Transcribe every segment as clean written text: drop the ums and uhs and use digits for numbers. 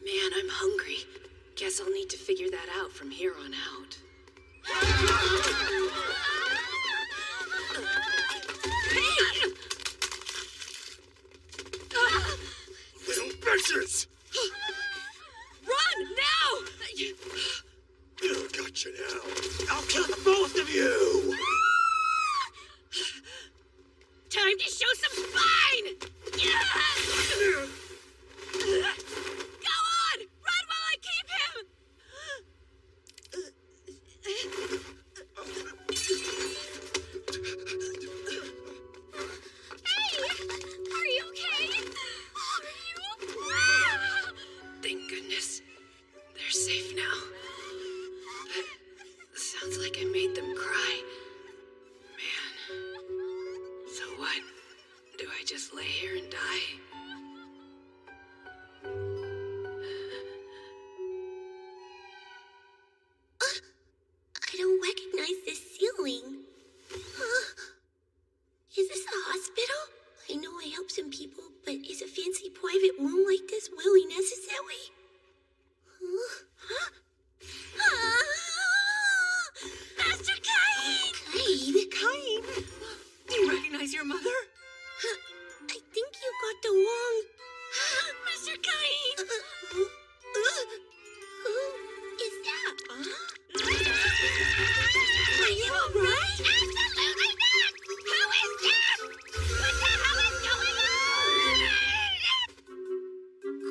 Man, I'm hungry. Guess I'll need to figure that out from here on out. Hey! Little bitches! Run, now! Gotcha now. I'll kill the both of you! Time to show some spine! Go on! Run while I keep him! Hey! Are you okay? Are you? Thank goodness. They're safe now. But sounds like I made them cry. Man. So what? Do I just lay here and die? I don't recognize this ceiling. Is this a hospital? I know I help some people, but is a fancy private room like this really necessary? Master Cain! Cain! Do you recognize your mother? I think you got the wrong... Mr. Cain! Who is that? Are you alright? Absolutely not! Who is that? What the hell is going on?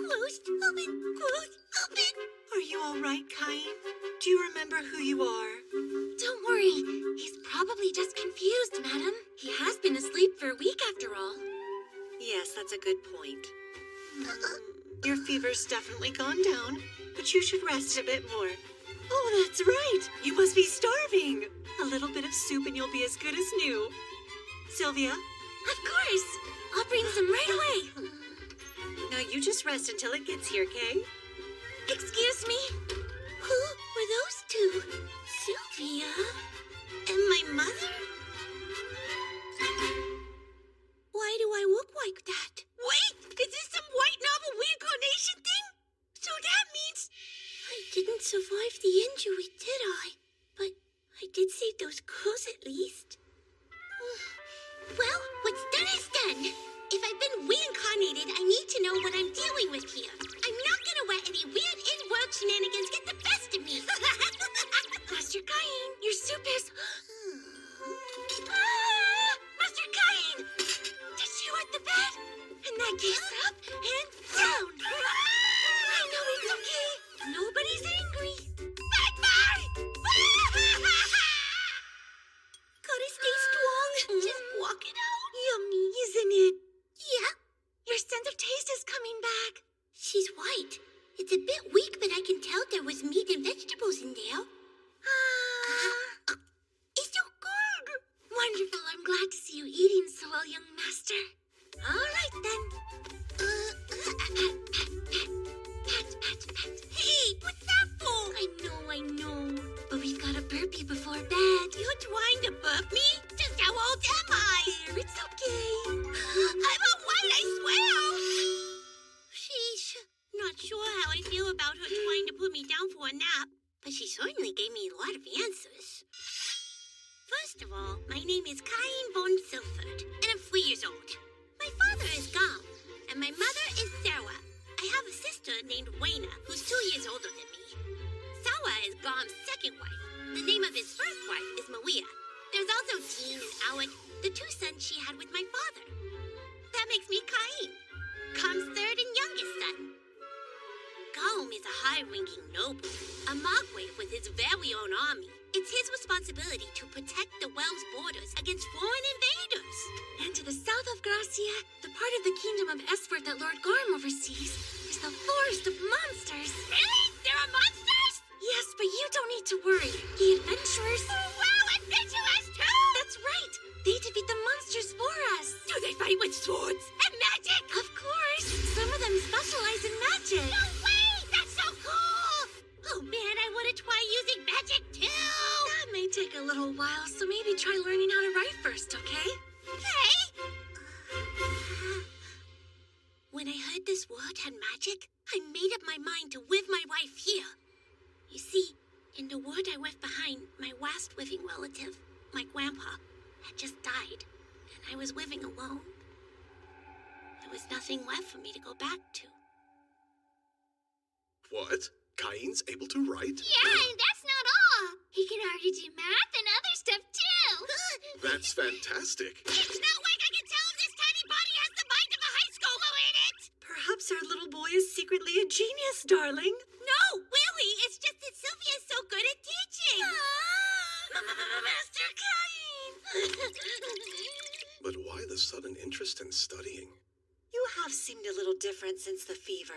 Closed, open. Are you alright, Cain? Do you remember who you are? Don't worry. He's probably just confused, madam. He has been asleep for a week after all. Yes, that's a good point. Your fever's definitely gone down, but you should rest a bit more. Oh, that's right. You must be starving. A little bit of soup and you'll be as good as new. Sylvia? Of course. I'll bring some right away. Now you just rest until it gets here, Kay? Excuse me? Who were those two? Sylvia? And my mother? Why do I look like that? Wait! Is this some white novel reincarnation thing? So that means... I didn't survive the injury, did I? But I did save those girls at least. Well, what's done is done. If I've been reincarnated, I need to know what I'm dealing with here. I'm not gonna let any weird in-world shenanigans get the best of me. Master Cain, your soup is... Master Cain! Did you at the bed? In that case, up and down. I know it's okay. Nobody's angry. Bye-bye! Gotta stay strong. Just walk it out. Yummy, isn't it? Yeah, Your sense of taste is coming back. she's white. It's a bit weak, but I can tell there was meat and vegetables in there. It's so good. Wonderful. I'm glad to see you eating so well, young master. All right, then. Pat. Hey, what's that for? I know. But we've got a burpee before bed. You're trying to burp me? Just how old am I? There, it's okay. I'm a white, I swear. Sheesh. Not sure how I feel about her trying to put me down for a nap, but she certainly gave me a lot of answers. First of all, my name is Cain von Silford, and I'm 3 years old. My father is Gam, and my mother is Sarah. I have a sister named Wayna, who's 2 years older than me. Sarah is Gam's second wife. The name of his first wife is Maria. There's also Dean and Alec, the 2 sons she had with my father. That makes me Cain, Gam's third and youngest son. Gam is a high-ranking noble, a marquee with his very own army. It's his responsibility to protect the world's borders against foreign invaders. And to the south of Gracia, the part of the kingdom of Esfort that Lord Gorm oversees, is the forest of monsters. Really? There are monsters? Yes, but you don't need to worry. The adventurers... Wow, adventurers too! That's right! They defeat the monsters for us. Do they fight with swords and magic? Of course! Some of them specialize in magic. No way! That's so cool! Oh man, I want to try using magic too! That may take a little while, so maybe try learning how to write first, okay? Okay. When I heard this world had magic, I made up my mind to live my life here. You see, in the world I left behind, my last living relative, my grandpa, had just died, and I was living alone. There was nothing left for me to go back to. What? Cain's able to write? Yeah, and that's not all. He can already do math and other stuff, too. That's fantastic. It's not like I can tell if this tiny body has the mind of a high schooler in it! Perhaps our little boy is secretly a genius, darling. No, really, it's just that Sylvia's so good at teaching! Master Cain! But why the sudden interest in studying? You have seemed a little different since the fever.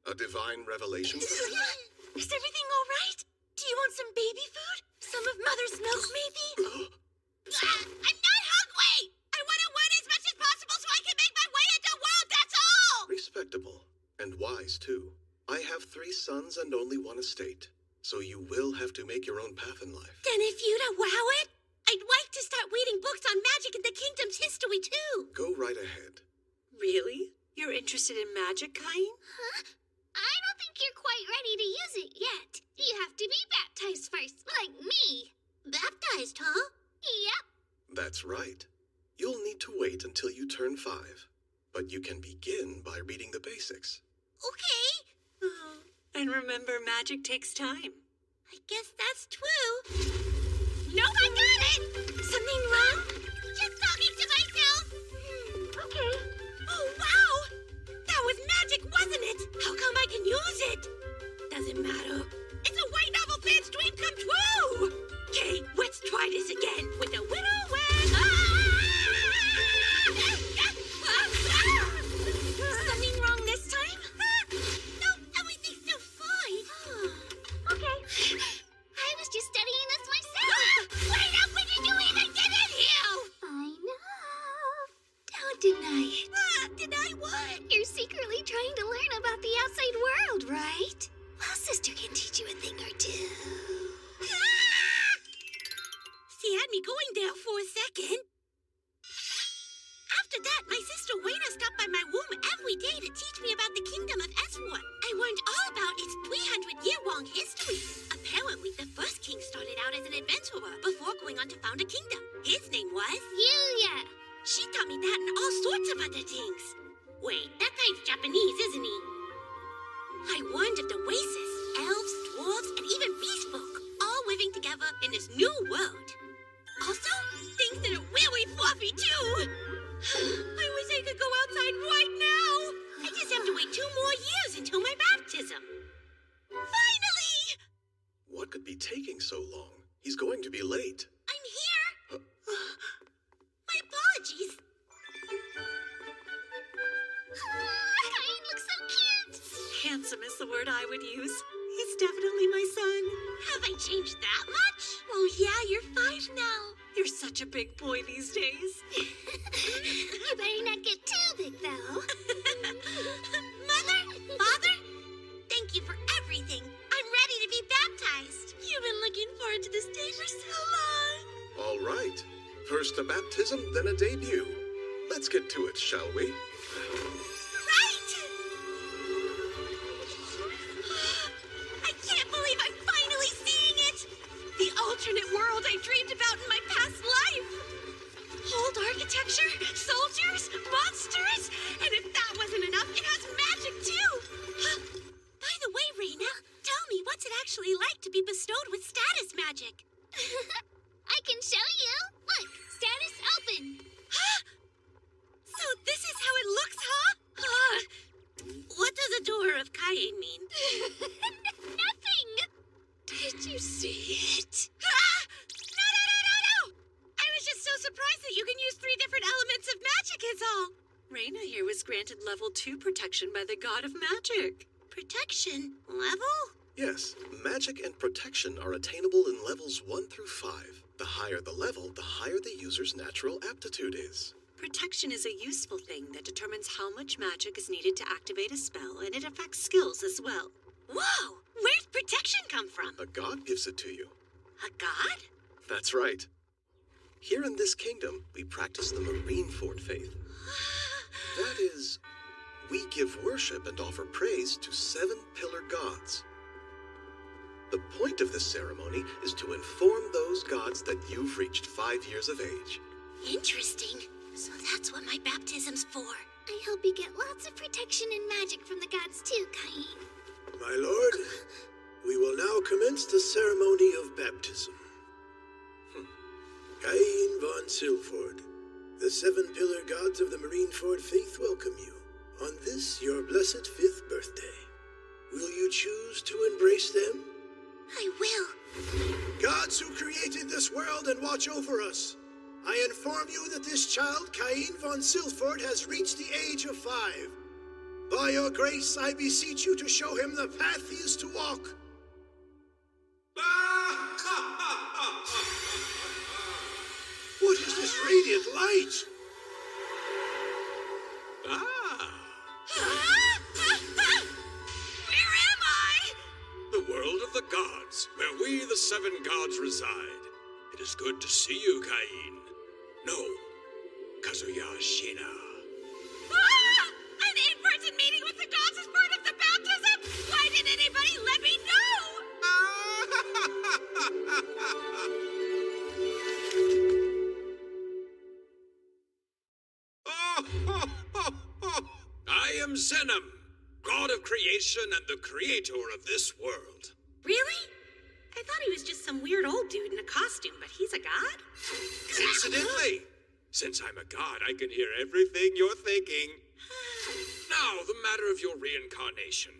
A divine revelation? Is everything all right? Do you want some baby food? Some of Mother's milk, maybe? I'm not hungry! I want to learn as much as possible so I can make my way in the world, that's all! Respectable. And wise, too. I have 3 sons and only 1 estate. So you will have to make your own path in life. Then if you'd allow it, I'd like to start reading books on magic and the kingdom's history, too. Go right ahead. Really? You're interested in magic, Cain? Huh? I don't think you're quite ready to use it yet. You have to be baptized first, like me. Baptized, huh? Yep. That's right. You'll need to wait until you turn 5. But you can begin by reading the basics. Okay. Oh, and remember, magic takes time. I guess that's true. Nope, I got it! Something wrong? Just talking to myself. Okay. Oh, wow! That was magic, wasn't it? How come I can use it? Doesn't matter. It's a white novel fan's dream come true! Okay, let's try this again with a widow and... Something wrong this time? No, everything's still fine. Okay. I was just studying this myself. Wait up! When did you even get in here? I know. Don't deny it. Deny what? You're secretly trying to learn about the outside world, right? Well, sister can teach you a thing or two. She had me going there for a second. After that, my sister Wayna stopped by my room every day to teach me about the kingdom of Esword. I learned all about its 300-year-long history. Apparently, the first king started out as an adventurer before going on to found a kingdom. His name was... Yuya. She taught me that and all sorts of other things. Wait, that guy's Japanese, isn't he? I learned of the races, elves, dwarves, and even beast folk, all living together in this new world. Also, things that are really fluffy, too. I wish I could go outside right now. I just have to wait 2 more years until my baptism. Finally! What could be taking so long? He's going to be late. I'm here. My apologies. Cain looks so cute. Handsome is the word I would use. He's definitely my son. Have I changed that much? Oh, yeah, you're 5 now. You're such a big boy these days. You better not get too big, though. Mother, Father, thank you for everything. I'm ready to be baptized. You've been looking forward to this day for so long. All right. First a baptism, then a debut. Let's get to it, shall we? Right! I can't believe I'm finally seeing it! The alternate world I dreamed about in my past life! Old architecture, soldiers, monsters, and if that wasn't enough, it has magic too! By the way, Reina, tell me what's it actually like to be bestowed with status magic? I can show you. Look, status open. So this is how it looks, huh? What does a doer of Cain mean? Nothing. Did you see it? No! I was just so surprised that you can use 3 different elements of magic is all. Reina here was granted level 2 protection by the god of magic. Protection? Level? Yes, magic and protection are attainable in levels 1 through 5. The higher the level, the higher the user's natural aptitude is. Protection is a useful thing that determines how much magic is needed to activate a spell, and it affects skills as well. Whoa! Where's protection come from? A god gives it to you. A god? That's right. Here in this kingdom, we practice the Marineford faith. That is, we give worship and offer praise to 7 pillar gods. The point of this ceremony is to inform those gods that you've reached 5 years of age. Interesting. So that's what my baptism's for. I hope you get lots of protection and magic from the gods too, Cain. My lord, we will now commence the ceremony of baptism. Cain von Silford, the 7 pillar gods of the Marineford faith welcome you on this your blessed 5th birthday. Will you choose to embrace them? I will. Gods who created this world and watch over us, I inform you that this child, Cain von Silford, has reached the age of 5. By your grace, I beseech you to show him the path he is to walk. What is this radiant light? Where am I? The world of the gods, where we the 7 gods reside. It is good to see you, Cain. No, Kazuya Shina. An in-person meeting with the gods as part of the baptism? Why didn't anybody let me know? I am Zenom, god of creation and the creator of this world. Really? I thought he was just some weird old dude in a costume, but he's a god? Incidentally, since I'm a god, I can hear everything you're thinking. Now, the matter of your reincarnation.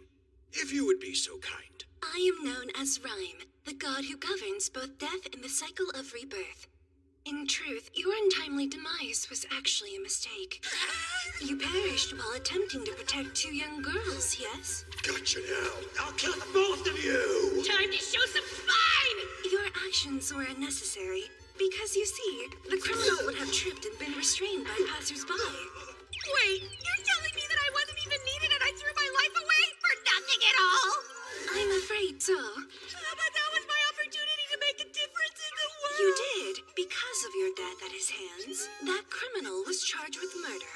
If you would be so kind. I am known as Rhyme, the god who governs both death and the cycle of rebirth. In truth, your untimely demise was actually a mistake. You perished while attempting to protect 2 young girls, yes? Gotcha now. I'll kill the both of you. Time to show some spine! Your actions were unnecessary, because you see, the criminal would have tripped and been restrained by passersby. Wait, you're telling me that I wasn't even needed and I threw my life away for nothing at all? I'm afraid so. But that was my opportunity to make a difference in the world. You did, because of your death at his hands. That criminal was charged with murder.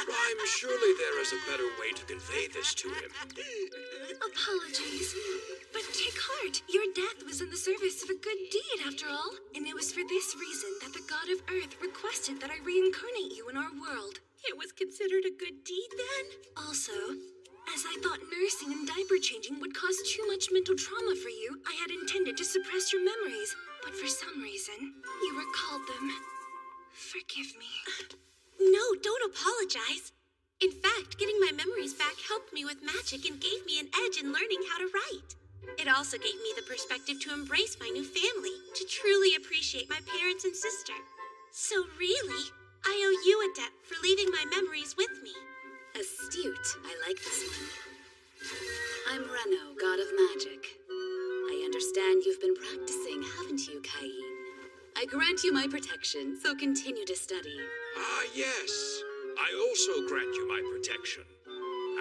Rhyme, surely there is a better way to convey this to him. Apologies. But take heart, your death was in the service of a good deed, after all. And it was for this reason that the god of Earth requested that I reincarnate you in our world. It was considered a good deed then? Also, as I thought nursing and diaper changing would cause too much mental trauma for you, I had intended to suppress your memories. But for some reason, you recalled them. Forgive me. No, don't apologize. In fact, getting my memories back helped me with magic and gave me an edge in learning how to write. It also gave me the perspective to embrace my new family, to truly appreciate my parents and sister. So really, I owe you a debt for leaving my memories with me. Astute. I like this one. I'm Reno, god of magic. I understand you've been practicing, haven't you, Cain? I grant you my protection, so continue to study. Ah, yes. I also grant you my protection.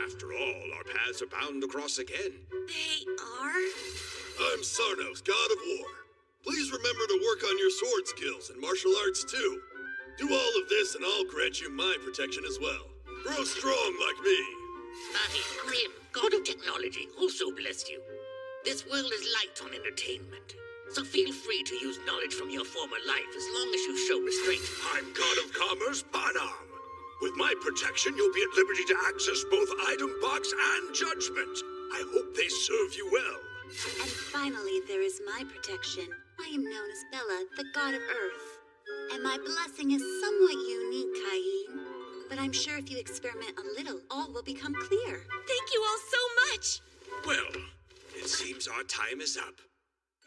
After all, our paths are bound to cross again. They are? I'm Sarnos, god of war. Please remember to work on your sword skills and martial arts too. Do all of this and I'll grant you my protection as well. Grow strong like me. I, Grim, god of technology, also bless you. This world is light on entertainment, so feel free to use knowledge from your former life as long as you show restraint. I'm god of commerce, Banam. With my protection, you'll be at liberty to access both item box and judgment. I hope they serve you well. And finally, there is my protection. I am known as Bella, the god of Earth. And my blessing is somewhat unique, Cain. But I'm sure if you experiment a little, all will become clear. Thank you all so much. Well, it seems our time is up.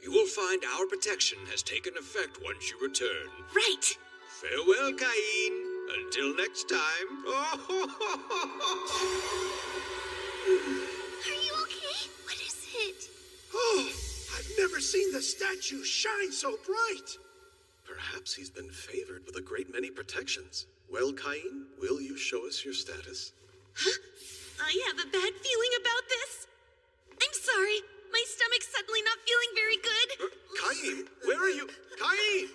You will find our protection has taken effect once you return. Right. Farewell, Cain. Until next time. Are you okay? What is it? Oh, I've never seen the statue shine so bright. Perhaps he's been favored with a great many protections. Well, Cain, will you show us your status? Huh? I have a bad feeling about this. I'm sorry. My stomach's suddenly not feeling very good. Cain, where are you? Cain!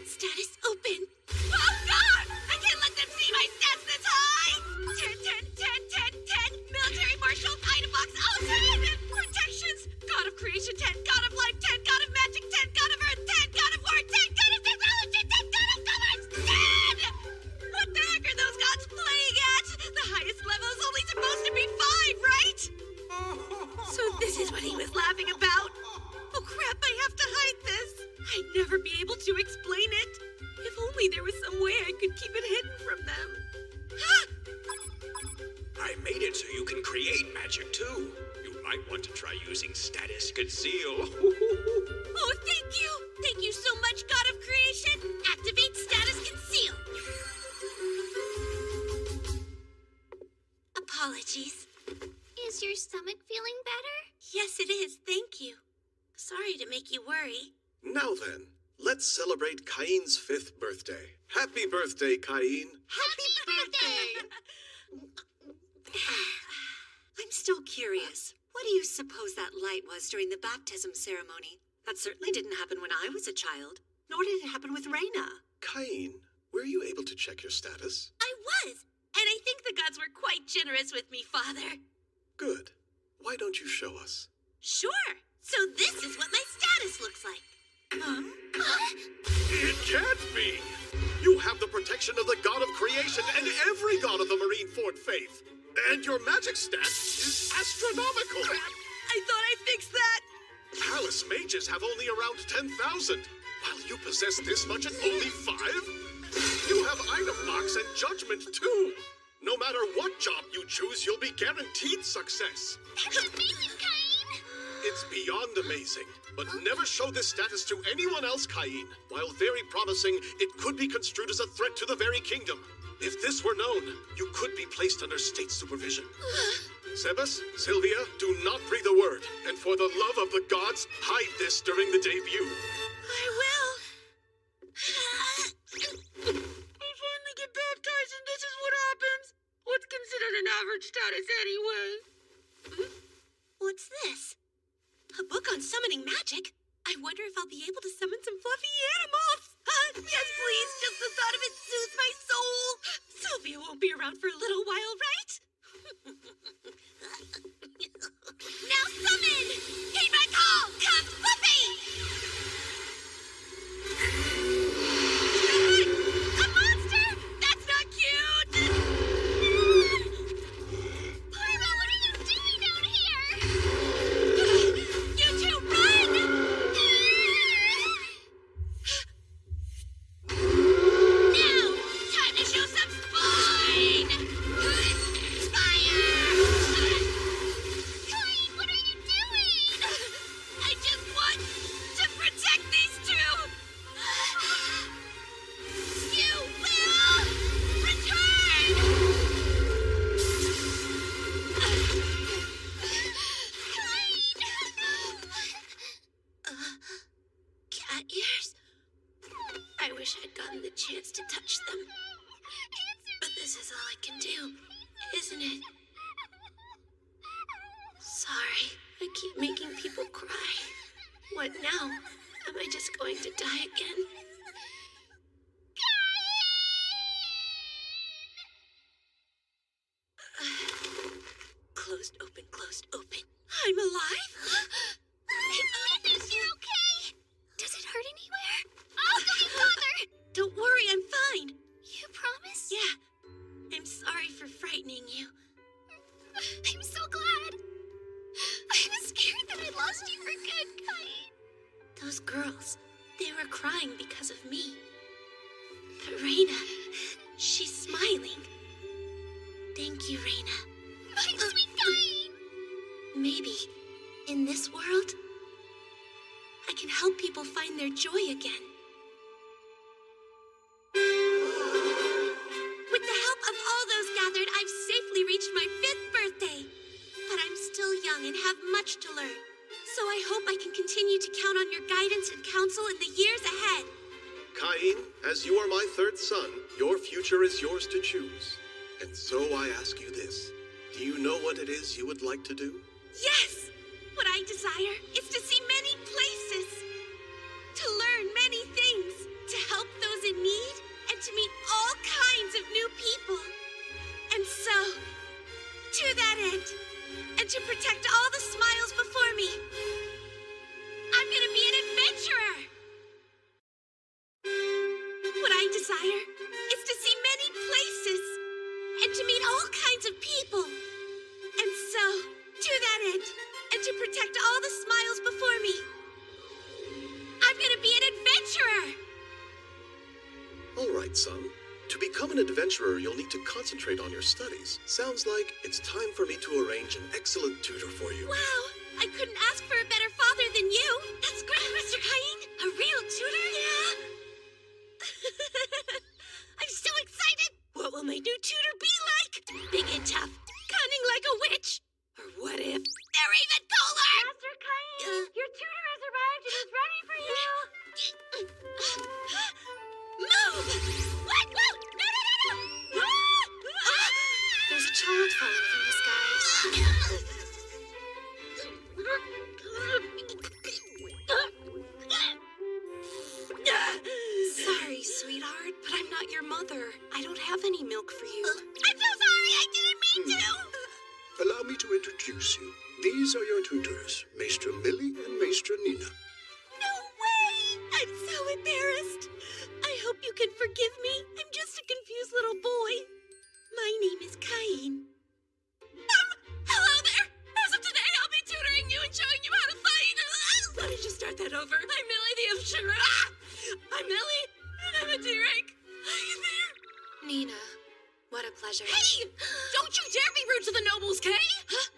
Status open. Oh, God! I can't let them see my stats this high! made it so you can create magic too. You might want to try using status conceal. Oh, thank you! Thank you so much, God of Creation! Activate status conceal! Apologies. Is your stomach feeling better? Yes, it is. Thank you. Sorry to make you worry. Now then, let's celebrate Cain's 5th birthday. Happy birthday, Cain. Happy birthday! I'm still curious. What do you suppose that light was during the baptism ceremony? That certainly didn't happen when I was a child. Nor did it happen with Reina. Cain, were you able to check your status? I was, and I think the gods were quite generous with me, Father. Good. Why don't you show us? Sure. So this is what my status looks like. It can't be! You have the protection of the god of creation and every god of the Marineford faith. And your magic stat is astronomical. I thought I fixed that. Palace mages have only around 10,000, while you possess this much and only 5? You have item box and judgment too. No matter what job you choose, you'll be guaranteed success. That's amazing, Cain! It's beyond amazing, but never show this status to anyone else, Cain. While very promising, it could be construed as a threat to the very kingdom. If this were known, you could be placed under state supervision. Sebas, Sylvia, do not breathe a word, and for the love of the gods, hide this during the debut. I will. I finally get baptized and this is what happens. What's considered an average status anyway? What's this? A book on summoning magic? I wonder if I'll be able to summon some fluffy animals. Yes, please. Just the thought of it soothes my soul. Sylvia won't be around for a little while, right? Now summon! Heed my call! Come, Fluffy! A monster? That's not cute! Parma, what are you doing out here? You two, run! Now, time to show some spine! Fire! Cain, what are you doing? I just want to protect these two! You will return! Cat ears? I wish I'd gotten the chance to touch them. But this is all I can do, isn't it? Sorry, I keep making people cry. What now? Am I just going to die again? Closed, open, closed, open. I'm alive? Goodness, you're okay? Does it hurt anywhere? Oh, don't bother! Don't worry, I'm fine. You promise? Yeah. I'm sorry for frightening you. I'm so glad. I was scared that I'd lost you for good, Cain. Those girls, they were crying because of me. But Reina, she's smiling. Thank you, Reina. My sweet Cain. Maybe, in this world, I can help people find their joy again. With the help of all those gathered, I've safely reached my 5th birthday. But I'm still young and have much to learn. So I hope I can continue to count on your guidance and counsel in the years ahead. Cain, as you are my 3rd son, your future is yours to choose. And so I ask you this. Do you know what it is you would like to do? Yes! What I desire is to see many places, to learn many things, to help those in need, and to meet all kinds of new people. And so, to that end, and to protect all the smiles before me, I'm gonna be an adventurer! What I desire is to see many places, and to meet all kinds of people. And so, to that end, and to protect all the smiles before me, I'm gonna be an adventurer! All right, son. To become an adventurer, you'll need to concentrate on your studies. Sounds like it's time for me to arrange an excellent tutor for you. Wow, I couldn't ask for a better father than you. That's great, Mr. Cain. A real tutor? Yeah. I'm so excited. What will my new tutor be like? Big and tough, cunning like a witch. Or what if they're even cooler? Master Cain, your tutor has arrived and is ready for you. Move! What? Whoa! No, no, no, no! There's a child falling from the skies. Sorry, sweetheart, but I'm not your mother. I don't have any milk for you. I'm so sorry, I didn't mean to! Allow me to introduce you. These are your tutors, Maestra Millie and Maestra Nina. No way! I'm so embarrassed. I hope you can forgive me. I'm just a confused little boy. My name is Cain. Hello there! As of today, I'll be tutoring you and showing you how to fight. Why don't you start that over? I'm Millie the Shiranai. I'm Millie, and I'm a D-rank. Hi there. Nina, what a pleasure. Hey! Don't you dare be rude to the nobles, Kay! Huh?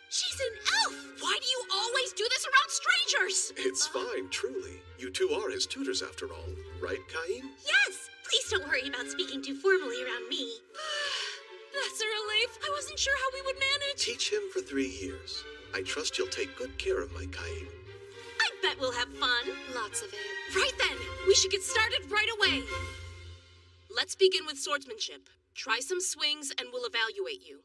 She's an elf! Why do you always do this around strangers? It's fine, truly. You two are his tutors after all. Right, Cain? Yes! Please don't worry about speaking too formally around me. That's a relief. I wasn't sure how we would manage. Teach him for 3 years. I trust you'll take good care of my Cain. I bet we'll have fun. Lots of it. Right then, we should get started right away. Let's begin with swordsmanship. Try some swings and we'll evaluate you.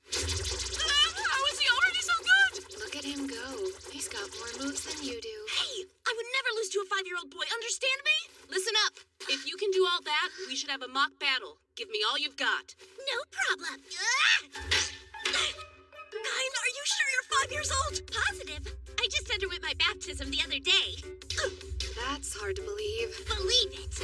How is he already so good? Look at him go. He's got more moves than you do. Hey, I would never lose to a 5-year-old boy, understand me? Listen up. If you can do all that, we should have a mock battle. Give me all you've got. No problem. Cain, are you sure you're 5 years old? Positive. I just underwent my baptism the other day. That's hard to believe. Believe it.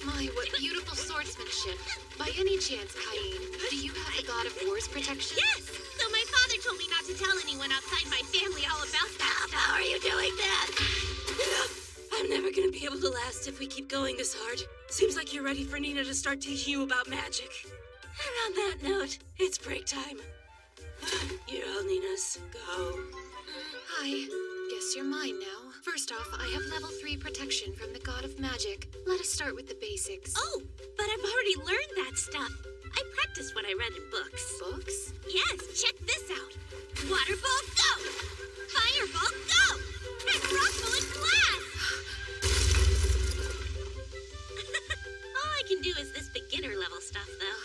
My, what beautiful swordsmanship. By any chance, Cain, do you have the god of war's protection? Yes. So my father told me not to tell anyone outside my family all about that. How are you doing that? I'm never gonna be able to last if we keep going this hard. Seems like you're ready for Nina to start teaching you about magic. And on that note, it's break time. You're all Nina's. Go. Hi. Guess you're mine now. First off, I have level 3 protection from the god of magic. Let us start with the basics. Oh, but I've already learned that stuff. I practiced what I read in books. Books? Yes, check this out. Water ball, go! Fireball, go! And rock bullet blast! All I can do is this beginner level stuff, though.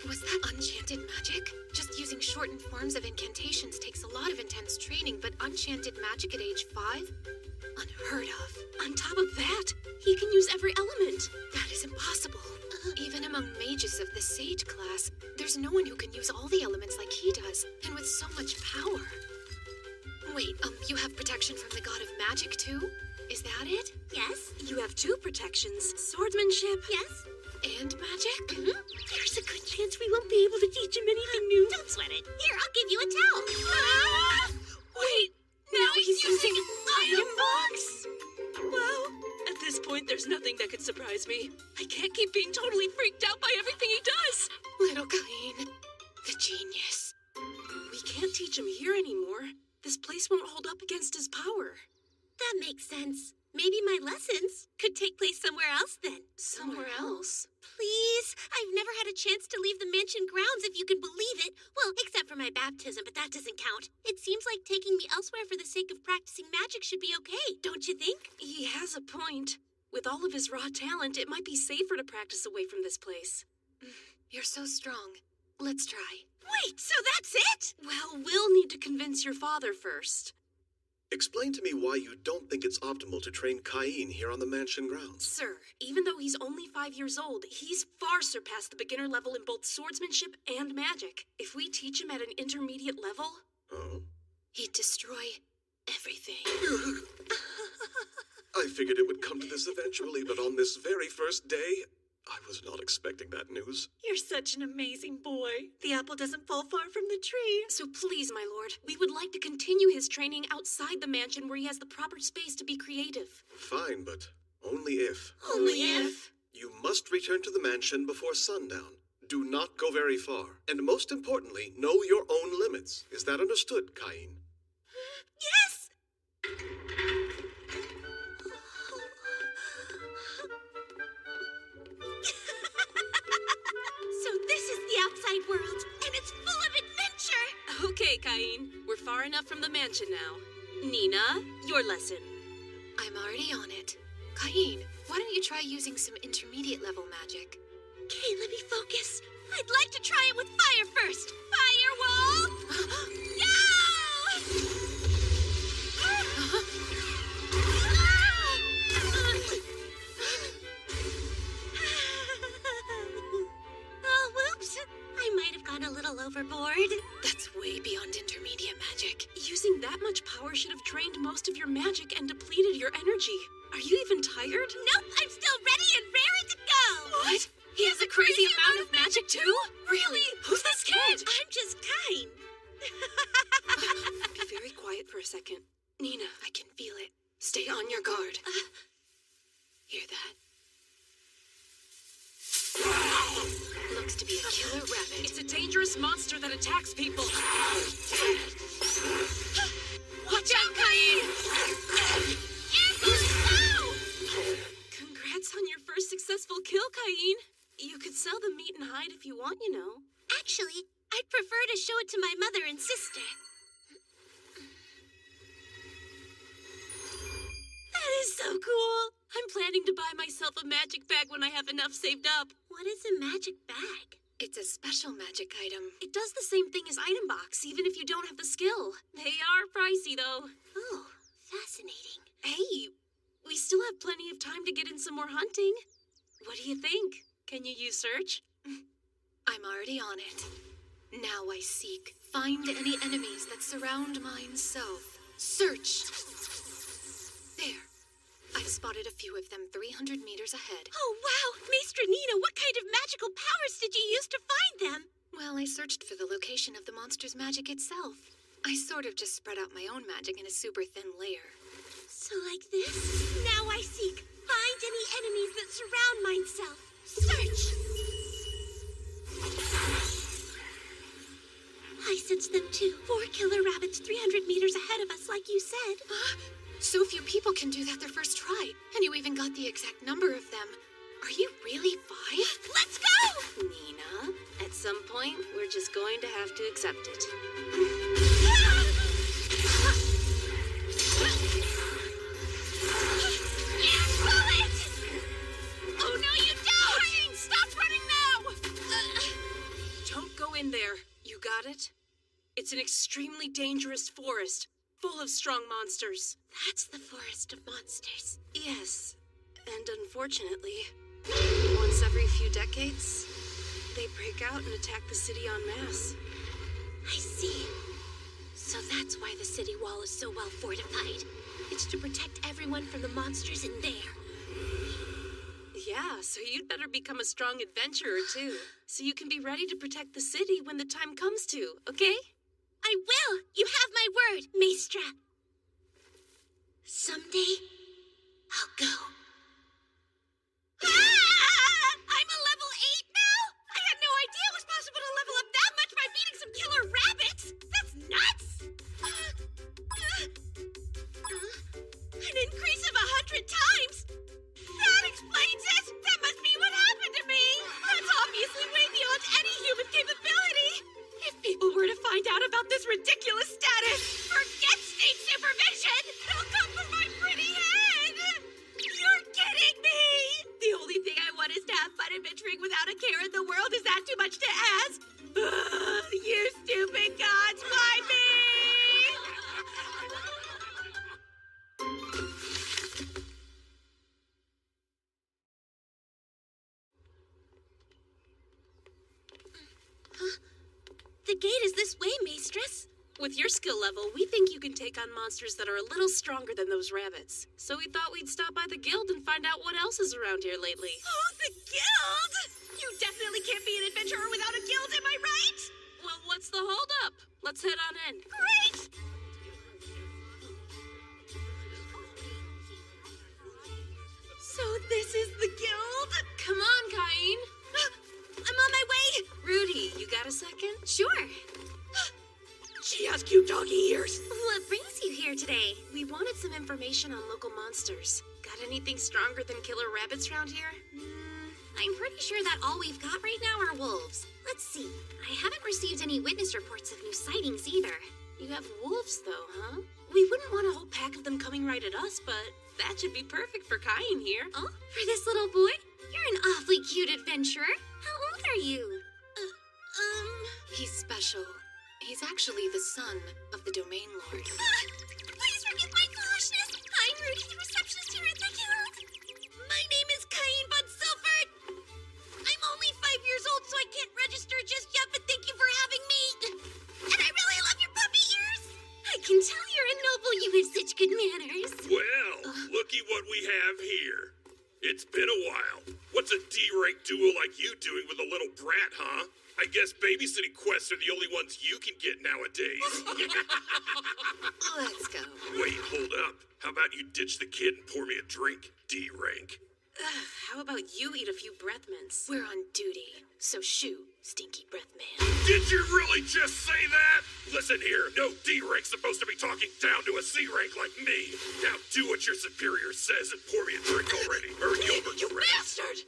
Was that enchanted magic? Just using shortened forms of incantations takes a lot of intense training, but enchanted magic at age 5? Unheard of. On top of that, he can use every element. That is impossible. Even among mages of the sage class, there's no one who can use all the elements like he does, and with so much power. Wait, you have protection from the god of magic too? Is that it? Yes. You have 2 protections. Swordsmanship. Yes. And magic? Mm-hmm. There's a good chance we won't be able to teach him anything new. Don't sweat it. Here, I'll give you a towel. Wait, now he's using item box? Well, at this point, there's nothing that could surprise me. I can't keep being totally freaked out by everything he does. Little Cain, the genius. We can't teach him here anymore. This place won't hold up against his power. That makes sense. Maybe my lessons could take place somewhere else then. Somewhere else? Please, I've never had a chance to leave the mansion grounds, if you can believe it. Well, except for my baptism, but that doesn't count. It seems like taking me elsewhere for the sake of practicing magic should be okay, don't you think? He has a point. With all of his raw talent, it might be safer to practice away from this place. You're so strong. Let's try. Wait, so that's it? Well, we'll need to convince your father first. Explain to me why you don't think it's optimal to train Cain here on the mansion grounds. Sir, even though he's only 5 years old, he's far surpassed the beginner level in both swordsmanship and magic. If we teach him at an intermediate level, he'd destroy everything. I figured it would come to this eventually, but on this very first day, I was not expecting that news. You're such an amazing boy. The apple doesn't fall far from the tree. So please, my lord, we would like to continue his training outside the mansion where he has the proper space to be creative. Fine, but only if. Only if? You must return to the mansion before sundown. Do not go very far. And most importantly, know your own limits. Is that understood, Cain? Yes! So this is the outside world, and it's full of adventure! Okay, Cain, we're far enough from the mansion now. Nina, your lesson. I'm already on it. Cain, why don't you try using some intermediate level magic? Okay, let me focus. I'd like to try it with fire first. Firewall! No! Oh, whoops. I might have gone a little overboard. That's way beyond intermediate magic. Using that much power should have drained most of your magic and depleted your energy. Are you even tired? Nope, I'm still ready and raring to go. What? He has a crazy amount of magic too? Really? Who's this kid? I'm just Cain. Be very quiet for a second. Nina, I can feel it. Stay on your guard. Hear that? Looks to be a killer rabbit. It's a dangerous monster that attacks people. Watch out, Cain! Congrats on your first successful kill, Cain. You could sell the meat and hide if you want, you know. Actually, I'd prefer to show it to my mother and sister. That is so cool. I'm planning to buy myself a magic bag when I have enough saved up. What is a magic bag? It's a special magic item. It does the same thing as item box, even if you don't have the skill. They are pricey, though. Oh, fascinating. Hey, we still have plenty of time to get in some more hunting. What do you think? Can you use search? I'm already on it. Now I seek. Find any enemies that surround mine south. Search. There. I've spotted a few of them 300 meters ahead. Oh, wow! Maestra Nina, what kind of magical powers did you use to find them? Well, I searched for the location of the monster's magic itself. I sort of just spread out my own magic in a super thin layer. So like this? Now I seek. Find any enemies that surround myself. Search! I sense them too. 4 killer rabbits 300 meters ahead of us, like you said. So few people can do that their first try. And you even got the exact number of them. Are you really 5? Let's go! Nina, at some point, we're just going to have to accept it. Oh, no, you don't! Stop running now! Don't go in there. You got it? It's an extremely dangerous forest, full of strong monsters. That's the forest of monsters. Yes, and unfortunately, once every few decades, they break out and attack the city en masse. I see. So that's why the city wall is so well fortified. It's to protect everyone from the monsters in there. Yeah, so you'd better become a strong adventurer too, so you can be ready to protect the city when the time comes to, okay? I will! You have my word, Maestra. Someday, I'll go. I'm a level 8 now? I had no idea it was possible to level up that much by feeding some killer rabbits! That's nuts! An increase of 100 times! That explains it! That must be what happened to me! That's obviously way beyond any human capability! If people were to find out about this ridiculous status, forget state supervision! They'll come for my pretty head! You're kidding me! The only thing I want is to have fun adventuring without a care in the world. Is that too much to ask? You stupid gods, why me? Huh? The gate is this way, Maestress. With your skill level, we think you can take on monsters that are a little stronger than those rabbits. So we thought we'd stop by the guild and find out what else is around here lately. Oh, the guild! You definitely can't be an adventurer without a guild, am I right? Well, what's the holdup? Let's head on in. Great! So this is the guild? Come on, Cain. I'm on my way! Rudy, you got a second? Sure. She has cute doggy ears. What brings you here today? We wanted some information on local monsters. Got anything stronger than killer rabbits around here? I'm pretty sure that all we've got right now are wolves. Let's see. I haven't received any witness reports of new sightings either. You have wolves, though, huh? We wouldn't want a whole pack of them coming right at us, but that should be perfect for Cain here. Oh, for this little boy? You're an awfully cute adventurer. How old are you? He's special. He's actually the son of the Domain Lord. Please forgive my foolishness. I'm Rudy, the receptionist here at the guild. My name is Cain von Silford. I'm only 5 years old, so I can't register just yet, but thank you for having me. And I really love your puppy ears. I can tell you're a noble. You have such good manners. Well, looky what we have here. It's been a while. What's a D-rank duo like you doing with a little brat, huh? I guess babysitting quests are the only ones you can get nowadays. Let's go. Wait, hold up. How about you ditch the kid and pour me a drink, D-rank? How about you eat a few breath mints? We're on duty, so shoo, stinky breath man. Did you really just say that? Listen here, no D-rank's supposed to be talking down to a C-rank like me. Now do what your superior says and pour me a drink already, or you'll regret. You bastard!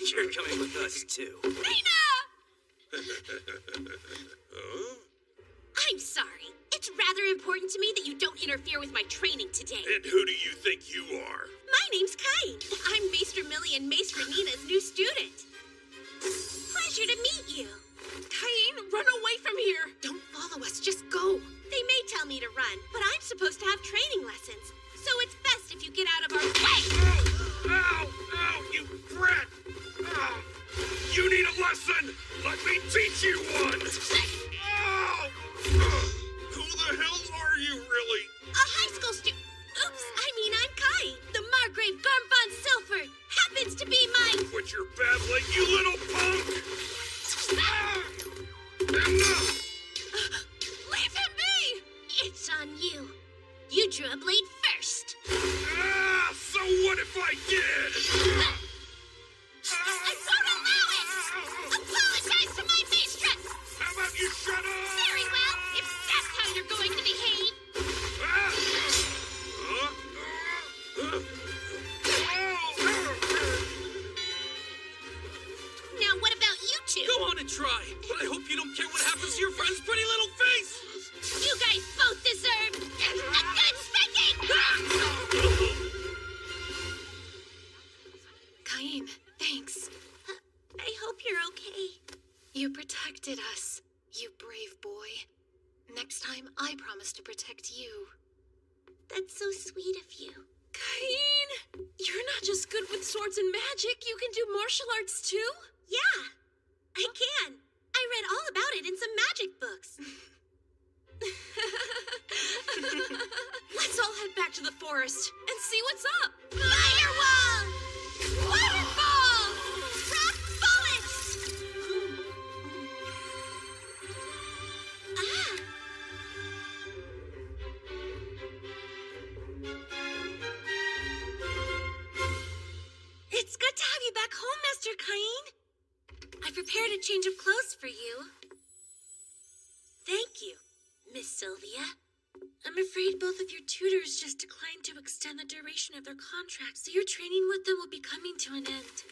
You're coming with us, too. Nina! Huh? I'm sorry. It's rather important to me that you don't interfere with my training today. And who do you think you are? My name's Cain. I'm Maester Millie and Maester Nina's new student. Pleasure to meet you. Cain, run away from here! Don't follow us, just go! They may tell me to run, but I'm supposed to have training lessons. So it's best if you get out of our way. Ow! Ow! You brat! Ow! You need a lesson! Let me teach you one! Ow! Who the hell are you, really? A high school student. Oops, I'm Cain. The Margrave Cain von Silford happens to be my... Quit your babbling, you little punk! Enough! Leave him be! It's on you. You drew a blade first. So what if I did? I won't allow it! Apologize to my mistress! How about you shut up? Very well, if that's how you're going to behave. Now what about you two? Go on and try, but I hope you don't care what happens to your friend's pretty little face! You guys both deserve a good spanking! Cain, thanks. I hope you're okay. You protected us, you brave boy. Next time, I promise to protect you. That's so sweet of you. Cain! You're not just good with swords and magic, you can do martial arts too? Yeah, I can. I read all about it in some magic books. Let's all head back to the forest and see what's up. Firewall! Waterfall! Rock bullets! It's good to have you back home, Master Cain. I prepared a change of clothes for you. Thank you, Miss Sylvia. I'm afraid both of your tutors just declined to extend the duration of their contracts, so your training with them will be coming to an end.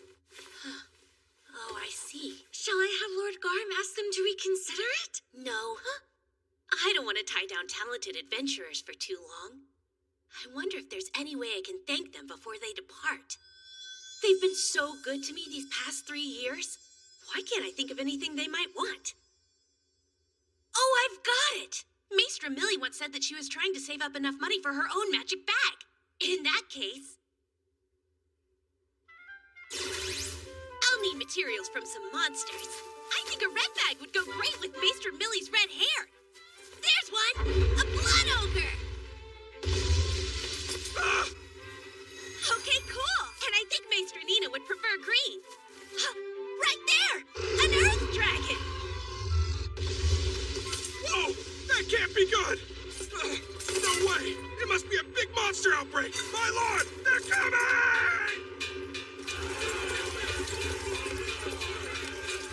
Oh, I see. Shall I have Lord Garm ask them to reconsider it? No. I don't want to tie down talented adventurers for too long. I wonder if there's any way I can thank them before they depart. They've been so good to me these past 3 years. Why can't I think of anything they might want? Oh, I've got it! Maestra Millie once said that she was trying to save up enough money for her own magic bag. In that case, I'll need materials from some monsters. I think a red bag would go great with Maestra Millie's red hair. Here's one! A blood ogre! Okay, cool. And I think Maester Nina would prefer green. Right there! An earth dragon! Whoa! That can't be good! No way! It must be a big monster outbreak! My lord! They're coming!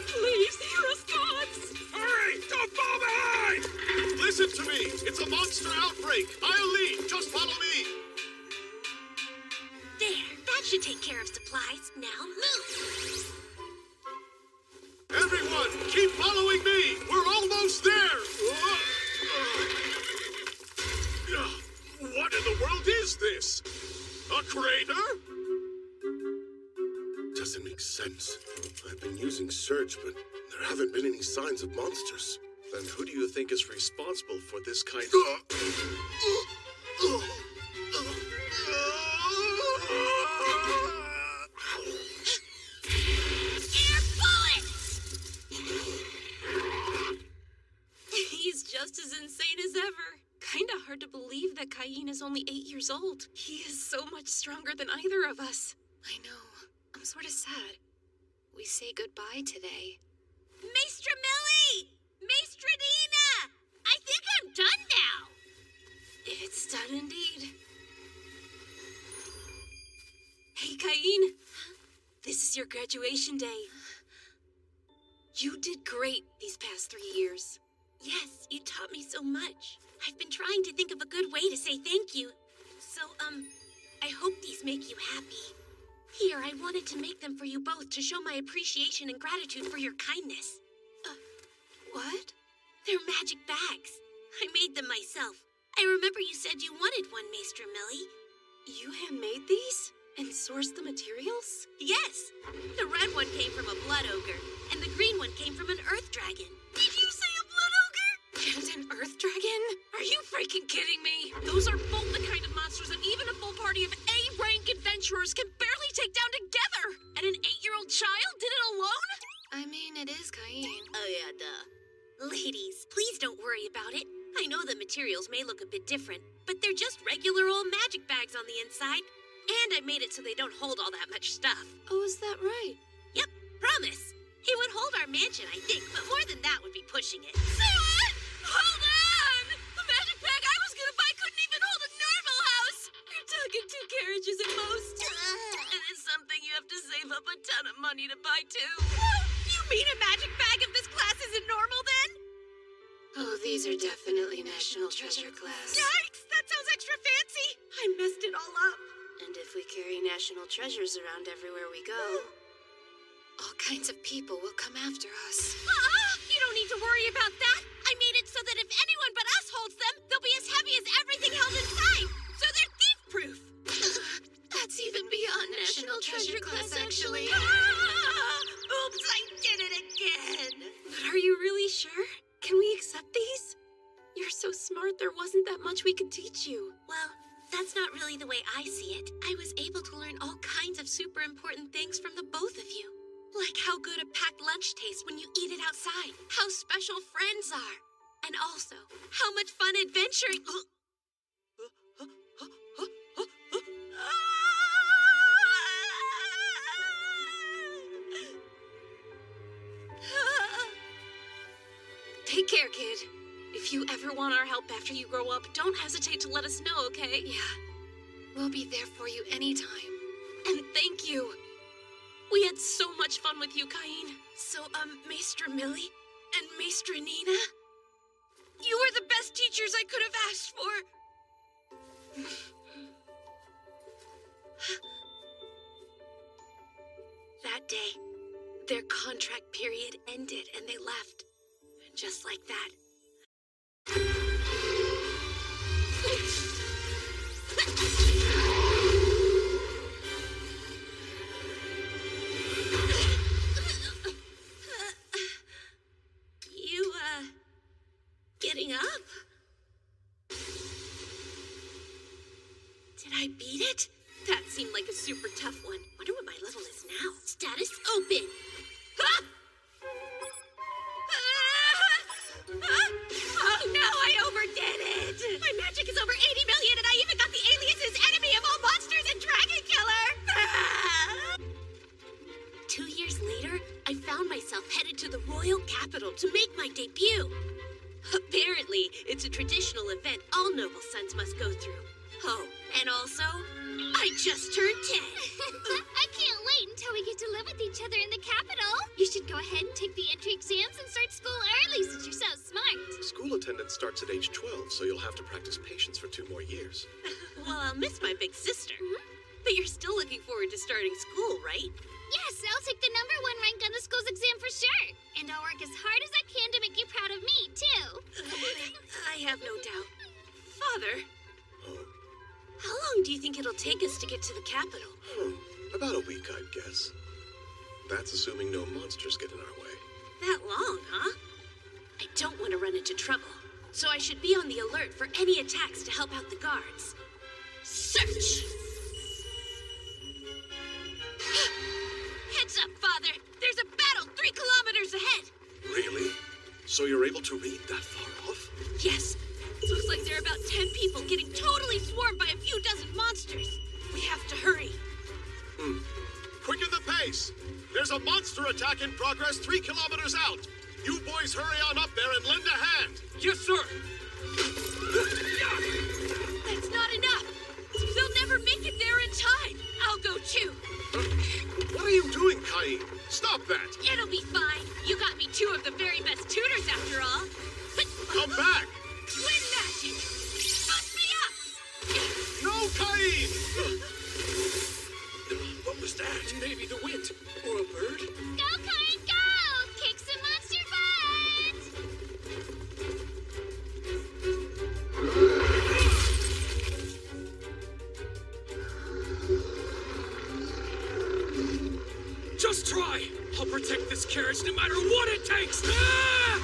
Please hear us, gods! Hurry! Don't fall behind! Listen to me! It's a monster outbreak! I'll lead! Just follow me! There, that should take care of supplies. Now move! Everyone, keep following me! We're almost there! What in the world is this? A crater? Doesn't make sense. I've been using search, but there haven't been any signs of monsters. Then who do you think is responsible for this kind Air bullets! He's just as insane as ever. Kinda hard to believe that Cain is only 8 years old. He is so much stronger than either of us. I know. I'm sort of sad. We say goodbye today. Maestra Millie! Maestra Nina! I think I'm done now! It's done indeed. Hey, Cain. This is your graduation day. You did great these past 3 years. Yes, you taught me so much. I've been trying to think of a good way to say thank you. So, I hope these make you happy. Here, I wanted to make them for you both to show my appreciation and gratitude for your kindness. What? They're magic bags. I made them myself. I remember you said you wanted one, Maestra Millie. You handmade these? And sourced the materials? Yes. The red one came from a blood ogre, and the green one came from an earth dragon. Did you say a blood ogre? And an earth dragon? Are you freaking kidding me? Those are both the kind of monsters that even a full party of A-rank adventurers can barely take down together. And an 8-year-old child did it alone? I mean, it is Cain. Oh yeah, duh. Ladies, please don't worry about it. I know the materials may look a bit different, but they're just regular old magic bags on the inside. And I made it so they don't hold all that much stuff. Oh, is that right? Yep, promise. It would hold our mansion, I think, but more than that would be pushing it. Say what? Hold on! The magic bag I was gonna buy couldn't even hold a normal house! You're talking 2 carriages at most. It is something you have to save up a ton of money to buy, too. You mean a magic bag of this class isn't normal, then? Oh, these are definitely National Treasure class. Yikes! That sounds extra fancy! I messed it all up. And if we carry national treasures around everywhere we go, all kinds of people will come after us. You don't need to worry about that. I made it so that if anyone but us holds them, they'll be as heavy as everything held inside. So they're thief-proof. That's even beyond National Treasure class, actually. Oops, I did it again. But are you really sure? Can we accept these? You're so smart, there wasn't that much we could teach you. Well, that's not really the way I see it. I was able to learn all kinds of super important things from the both of you. Like how good a packed lunch tastes when you eat it outside. How special friends are. And also, how much fun adventuring... Take care, kid. If you ever want our help after you grow up, don't hesitate to let us know, okay? Yeah. We'll be there for you anytime. And thank you. We had so much fun with you, Cain. So, Maestra Millie and Maestra Nina, you were the best teachers I could have asked for. That day, their contract period ended and they left. Just like that. You, getting up? Did I beat it? That seemed like a super tough one. Wonder what my level is now. Status open. Oh no, I overdid I found myself headed to the royal capital to make my debut. Apparently, it's a traditional event all noble sons must go through. Oh, and also, I just turned 10. I can't wait until we get to live with each other in the capital. You should go ahead and take the entry exams and start school early since you're so smart. School attendance starts at age 12, so you'll have to practice patience for 2 more years. Well, I'll miss my big sister. But you're still looking forward to starting school, right? Yes, I'll take the #1 rank on the school's exam for sure. And I'll work as hard as I can to make you proud of me, too. I have no doubt. Father, how long do you think it'll take us to get to the capital? About a week, I'd guess. That's assuming no monsters get in our way. That long, huh? I don't want to run into trouble, so I should be on the alert for any attacks to help out the guards. Search! Heads up, Father! There's a battle 3 kilometers ahead! Really? So you're able to read that far off? Yes. It looks like there are about 10 people getting totally swarmed by a few dozen monsters. We have to hurry. Quicken the pace! There's a monster attack in progress 3 kilometers out! You boys hurry on up there and lend a hand! Yes, sir! That's not enough! They'll never make it there in time! I'll go too! What are you doing, Cain? Stop that! It'll be fine. You got me 2 of the very best tutors after all. But Come back! Wind magic! Bust me up! No, Cain! What was that? Maybe the wind. Or a bird? Go, Cain, go! Kick some monster butt! Just try! I'll protect this carriage no matter what it takes! Ah!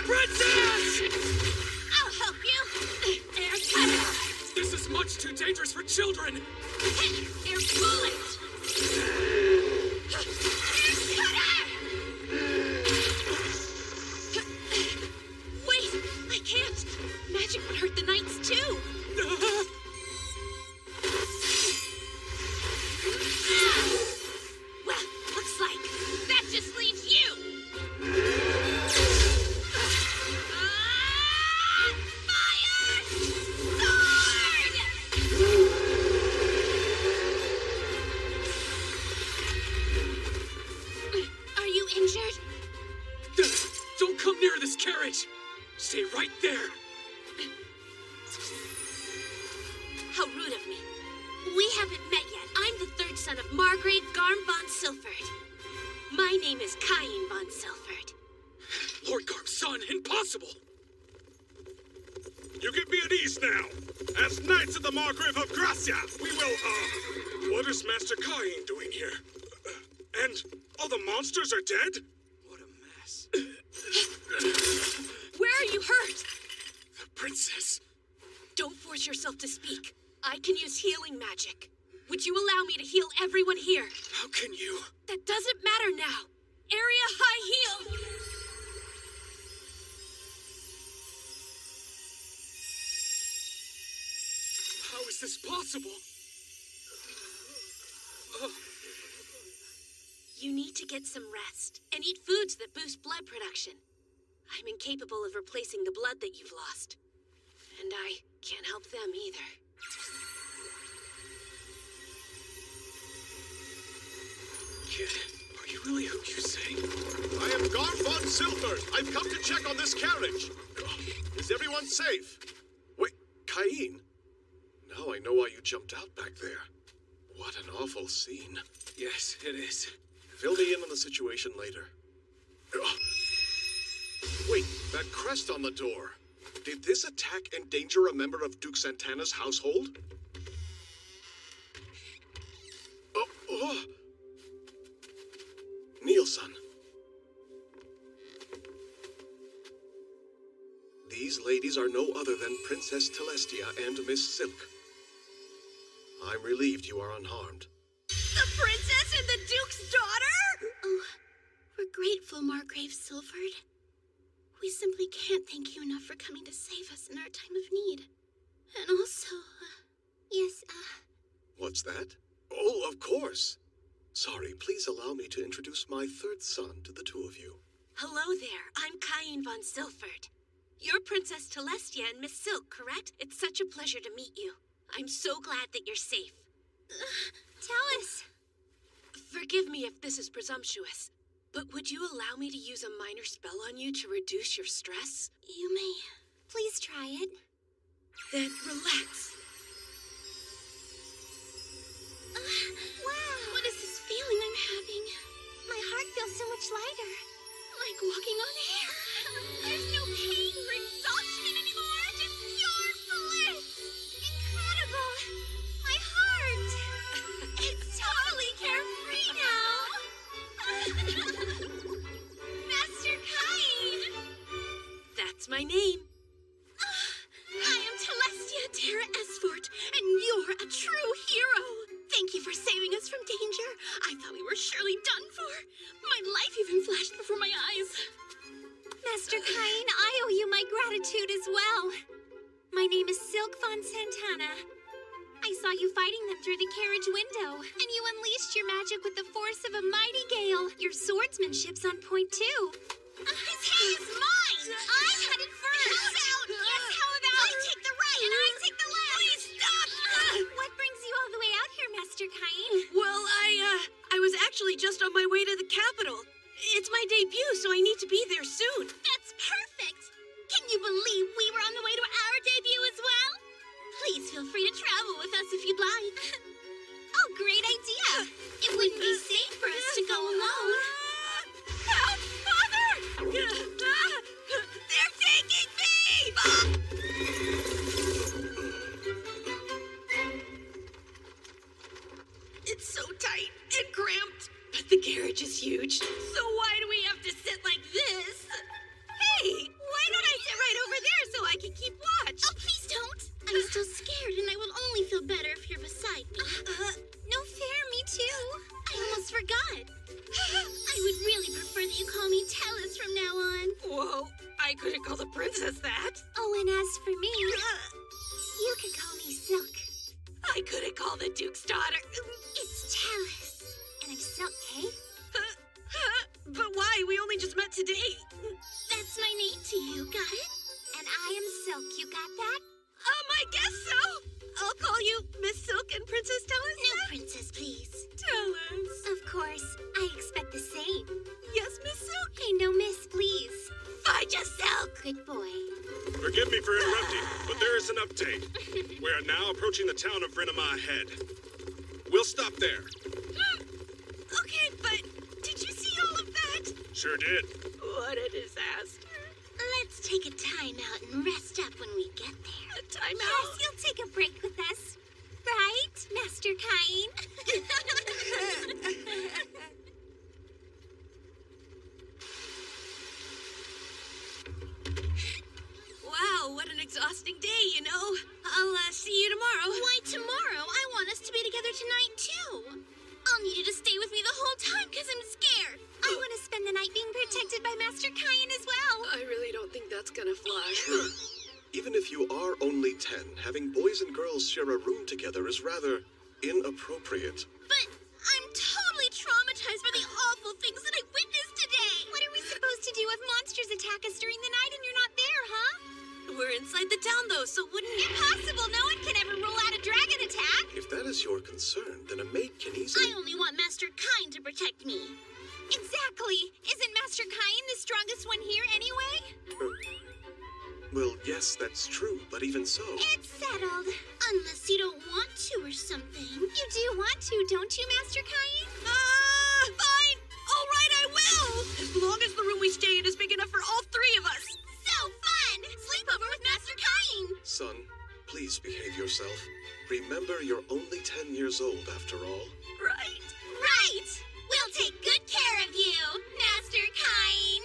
Princess! I'll help you! Air cutter! This is much too dangerous for children! Air bullet! Air cutter! Wait! I can't! Magic would hurt the knights too! Well, looks like that just leaves you! Fire! Sword! Are you injured? Don't come near this carriage! Stay right there! How rude of me. We haven't met yet. I'm the 3rd son of Margrave Cain von Silford. My name is Cain von Silford. Lord Garm's son, impossible! You can be at ease now. As Knights of the Margrave of Gracia, we will, What is Master Cain doing here? And all the monsters are dead? What a mess. Where are you hurt? The princess. Don't force yourself to speak. I can use healing magic. Would you allow me to heal everyone here? How can you? That doesn't matter now. Area high heal! How is this possible? You need to get some rest and eat foods that boost blood production. I'm incapable of replacing the blood that you've lost. And I can't help them either. Kid, are you really who you say? I am Cain von Silford. I've come to check on this carriage. Is everyone safe? Wait, Cain? Now I know why you jumped out back there. What an awful scene. Yes, it is. Fill me in on the situation later. Wait, that crest on the door. Did this attack endanger a member of Duke Santana's household? Oh. Nielsen. These ladies are no other than Princess Telestia and Miss Silk. I'm relieved you are unharmed. The princess and the Duke's daughter? Oh, we're grateful, Margrave Silford. We simply can't thank you enough for coming to save us in our time of need. And also, yes, What's that? Oh, of course. Sorry, please allow me to introduce my third son to the two of you. Hello there, I'm Cain von Silford. You're Princess Celestia and Miss Silk, correct? It's such a pleasure to meet you. I'm so glad that you're safe. Tell us. Forgive me if this is presumptuous, but would you allow me to use a minor spell on you to reduce your stress? You may. Please try it. Then relax. Wow. What is this feeling I'm having? My heart feels so much lighter. Like walking on air. There's no pain or exhaustion anymore. Just pure bliss. Incredible. My heart. It's totally carefree now. Master Cain. That's my name. I am Celestia Terra Esfort, and you're a true hero. Thank you for saving us from danger. I thought we were surely done for. My life even flashed before my eyes. Master Cain, I owe you my gratitude as well. My name is Silk von Santana. I saw you fighting them through the carriage window, and you unleashed your magic with the force of a mighty gale. Your swordsmanship's on point, too. His hay is mine! I'm headed first! How about? Yes, how about? I take the right, and I take the left! Please stop! What brings you all the way out here, Master Cain? Well, I was actually just on my way to the capital. It's my debut, so I need to be there soon. That's perfect! Can you believe we were on the way to our debut as well? Please feel free to travel with us if you'd like. Oh, great idea! It wouldn't be safe for us to go alone. Help! Father! They're taking me! It's so tight and cramped, but the carriage is huge. So why do we have to sit like this? Hey, why don't I sit right over there so I can keep watch? Oh, please don't! I'm still scared, and I will only feel better if you're beside me. No fair, me too. I almost forgot. I would really prefer that you call me Tellus from now on. Whoa, I couldn't call the princess that. Oh, and as for me, you can call me Silk. I couldn't call the Duke's daughter. It's Tellus, and I'm Silk, eh? But why? We only just met today. That's my name to you, got it? And I am Silk, you got that? I guess so. I'll call you Miss Silk and Princess Tellus. No, Princess, please. Tellus. Of course, I expect the same. Yes, Miss Silk. Hey, no miss, please. Fine, just Silk. Good boy. Forgive me for interrupting, but there is an update. We are now approaching the town of Rinama Head. We'll stop there. Okay, but did you see all of that? Sure did. What a disaster. Let's take a time out and rest up when we get there. A time Yes, out? you'll take a break with us. Right, Master Cain? Wow, what an exhausting day, you know. I'll see you tomorrow. Why tomorrow? I want us to be together tonight, too. I'll need you to stay with me the whole time because I'm scared. I want to spend the night being protected by Master Cain as well. I really don't think that's gonna fly. Even if you are only 10, having boys and girls share a room together is rather inappropriate. But I'm totally traumatized by the awful things that I witnessed today. What are we supposed to do if monsters attack us during the night and you're not there, huh? We're inside the town, though, so wouldn't it? Impossible. No one can ever rule out a dragon attack. If that is your concern, then a maid can easily... I only want Master Cain to protect me. Exactly. Isn't Master Cain the strongest one here anyway? Well, yes, that's true, but even so... It's settled. Unless you don't want to or something. You do want to, don't you, Master Cain? Fine. All right, I will. As long as the room we stay in is big enough for all three of us. So fun! Sleepover with Master Cain! Son, please behave yourself. Remember, you're only 10 years old after all. Right. Right! We'll take good care of you, Master Cain!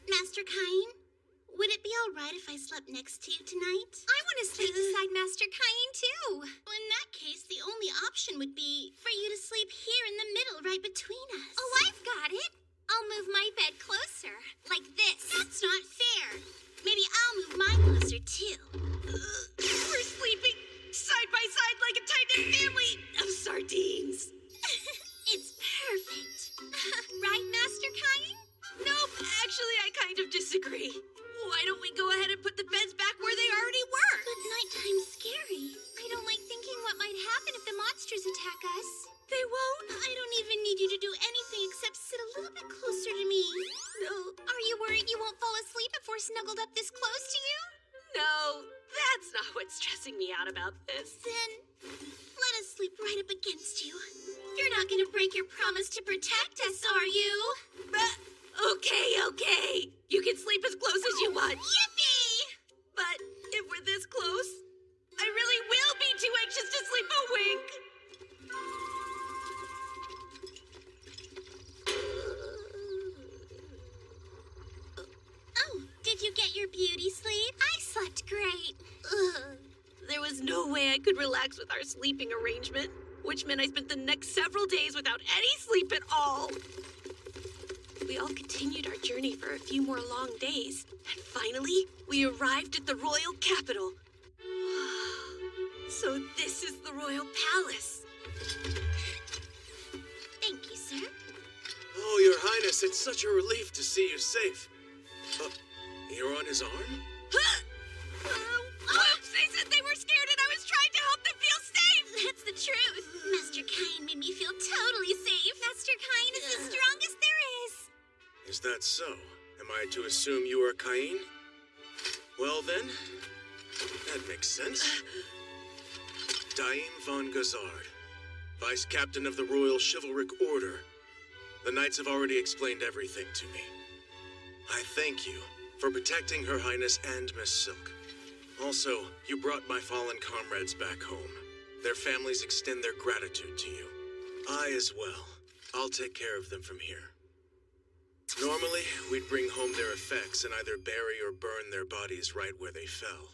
Master Cain? Would it be alright if I slept next to you tonight? I want to sleep beside Master Cain, too. In that case, the only option would be for you to sleep here in the middle, right between us. Oh, I've got it. I'll move my bed closer. closer. Like this. That's not fair. Maybe I'll move mine closer, too. We're sleeping side by side like a tight-knit family of sardines. It's perfect. Right, Master Cain? Nope, actually, I kind of disagree. Why don't we go ahead and put the beds back where they already were? But nighttime's scary. I don't like thinking what might happen if the monsters attack us. They won't. I don't even need you to do anything except sit a little bit closer to me. No. Are you worried you won't fall asleep if we're snuggled up this close to you? No, that's not what's stressing me out about this. Then let us sleep right up against you. You're not going to break your promise to protect us, are you? Okay. You can sleep as close as you want. Yippee! But if we're this close, I really will be too anxious to sleep a wink. Oh, did you get your beauty sleep? I slept great. There was no way I could relax with our sleeping arrangement, which meant I spent the next several days without any sleep at all. We all continued our journey for a few more long days, and finally, we arrived at the royal capital. So this is the royal palace. Thank you, sir. Oh, Your Highness, it's such a relief to see you safe. You're on his arm? Oops, they said they were scared and I was trying to help them feel safe. That's the truth. Master Cain made me feel totally safe. Master Cain is the strongest there is. Is that so? Am I to assume you are Cain? Well then, that makes sense. Cain von Silford, Vice Captain of the Royal Chivalric Order. The Knights have already explained everything to me. I thank you for protecting Her Highness and Miss Silk. Also, you brought my fallen comrades back home. Their families extend their gratitude to you. I as well. I'll take care of them from here. Normally, we'd bring home their effects and either bury or burn their bodies right where they fell.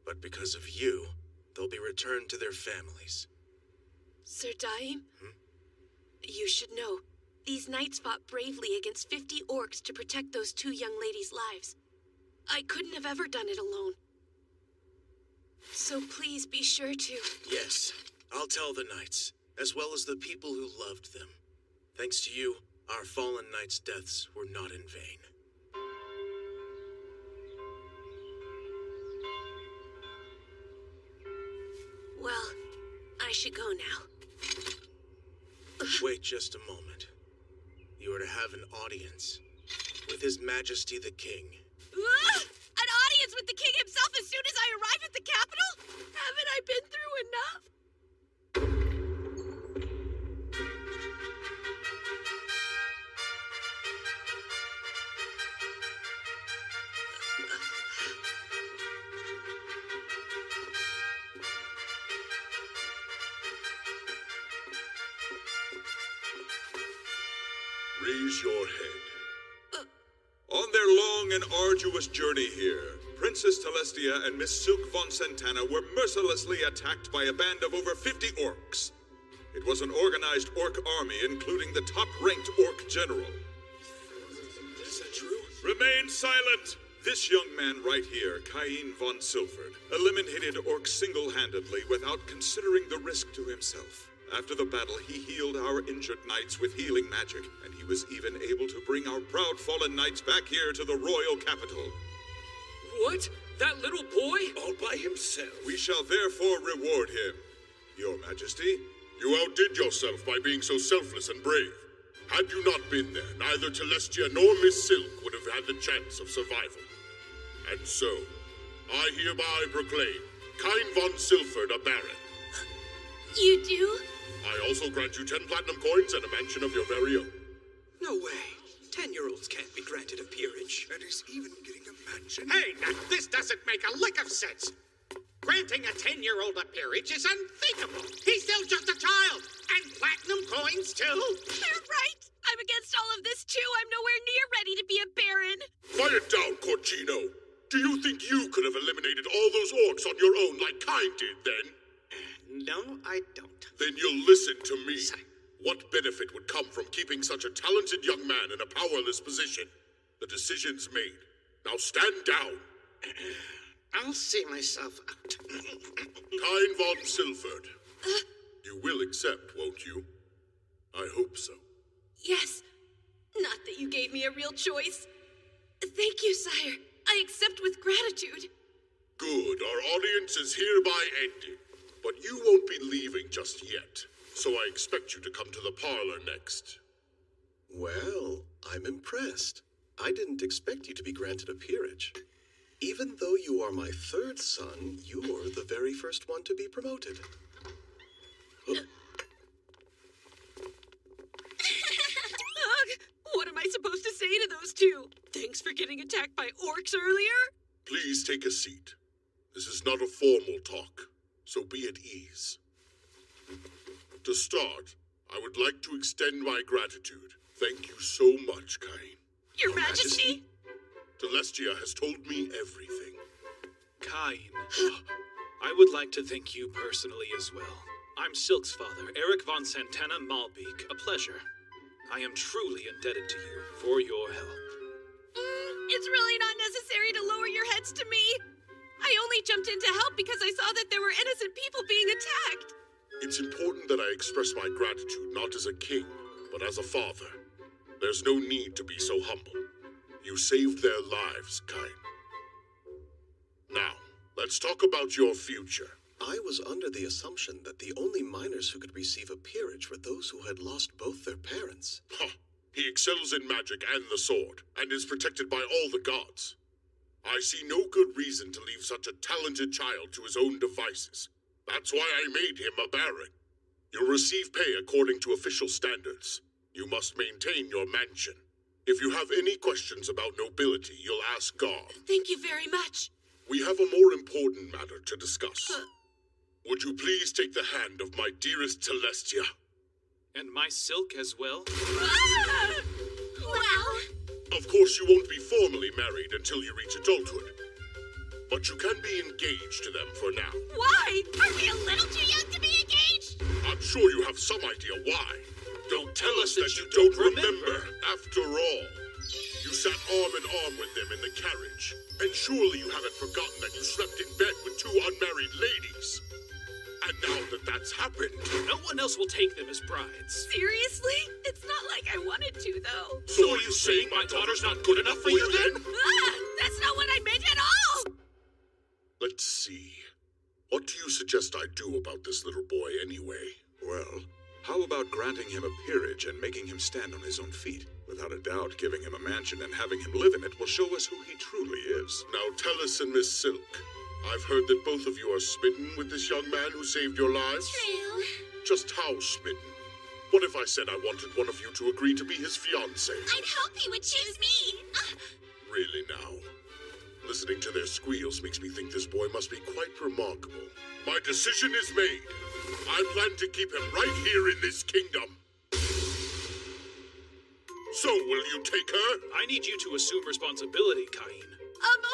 But because of you, they'll be returned to their families. Sir Daim? You should know, these knights fought bravely against 50 orcs to protect those two young ladies' lives. I couldn't have ever done it alone. So please be sure to... Yes, I'll tell the knights, as well as the people who loved them. Thanks to you, our fallen knights' deaths were not in vain. Well, I should go now. Wait just a moment. You are to have an audience with His Majesty the King. An audience with the king himself as soon as I arrive at the capital? Haven't I been through enough? Raise your head. On their long and arduous journey here, Princess Celestia and Miss Silk von Santana were mercilessly attacked by a band of over 50 orcs. It was an organized orc army, including the top-ranked orc general. Is that true? Remain silent! This young man right here, Cain von Silford, eliminated orcs single-handedly without considering the risk to himself. After the battle, he healed our injured knights with healing magic, and he was even able to bring our proud fallen knights back here to the royal capital. What? That little boy? All by himself. We shall therefore reward him. Your Majesty, you outdid yourself by being so selfless and brave. Had you not been there, neither Celestia nor Miss Silk would have had the chance of survival. And so, I hereby proclaim Cain von Silford a baron. You do? I also grant you 10 platinum coins and a mansion of your very own. No way. 10-year-olds can't be granted a peerage. And he's even getting a mansion. Hey, now, this doesn't make a lick of sense. Granting a 10-year-old a peerage is unthinkable. He's still just a child. And platinum coins, too. They're right. I'm against all of this, too. I'm nowhere near ready to be a baron. Quiet down, Corcino. Do you think you could have eliminated all those orcs on your own like Cain did, then? No, I don't. Then you'll listen to me. What benefit would come from keeping such a talented young man in a powerless position? The decision's made. Now stand down. I'll see myself out. Cain von Silford. You will accept, won't you? I hope so. Yes. Not that you gave me a real choice. Thank you, sire. I accept with gratitude. Good. Our audience is hereby ended. But you won't be leaving just yet. So I expect you to come to the parlor next. Well, I'm impressed. I didn't expect you to be granted a peerage. Even though you are my third son, you're the very first one to be promoted. What am I supposed to say to those two? Thanks for getting attacked by orcs earlier? Please take a seat. This is not a formal talk, so be at ease. To start, I would like to extend my gratitude. Thank you so much, Cain. Your Majesty? Celestia has told me everything. Cain, I would like to thank you personally as well. I'm Silk's father, Eric von Santana Malbeek. A pleasure. I am truly indebted to you for your help. It's really not necessary to lower your heads to me. I only jumped in to help because I saw that there were innocent people being attacked. It's important that I express my gratitude not as a king, but as a father. There's no need to be so humble. You saved their lives, Cain. Now, let's talk about your future. I was under the assumption that the only minors who could receive a peerage were those who had lost both their parents. He excels in magic and the sword, and is protected by all the gods. I see no good reason to leave such a talented child to his own devices. That's why I made him a baron. You'll receive pay according to official standards. You must maintain your mansion. If you have any questions about nobility, you'll ask God. Thank you very much. We have a more important matter to discuss. Would you please take the hand of my dearest Celestia? And my Silk as well? Wow. Of course, you won't be formally married until you reach adulthood. But you can be engaged to them for now. Why? Are we a little too young to be engaged? I'm sure you have some idea why. Don't tell us that you don't remember. After all, you sat arm in arm with them in the carriage. And surely you haven't forgotten that you slept in bed with two unmarried ladies. And now that that's happened... No one else will take them as brides. Seriously? It's not like I wanted to, though. So are you saying my daughter's not good enough for you then? That's not what I meant at all! Let's see. What do you suggest I do about this little boy anyway? Well, how about granting him a peerage and making him stand on his own feet? Without a doubt, giving him a mansion and having him live in it will show us who he truly is. Now tell us and Miss Silk, I've heard that both of you are smitten with this young man who saved your lives. True. Just how smitten? What if I said I wanted one of you to agree to be his fiancé? I'd hope he would choose me. Really now? Listening to their squeals makes me think this boy must be quite remarkable. My decision is made. I plan to keep him right here in this kingdom. So, will you take her? I need you to assume responsibility, Cain.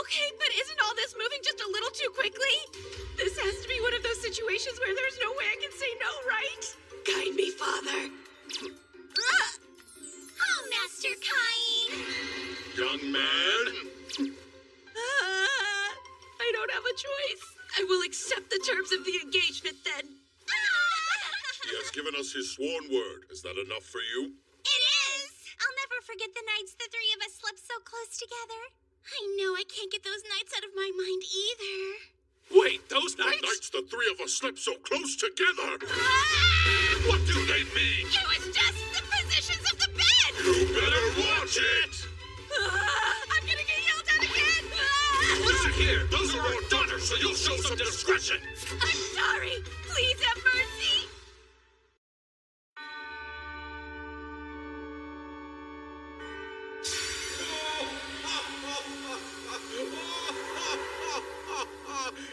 Okay, but isn't all this moving just a little too quickly? This has to be one of those situations where there's no way I can say no, right? Guide me, Father. Oh, Master Cain. Young man. I don't have a choice. I will accept the terms of the engagement then. He has given us his sworn word. Is that enough for you? It is. I'll never forget the nights the three of us slept so close together. I know I can't get those nights out of my mind either. Wait, those nights? Nights the three of us slept so close together. What do they mean? It was just the positions of the bed. You better watch it. I'm gonna get yelled at again. Listen here, those are our daughters, so you'll show some discretion. I'm sorry. Please have mercy.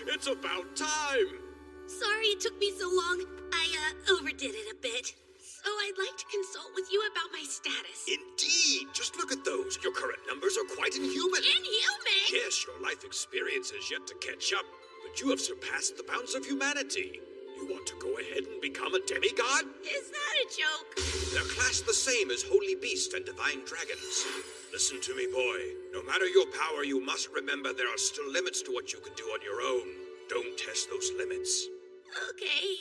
It's about time! Sorry it took me so long. I, overdid it a bit. So I'd like to consult with you about my status. Indeed! Just look at those. Your current numbers are quite inhuman. Inhuman? Yes, your life experience has yet to catch up, but you have surpassed the bounds of humanity. You You want to go ahead and become a demigod? Is that a joke? They're classed the same as holy beast and divine dragons. Listen to me, boy. No matter your power, you must remember there are still limits to what you can do on your own. Don't test those limits. Okay.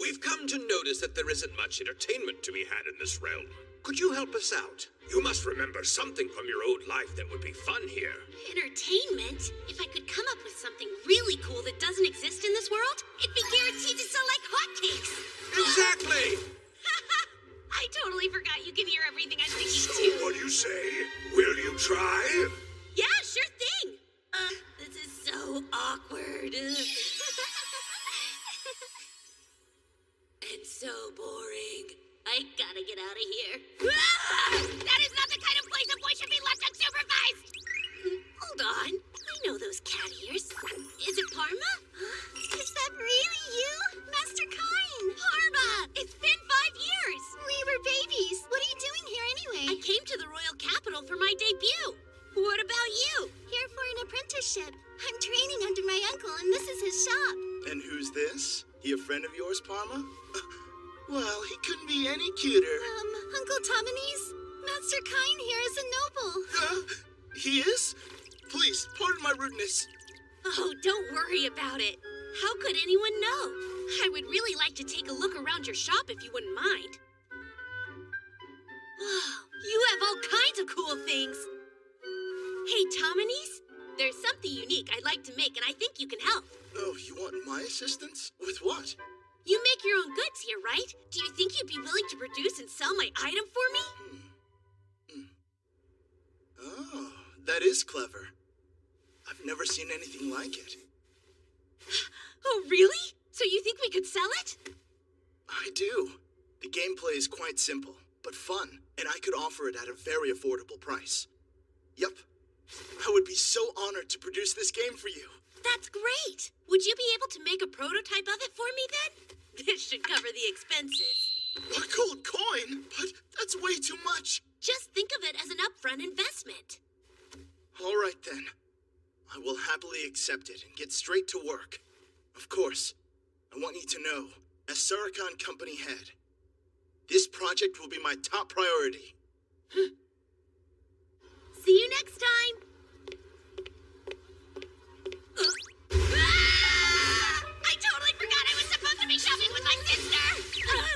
We've come to notice that there isn't much entertainment to be had in this realm. Could you help us out? You must remember something from your old life that would be fun here. Entertainment? If I could come up with something really cool that doesn't exist in this world, it'd be guaranteed to sell like hotcakes. Exactly! I totally forgot you can hear everything I'm thinking So too. what do you say? Will you try? Yeah, sure thing. This is so awkward. It's so boring. I gotta get out of here. That is not the kind of place a boy should be left unsupervised! Hold on. I know those cat ears. Is it Parma? Is that really you? Master Cain! Parma! It's been 5 years! We were babies. What are you doing here anyway? I came to the royal capital for my debut. What about you? Here for an apprenticeship. I'm training under my uncle, and this is his shop. And who's this? He a friend of yours, Parma? Well, he couldn't be any cuter. Uncle Tominese, Master Cain here is a noble. He is? Please, pardon my rudeness. Oh, don't worry about it. How could anyone know? I would really like to take a look around your shop if you wouldn't mind. Wow, you have all kinds of cool things. Hey, Tominese, there's something unique I'd like to make, and I think you can help. Oh, you want my assistance? With what? You make your own goods here, right? Do you think you'd be willing to produce and sell my item for me? Oh, that is clever. I've never seen anything like it. Oh, really? So you think we could sell it? I do. The gameplay is quite simple, but fun, and I could offer it at a very affordable price. Yup. I would be so honored to produce this game for you. That's great! Would you be able to make a prototype of it for me then? This should cover the expenses. A gold coin? But that's way too much. Just think of it as an upfront investment. All right then. I will happily accept it and get straight to work. Of course, I want you to know, as Sarakan Company head, this project will be my top priority. See you next time! I totally forgot I was supposed to be shopping with my sister!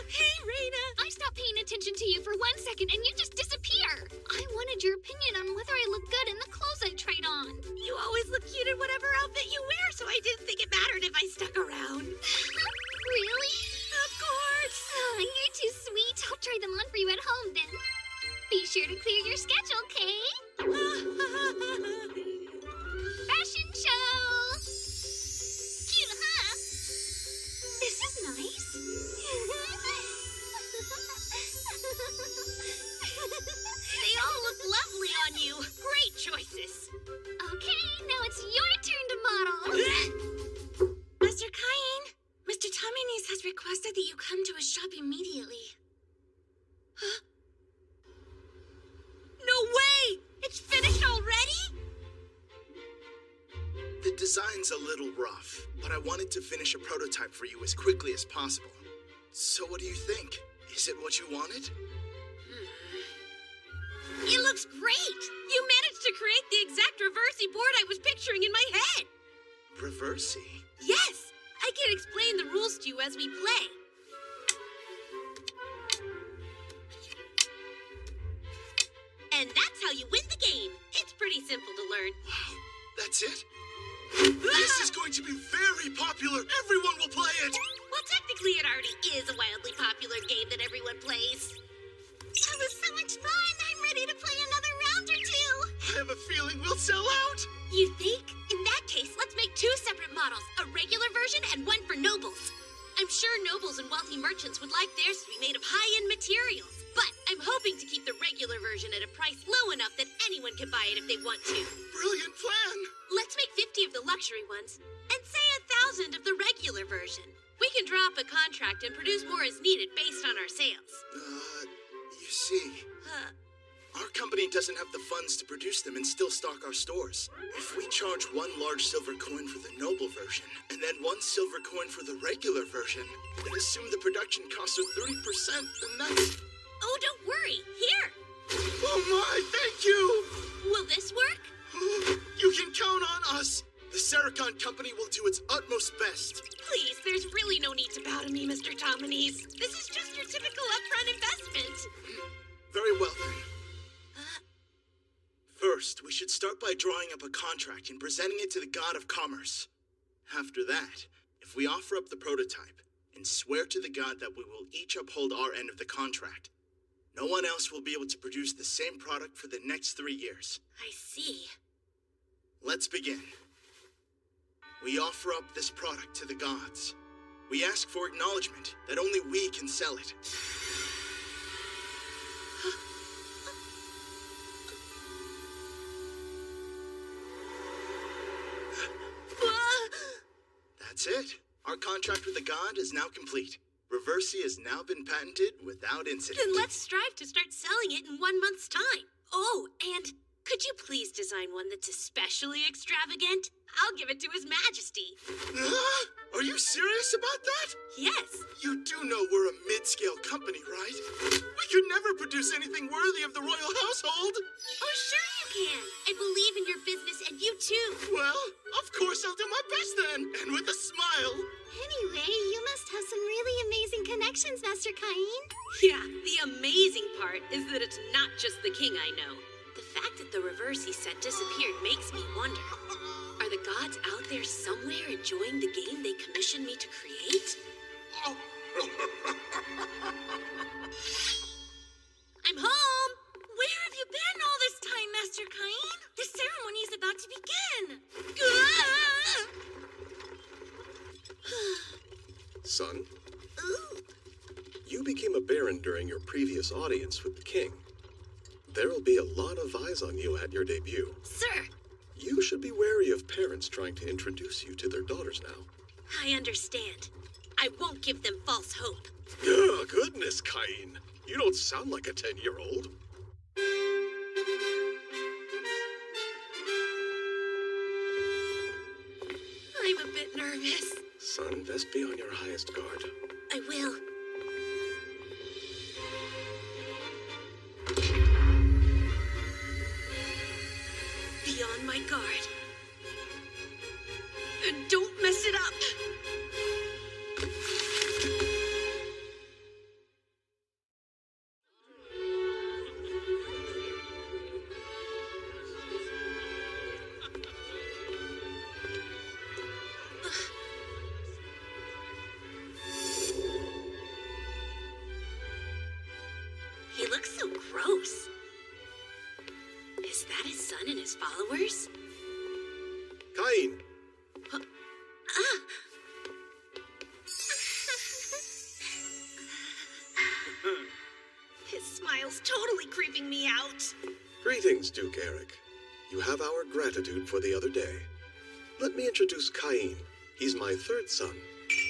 Hey, Reina! I stopped paying attention to you for 1 second and you just disappear. I wanted your opinion on whether I look good in the clothes I tried on. You always look cute in whatever outfit you wear, so I didn't think it mattered if I stuck around. Really? Of course! Oh, you're too sweet. I'll try them on for you at home then. Be sure to clear your schedule, Kay. Fashion show! Cute, huh? This is nice. They all look lovely on you. Great choices. Okay, now it's your turn to model. Master Cain, Mr. Tominese has requested that you come to his shop immediately. Huh? No way! It's finished already? The design's a little rough, but I wanted to finish a prototype for you as quickly as possible. So what do you think? Is it what you wanted? It looks great! You managed to create the exact reversey board I was picturing in my head! Reversey? Yes! I can explain the rules to you as we play. And that's how you win the game. It's pretty simple to learn. Wow, that's it? This is going to be very popular. Everyone will play it. Well, technically it already is a wildly popular game that everyone plays. That was so much fun. I'm ready to play another round or two. I have a feeling we'll sell out. You think? In that case, let's make 2 separate models, a regular version and one for nobles. I'm sure nobles and wealthy merchants would like theirs to be made of high-end materials, but I'm hoping to keep the regular version at a price low enough that anyone can buy it if they want to. Brilliant plan. Let's make 50 of the luxury ones, and say 1,000 of the regular version. We can draw up a contract and produce more as needed based on our sales. You see... Our company doesn't have the funds to produce them and still stock our stores. If we charge 1 large silver coin for the noble version, and then 1 silver coin for the regular version, and assume the production costs are 30%, then that's... Oh, don't worry. Here. Oh my, thank you! Will this work? You can count on us! The Sericon Company will do its utmost best. Please, there's really no need to bow to me, Mr. Dominese. This is just your typical upfront investment. Very well, then. First, we should start by drawing up a contract and presenting it to the God of Commerce. After that, if we offer up the prototype and swear to the God that we will each uphold our end of the contract, no one else will be able to produce the same product for the next 3 years. I see. Let's begin. We offer up this product to the gods. We ask for acknowledgement that only we can sell it. That's it. Our contract with the god is now complete. Reversi has now been patented without incident. Then let's strive to start selling it in 1 month's time. Oh, and could you please design one that's especially extravagant? I'll give it to His Majesty. Are you serious about that? Yes. You do know we're a mid-scale company, right? We could never produce anything worthy of the royal household. Oh, sure you can. I believe in your business and you too. Well, of course I'll do my best then, and with a smile. Anyway, you must have some really amazing connections, Master Cain. Yeah, the amazing part is that it's not just the king I know. The fact that the Reversi set disappeared makes me wonder. Are the gods out there somewhere enjoying the game they commissioned me to create? I'm home! Where have you been all this time, Master Cain? The ceremony is about to begin. Son, you became a baron during your previous audience with the king. There will be a lot of eyes on you at your debut. Sir! You should be wary of parents trying to introduce you to their daughters now. I understand. I won't give them false hope. Oh, goodness, Cain. You don't sound like a 10-year-old. I'm a bit nervous. Son, best be on your highest guard. I will. Be on my guard. And don't mess it up. He looks so gross. Is that his son and his followers? Cain! His smile's totally creeping me out. Greetings, Duke Eric. You have our gratitude for the other day. Let me introduce Cain. He's my 3rd son.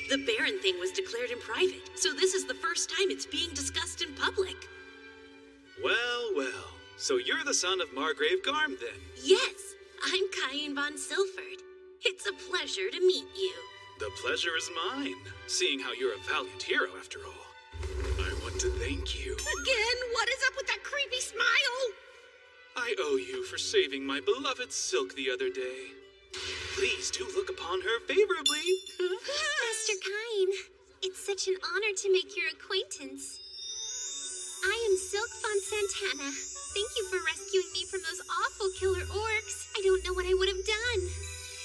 The Baron thing was declared in private, so this is the first time it's being discussed in public. Well, well. So you're the son of Margrave Garm, then? Yes, I'm Cain von Silford. It's a pleasure to meet you. The pleasure is mine, seeing how you're a valiant hero after all. I want to thank you. Again, what is up with that creepy smile? I owe you for saving my beloved Silk the other day. Please do look upon her favorably. Master Cain, it's such an honor to make your acquaintance. I am Silk von Santana. Thank you for rescuing me from those awful killer orcs. I don't know what I would have done.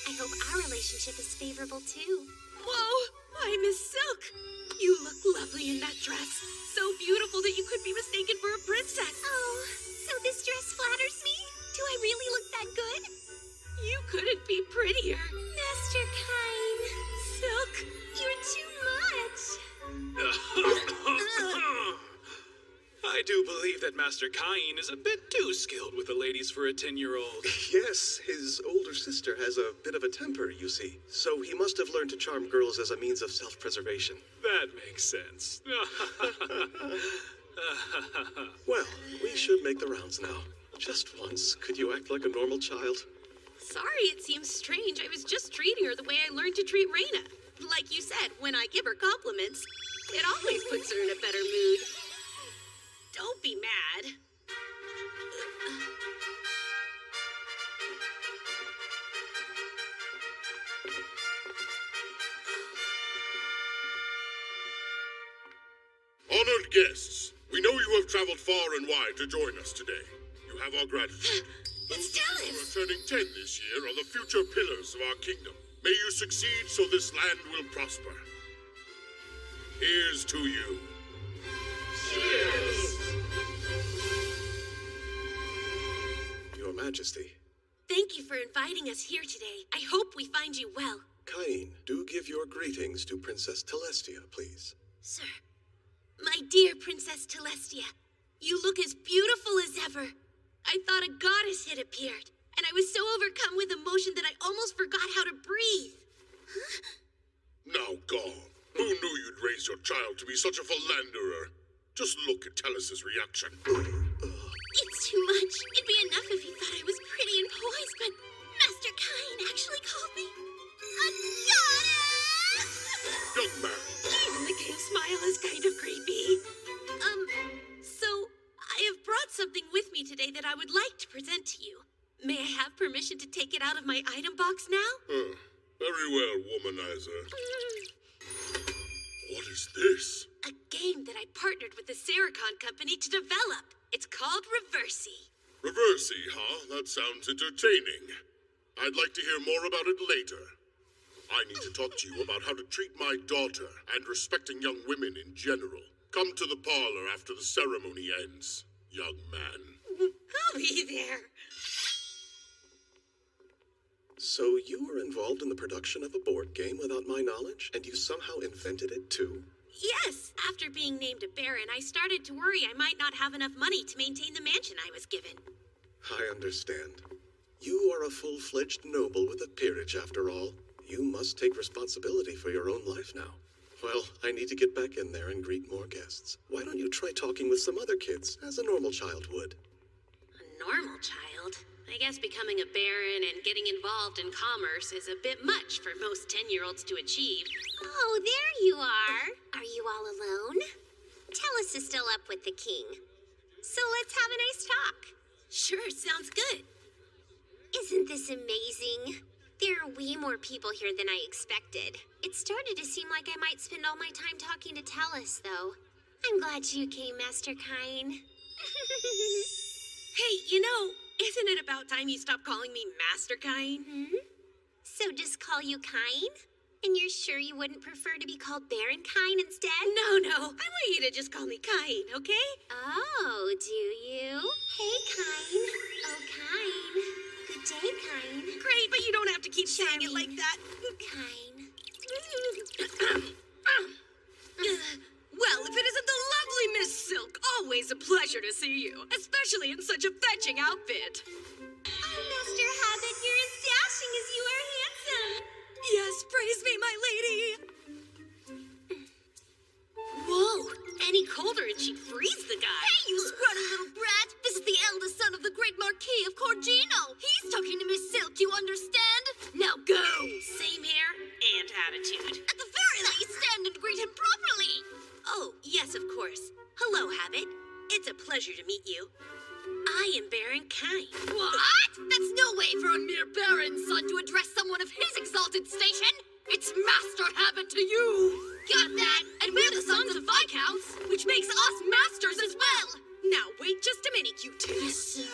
I hope our relationship is favorable too. Whoa! Why, Miss Silk! You look lovely in that dress. So beautiful that you could be mistaken for a princess. Oh, so this dress flatters me? Do I really look that good? You couldn't be prettier. Master Cain. Silk, you're too much. I do believe that Master Cain is a bit too skilled with the ladies for a 10-year-old. Yes, his older sister has a bit of a temper, you see. So he must have learned to charm girls as a means of self-preservation. That makes sense. Well, we should make the rounds now. Just once, could you act like a normal child? Sorry, it seems strange. I was just treating her the way I learned to treat Reina. Like you said, when I give her compliments, it always puts her in a better mood. Don't be mad. Honored guests, we know you have traveled far and wide to join us today. You have our gratitude. It's Dallas! For turning 10 this year are the future pillars of our kingdom. May you succeed so this land will prosper. Here's to you. Cheers! Your Majesty. Thank you for inviting us here today. I hope we find you well. Cain, do give your greetings to Princess Telestia, please. Sir, my dear Princess Telestia, you look as beautiful as ever. I thought a goddess had appeared, and I was so overcome with emotion that I almost forgot how to breathe. Now, God, who knew you'd raise your child to be such a philanderer? Just look at Tellus's reaction. It's too much. It'd be enough if he thought I was pretty and poised, but Master Cain actually called me a goddess! Young man. Even the king's smile is kind of creepy. So I have brought something with me today that I would like to present to you. May I have permission to take it out of my item box now? Very well, womanizer. What is this? A game that I partnered with the Sericon company to develop. It's called Reversey. Reversey, huh? That sounds entertaining. I'd like to hear more about it later. I need to talk to you about how to treat my daughter and respecting young women in general. Come to the parlor after the ceremony ends, young man. I'll be there. So you were involved in the production of a board game without my knowledge, and you somehow invented it too? Yes, after being named a baron, I started to worry I might not have enough money to maintain the mansion I was given. I understand. You are a full-fledged noble with a peerage, after all. You must take responsibility for your own life now. Well, I need to get back in there and greet more guests. Why don't you try talking with some other kids, as a normal child would? A normal child? I guess becoming a baron and getting involved in commerce is a bit much for most 10-year-olds to achieve. Oh, there you are. Are you all alone? Tellus is still up with the king. So let's have a nice talk. Sure, sounds good. Isn't this amazing? There are way more people here than I expected. It started to seem like I might spend all my time talking to Tellus, though. I'm glad you came, Master Cain. Hey, you know, isn't it about time you stop calling me Master Cain? So just call you Cain? And you're sure you wouldn't prefer to be called Baron Cain instead? No. I want you to just call me Cain, okay? Oh, do you? Hey, Cain. Oh, Cain. Good day, Cain. Great, but you don't have to keep saying it like that. Cain. Well, if it isn't the lovely Miss Silk, always a pleasure to see you, especially in such a fetching outfit. Oh, Master Habit, you're as dashing as you are handsome. Yes, praise me, my lady. Whoa, any colder and she'd freeze the guy. Hey, you scrawny little brat! This is the eldest son of the great Marquis of Corgino. He's talking to Miss Silk, you understand? Now go! Same hair and attitude. At the very least, stand and greet him properly. Oh, yes, of course. Hello, Habit. It's a pleasure to meet you. I am Baron Cain. What? That's no way for a mere baron's son to address someone of his exalted station. It's Master Habit to you. Got that? And we're the sons of Viscounts, which makes us masters as well. Now, wait just a minute, you two. Yes, sir.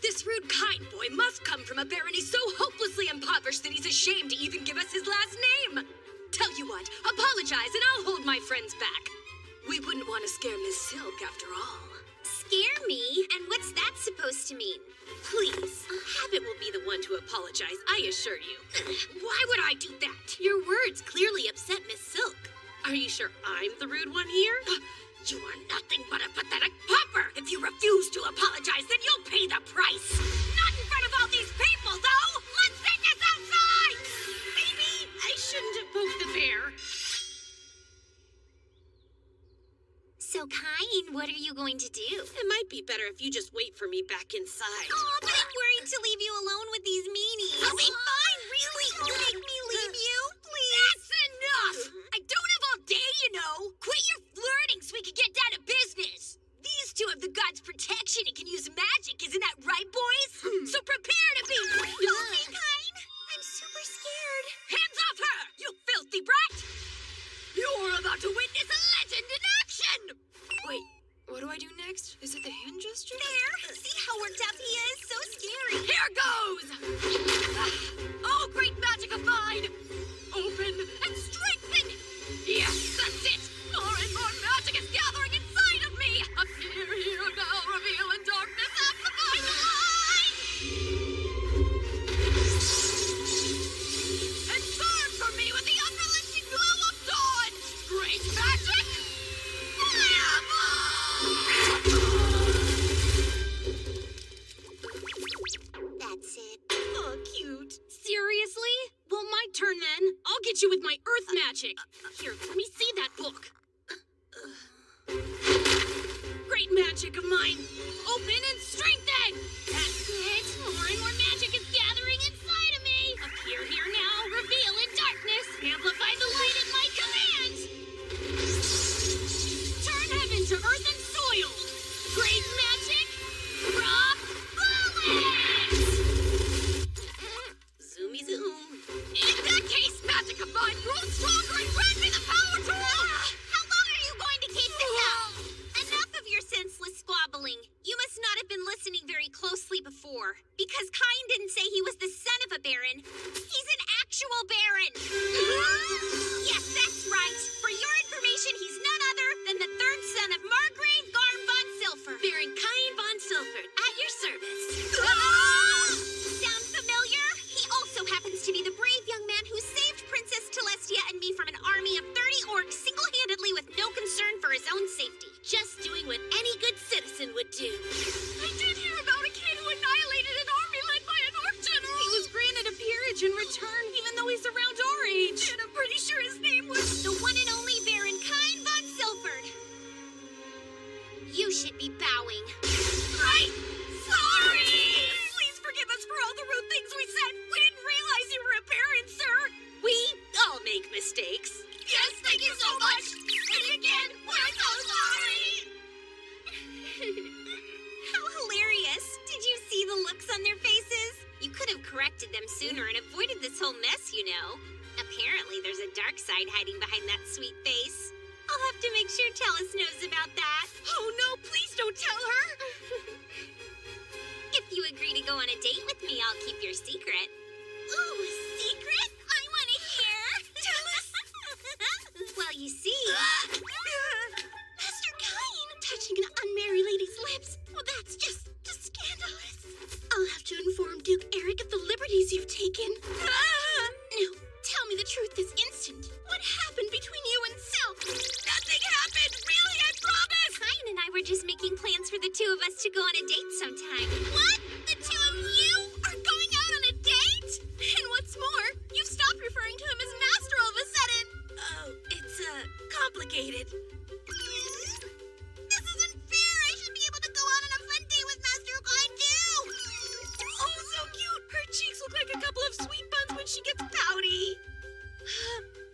This rude kind boy must come from a barony so hopelessly impoverished that he's ashamed to even give us his last name. Tell you what, apologize and I'll hold my friends back. We wouldn't want to scare Miss Silk after all. Scare me? And what's that supposed to mean? Please, Habit will be the one to apologize, I assure you. Why would I do that? Your words clearly upset Miss Silk. Are you sure I'm the rude one here? You are nothing but a pathetic pauper. If you refuse to apologize, then you'll pay the price. Not in front of all these people, though. Let's take this outside. Maybe I shouldn't have poked the bear. So, Cain, what are you going to do? It might be better if you just wait for me back inside. Oh, but I'm worried to leave you alone with these meanies. I'll be fine, really. Make me leave you, please. That's enough! I don't have all day, you know. Quit your flirting so we can get down to business. These two have the god's protection and can use magic, isn't that right, boys? So prepare to be... Don't be kind. I'm super scared. Hands off her, you filthy brat! You're about to witness a legend in action! Wait, what do I do next? Is it the hand gesture? There. See how worked up he is? So scary. Here goes! Oh, great magic of mine! Open and strengthen! Yes, that's it! More and more magic is gathering inside of me! Appear here now, reveal in darkness, amplify the light! And burn for me with the unrelenting glow of dawn! Great magic! That's it. Oh, cute. Seriously? Well, my turn then. I'll get you with my earth magic. Here, let me see that book. Great magic of mine. Open and strengthen. That's it. More and more magic is gathering inside of me. Appear here now. Reveal in darkness. Amplify the light at my command. Turn heaven to earth and soil. Great magic. Rock bullets. Zoomy zoom. In that case, magic of mine, grow stronger and grant me the power to... How long are you going to keep this up? Enough of your senseless squabbling. You must not have been listening very closely before. Because Cain didn't say he was the son of a baron. He's an actual baron. Yes, that's right. For your information, he's none other than the third son of Margrave von Silford. Baron Cain von Silford, at your service. Sound familiar? He also happens to be the brave young man who saved Princess Celestia and me from an army of 30 orcs single-handedly with no concern for his own safety. Just doing what any good citizen would do. I did hear about a kid who annihilated an army led by an orc general. He was granted a peerage in return, even though he's around our age. And I'm pretty sure his name was... The one and only Baron Cain von Silford. You should be bowing. Right! Sorry! Please forgive us for all the rude things we said. We didn't realize you were a parent, sir. We all make mistakes. Yes, thank you so much. And again, we're so sorry. How hilarious. Did you see the looks on their faces? You could have corrected them sooner and avoided this whole mess, you know. Apparently, there's a dark side hiding behind that sweet face. I'll have to make sure Tellus knows about that. Oh no, please don't tell her. If you agree to go on a date with me, I'll keep your secret. Ooh, secret? I want to hear. Tell us. Well, you see... Master Cain! Touching an unmarried lady's lips. Well, that's just scandalous. I'll have to inform Duke Eric of the liberties you've taken. No, tell me the truth this instant. What happened between you and Silk? Nothing happened! Really, I promise! Cain and I were just making plans for the two of us to go on a date sometime. What? The two of you are going out on a date? And what's more, you've stopped referring to him as Master all of a sudden. Oh, it's, complicated. This isn't fair! I should be able to go out on a fun date with Master Cain too! Oh, so cute! Her cheeks look like a couple of sweet buns when she gets pouty.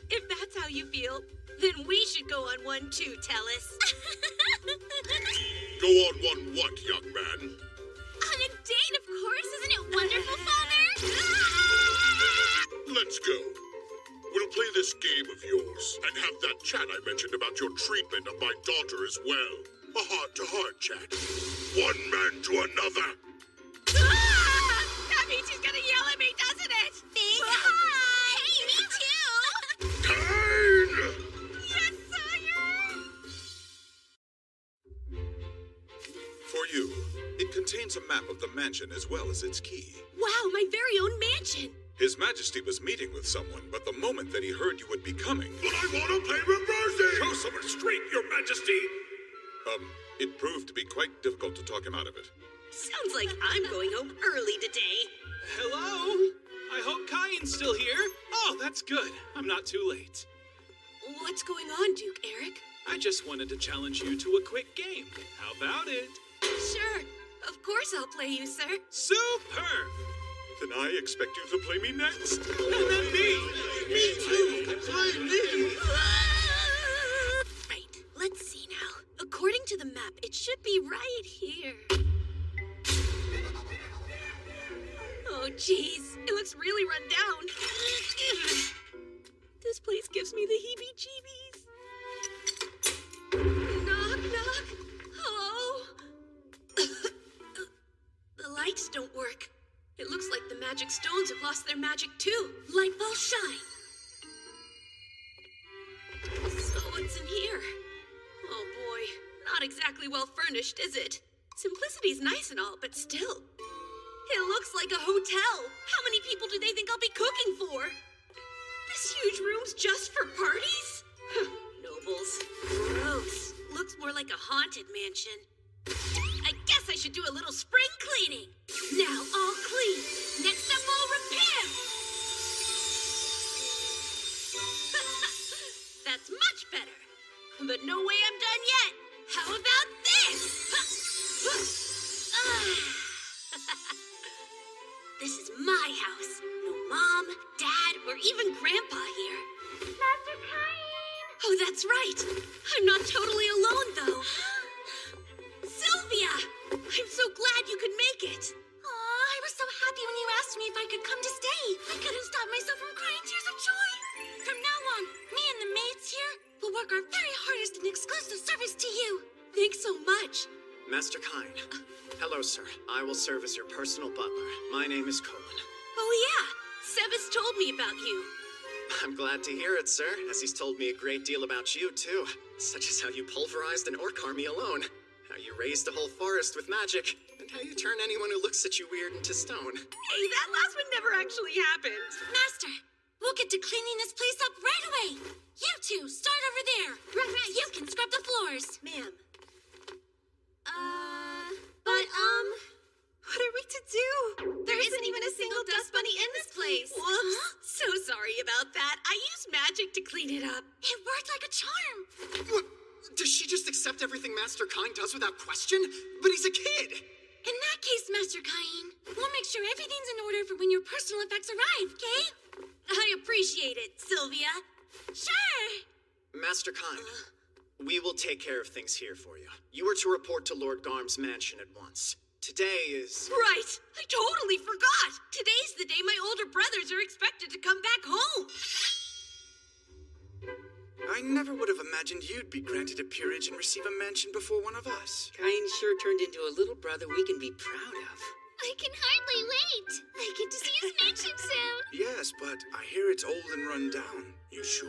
If that's how you feel, then we should go on one too, Tellus. Go on one what, young man? On a date, of course. Isn't it wonderful, Father? Let's go. We'll play this game of yours and have that chat I mentioned about your treatment of my daughter as well. A heart-to-heart chat. One man to another. That means he's gonna yell at me, doesn't it? Big hi! Hey, me too! Cain! Yes, sire! For you, it contains a map of the mansion as well as its key. Wow, my very own mansion! His Majesty was meeting with someone, but the moment that he heard you would be coming... But I want to play reversing! Show some restraint, Your Majesty! It proved to be quite difficult to talk him out of it. Sounds like I'm going home early today. Hello? I hope Cain's still here. Oh, that's good. I'm not too late. What's going on, Duke Eric? I just wanted to challenge you to a quick game. How about it? Sure. Of course I'll play you, sir. Superb! Then I expect you to play me next. And then me! Me too! Play me! Right, let's see now. According to the map, it should be right here. Oh, jeez. It looks really run down. This place gives me the heebie-jeebies. Knock, knock. Hello? The lights don't work. It looks like the magic stones have lost their magic too. Light ball shine. So what's in here? Oh boy, not exactly well furnished, is it? Simplicity's nice and all, but still. It looks like a hotel. How many people do they think I'll be cooking for? This huge room's just for parties? Nobles. Gross. Looks more like a haunted mansion. I guess I should do a little spring cleaning. Now all clean. Next up, all repair. That's much better. But no way I'm done yet. How about this? This is my house. No mom, dad, or even grandpa here. Master Cain! Oh, that's right. I'm not totally alone, though. Sylvia! I'm so glad you could make it. Aw, I was so happy when you asked me if I could come to stay. I couldn't stop myself from crying tears of joy. From now on, me and the maids here will work our very hardest in exclusive service to you. Thanks so much. Master Cain. Hello, sir. I will serve as your personal butler. My name is Colin. Oh, yeah. Seb has told me about you. I'm glad to hear it, sir, as he's told me a great deal about you, too. Such as how you pulverized an orc army alone, how you raised a whole forest with magic, and how you turn anyone who looks at you weird into stone. Hey, that last one never actually happened. Master, we'll get to cleaning this place up right away. You two, start over there. Right. You can scrub the floors. Ma'am. But, what are we to do? There isn't even a single dust bunny in this place. Whoops. So sorry about that. I used magic to clean it up. It worked like a charm. What? Does she just accept everything Master Cain does without question? But he's a kid! In that case, Master Cain, we'll make sure everything's in order for when your personal effects arrive, okay? I appreciate it, Sylvia. Sure. Master Cain, we will take care of things here for you. You are to report to Lord Garm's mansion at once. Today is... Right! I totally forgot! Today's the day my older brothers are expected to come back home. I never would have imagined you'd be granted a peerage and receive a mansion before one of us. Cain sure turned into a little brother we can be proud of. I can hardly wait. I get to see his mansion soon. Yes, but I hear it's old and run down. You sure?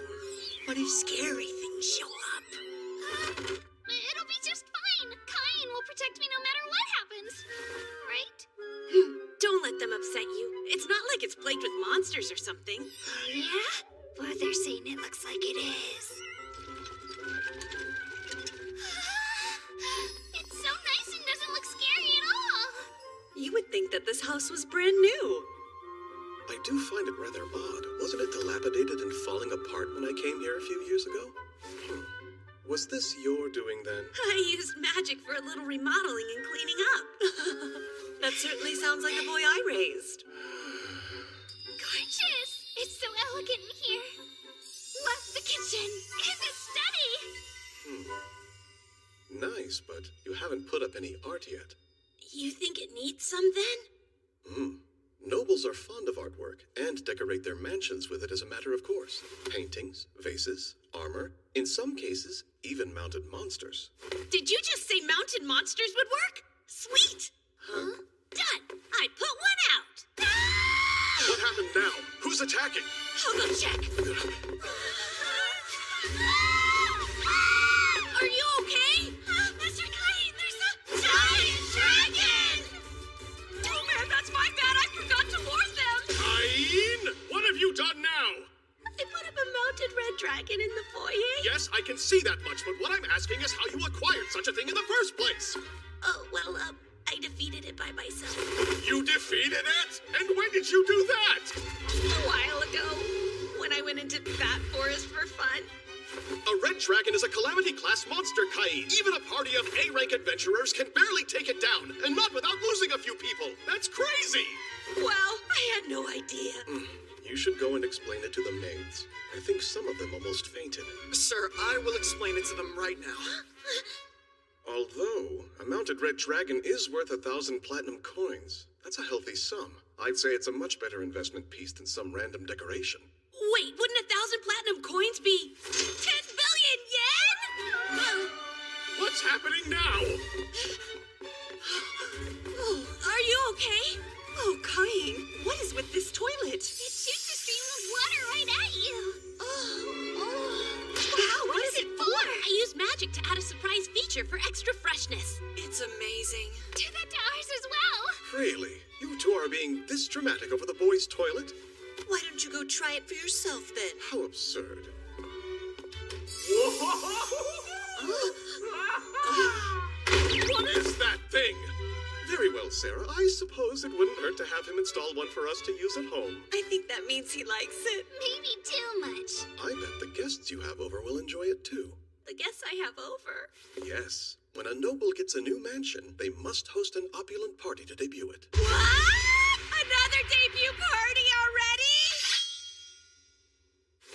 What if scary things show up? It'll be just fine. Cain will protect me no matter what happens. Right? Don't let them upset you. It's not like it's plagued with monsters or something. Yeah? Well, they're saying it looks like it is. It's so nice and doesn't look scary at all. You would think that this house was brand new. I do find it rather odd. Wasn't it dilapidated and falling apart when I came here a few years ago? Was this your doing then? I used magic for a little remodeling and cleaning up. That certainly sounds like a boy I raised. Gorgeous! It's so elegant in here. Love the kitchen and the study. Nice, but you haven't put up any art yet. You think it needs some then? Nobles are fond of artwork and decorate their mansions with it as a matter of course. Paintings, vases, armor, in some cases, even mounted monsters. Did you just say mounted monsters would work? Sweet! Huh? Done! I put one out! What happened now? Who's attacking? I'll go check. Are you okay? Master Cain, there's a giant dragon! Oh man, that's my bad. I forgot to warn them. Cain! What have you done now? I put up a mounted red dragon in the foyer. Yes, I can see that much, but what I'm asking is how you acquired such a thing in the first place. Oh, well, I defeated it by myself. You defeated it? And when did you do that? A while ago, when I went into that forest for fun. A red dragon is a calamity-class monster, Kai. Even a party of A-rank adventurers can barely take it down, and not without losing a few people. That's crazy! Wow, I had no idea. You should go and explain it to the maids. I think some of them almost fainted. Sir, I will explain it to them right now. Although, a mounted red dragon is worth 1,000 platinum coins. That's a healthy sum. I'd say it's a much better investment piece than some random decoration. Wait, wouldn't 1,000 platinum coins be 10 billion yen? What's happening now? Oh, are you okay? Oh, Cain, what is with this toilet? It shoots a stream of water right at you. Wow, what is it for? I use magic to add a surprise feature for extra freshness. It's amazing. Do that to ours as well. Really? You two are being this dramatic over the boys' toilet? Why don't you go try it for yourself, then? How absurd. What is that thing? Very well, Sarah. I suppose it wouldn't hurt to have him install one for us to use at home. I think that means he likes it. Maybe too much. I bet the guests you have over will enjoy it too. The guests I have over. Yes. When a noble gets a new mansion, they must host an opulent party to debut it. What? Another debut party already?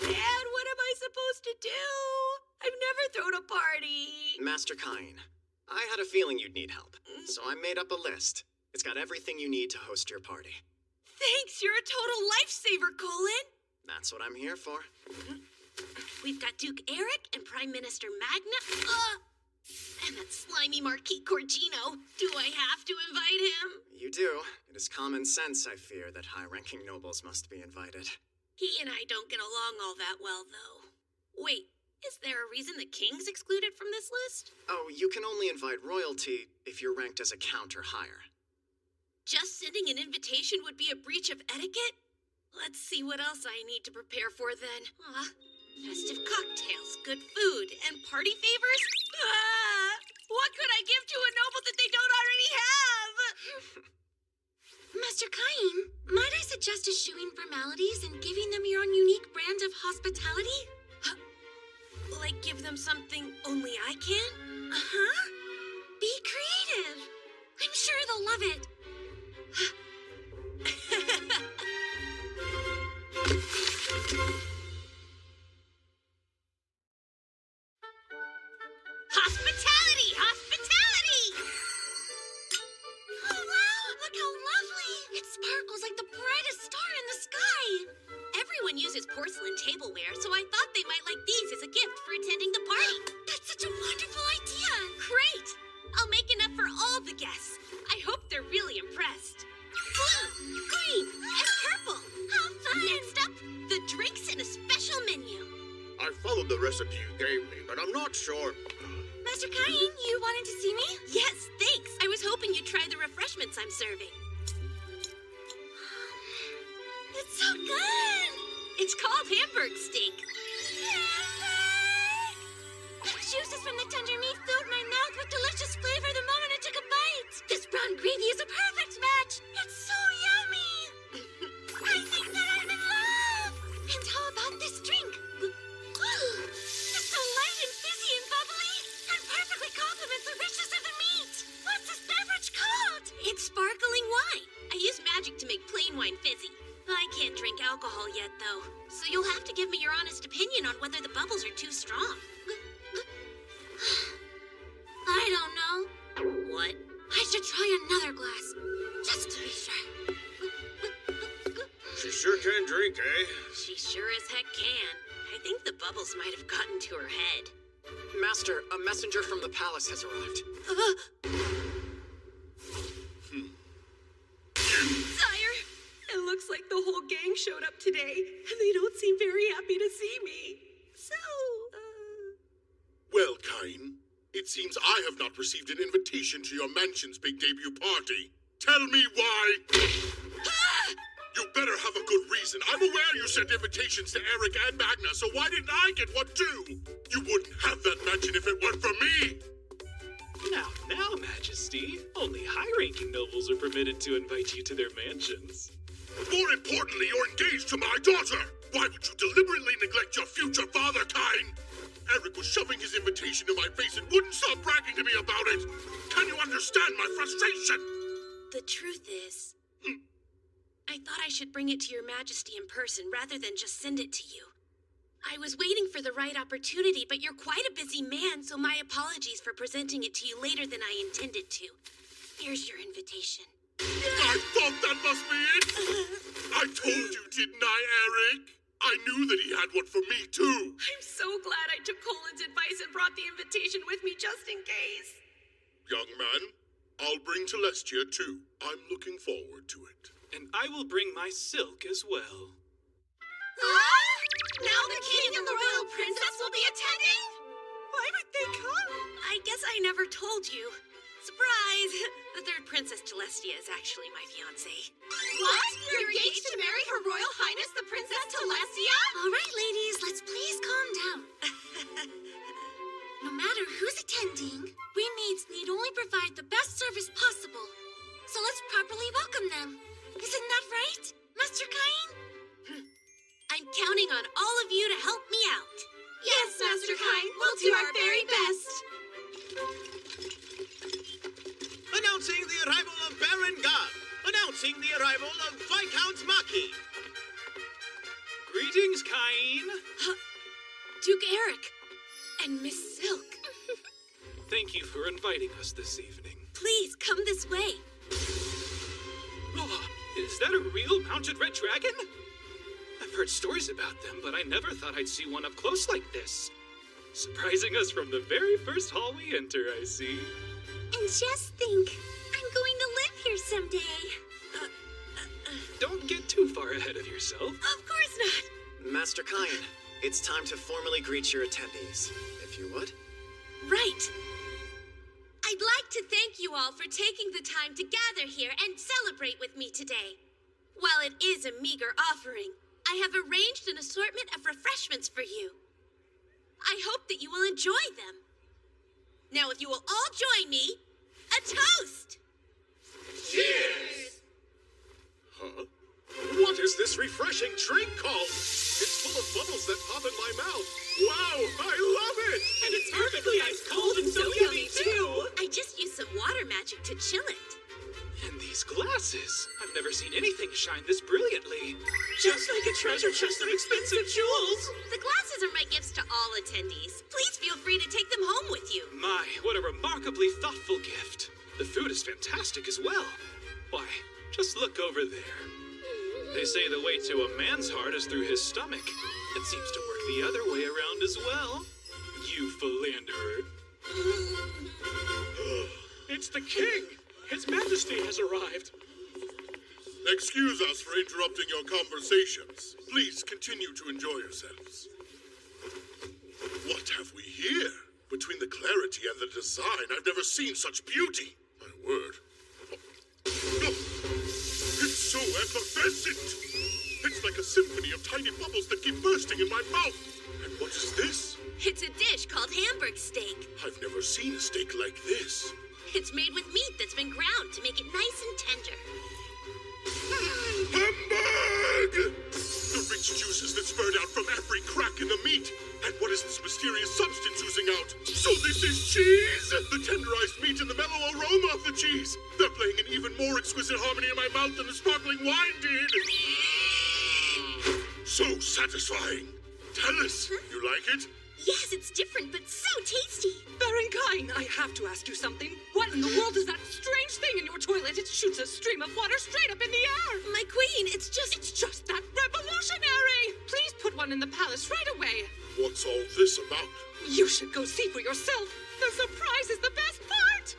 Dad, what am I supposed to do? I've never thrown a party. Master Cain, I had a feeling you'd need help, so I made up a list. It's got everything you need to host your party. Thanks, you're a total lifesaver, Colin. That's what I'm here for. We've got Duke Eric and Prime Minister Magna. And that slimy Marquis Corgino. Do I have to invite him? You do. It is common sense, I fear, that high-ranking nobles must be invited. He and I don't get along all that well, though. Wait, is there a reason the king's excluded from this list? Oh, you can only invite royalty if you're ranked as a count or higher. Just sending an invitation would be a breach of etiquette? Let's see what else I need to prepare for then. Festive cocktails, good food, and party favors? What could I give to a noble that they don't already have? Master Cain, might I suggest eschewing formalities and giving them your own unique brand of hospitality? Like give them something only I can? Be creative. I'm sure they'll love it. Hospitality! Hospitality! Oh, wow! Look how lovely! It sparkles like the brightest star in the sky! Everyone uses porcelain tableware, so I thought they might like these as a gift for attending the party. That's such a wonderful idea! Great! I'll make enough for all the guests. I hope they're really impressed. Blue, green, and purple. How fun! Next up, the drinks in a special menu. I followed the recipe you gave me, but I'm not sure. Master Cain, you wanted to see me? Yes, thanks. I was hoping you'd try the refreshments I'm serving. It's so good! It's called Hamburg steak. Juices from the tender meat filled my mouth with delicious flavor the moment I took a bite. This brown gravy is a perfect match. It's so yummy. I think that I'm in love. And how about this drink? It's so light and fizzy and bubbly, and perfectly complements the richness of the meat. What's this beverage called? It's sparkling wine. I use magic to make plain wine fizzy. I can't drink alcohol yet, though, so you'll have to give me your honest opinion on whether the bubbles are too strong. I don't know. What? I should try another glass, just to be sure. She sure can drink, eh? She sure as heck can. I think the bubbles might have gotten to her head. Master, a messenger from the palace has arrived. Sire, it looks like the whole gang showed up today, and they don't seem very happy to see me. So, Well, Cain, it seems I have not received an invitation to your mansion's big debut party. Tell me why! You better have a good reason. I'm aware you sent invitations to Eric and Magna, so why didn't I get one too? You wouldn't have that mansion if it weren't for me! Now, Majesty. Only high-ranking nobles are permitted to invite you to their mansions. More importantly, you're engaged to my daughter! Why would you deliberately neglect your future father, Cain? Eric was shoving his invitation in my face and wouldn't stop bragging to me about it. Can you understand my frustration? The truth is, I thought I should bring it to your majesty in person rather than just send it to you. I was waiting for the right opportunity, but you're quite a busy man, so my apologies for presenting it to you later than I intended to. Here's your invitation. I thought that must be it! I told you, didn't I, Eric? I knew that he had one for me, too. I'm so glad I took Colin's advice and brought the invitation with me just in case. Young man, I'll bring Celestia, too. I'm looking forward to it. And I will bring my silk as well. Now the king and the royal princess will be attending? Why would they come? I guess I never told you. Surprise! The third princess, Celestia, is actually my fiancée. What? You're engaged to marry Her Royal Highness the Princess Celestia? All right, ladies, let's please calm down. No matter who's attending, we maids need only provide the best service possible. So let's properly welcome them. Isn't that right, Master Cain? I'm counting on all of you to help me out. Yes, Master Cain, we'll do our very best. Announcing the arrival of Baron Gab. Announcing the arrival of Viscount Marquee. Greetings, Cain. Duke Eric and Miss Silk. Thank you for inviting us this evening. Please, come this way. Oh, is that a real mounted red dragon? I've heard stories about them, but I never thought I'd see one up close like this. Surprising us from the very first hall we enter, I see. And just think, I'm going to live here someday. Don't get too far ahead of yourself. Of course not. Master Cain, it's time to formally greet your attendees, if you would. Right. I'd like to thank you all for taking the time to gather here and celebrate with me today. While it is a meager offering, I have arranged an assortment of refreshments for you. I hope that you will enjoy them. Now, if you will all join me, a toast! Cheers! Huh? What is this refreshing drink called? It's full of bubbles that pop in my mouth. Wow, I love it! And it's perfectly ice cold and so yummy, too! I just used some water magic to chill it. And these glasses. I've never seen anything shine this brilliantly. Just like a treasure chest of expensive jewels! The glasses are my gifts to all attendees. Please feel free to take them home with you. My, what a remarkably thoughtful gift. The food is fantastic as well. Why, just look over there. They say the way to a man's heart is through his stomach. It seems to work the other way around as well. You philanderer. It's the king! His Majesty has arrived. Excuse us for interrupting your conversations. Please continue to enjoy yourselves. What have we here? Between the clarity and the design, I've never seen such beauty. My word. Oh, it's so effervescent. It's like a symphony of tiny bubbles that keep bursting in my mouth. And what is this? It's a dish called Hamburg steak. I've never seen a steak like this. It's made with meat that's been ground to make it nice and tender. Hamburg! The rich juices that spurred out from every crack in the meat. And what is this mysterious substance oozing out? So this is cheese? The tenderized meat and the mellow aroma of the cheese. They're playing an even more exquisite harmony in my mouth than the sparkling wine did. So satisfying. Tell us, you like it? Yes, it's different, but so tasty. Baron Cain, I have to ask you something. What in the world is that strange thing in your toilet? It shoots a stream of water straight up in the air. My queen, it's just that revolutionary. Please put one in the palace right away. What's all this about? You should go see for yourself. The surprise is the best part.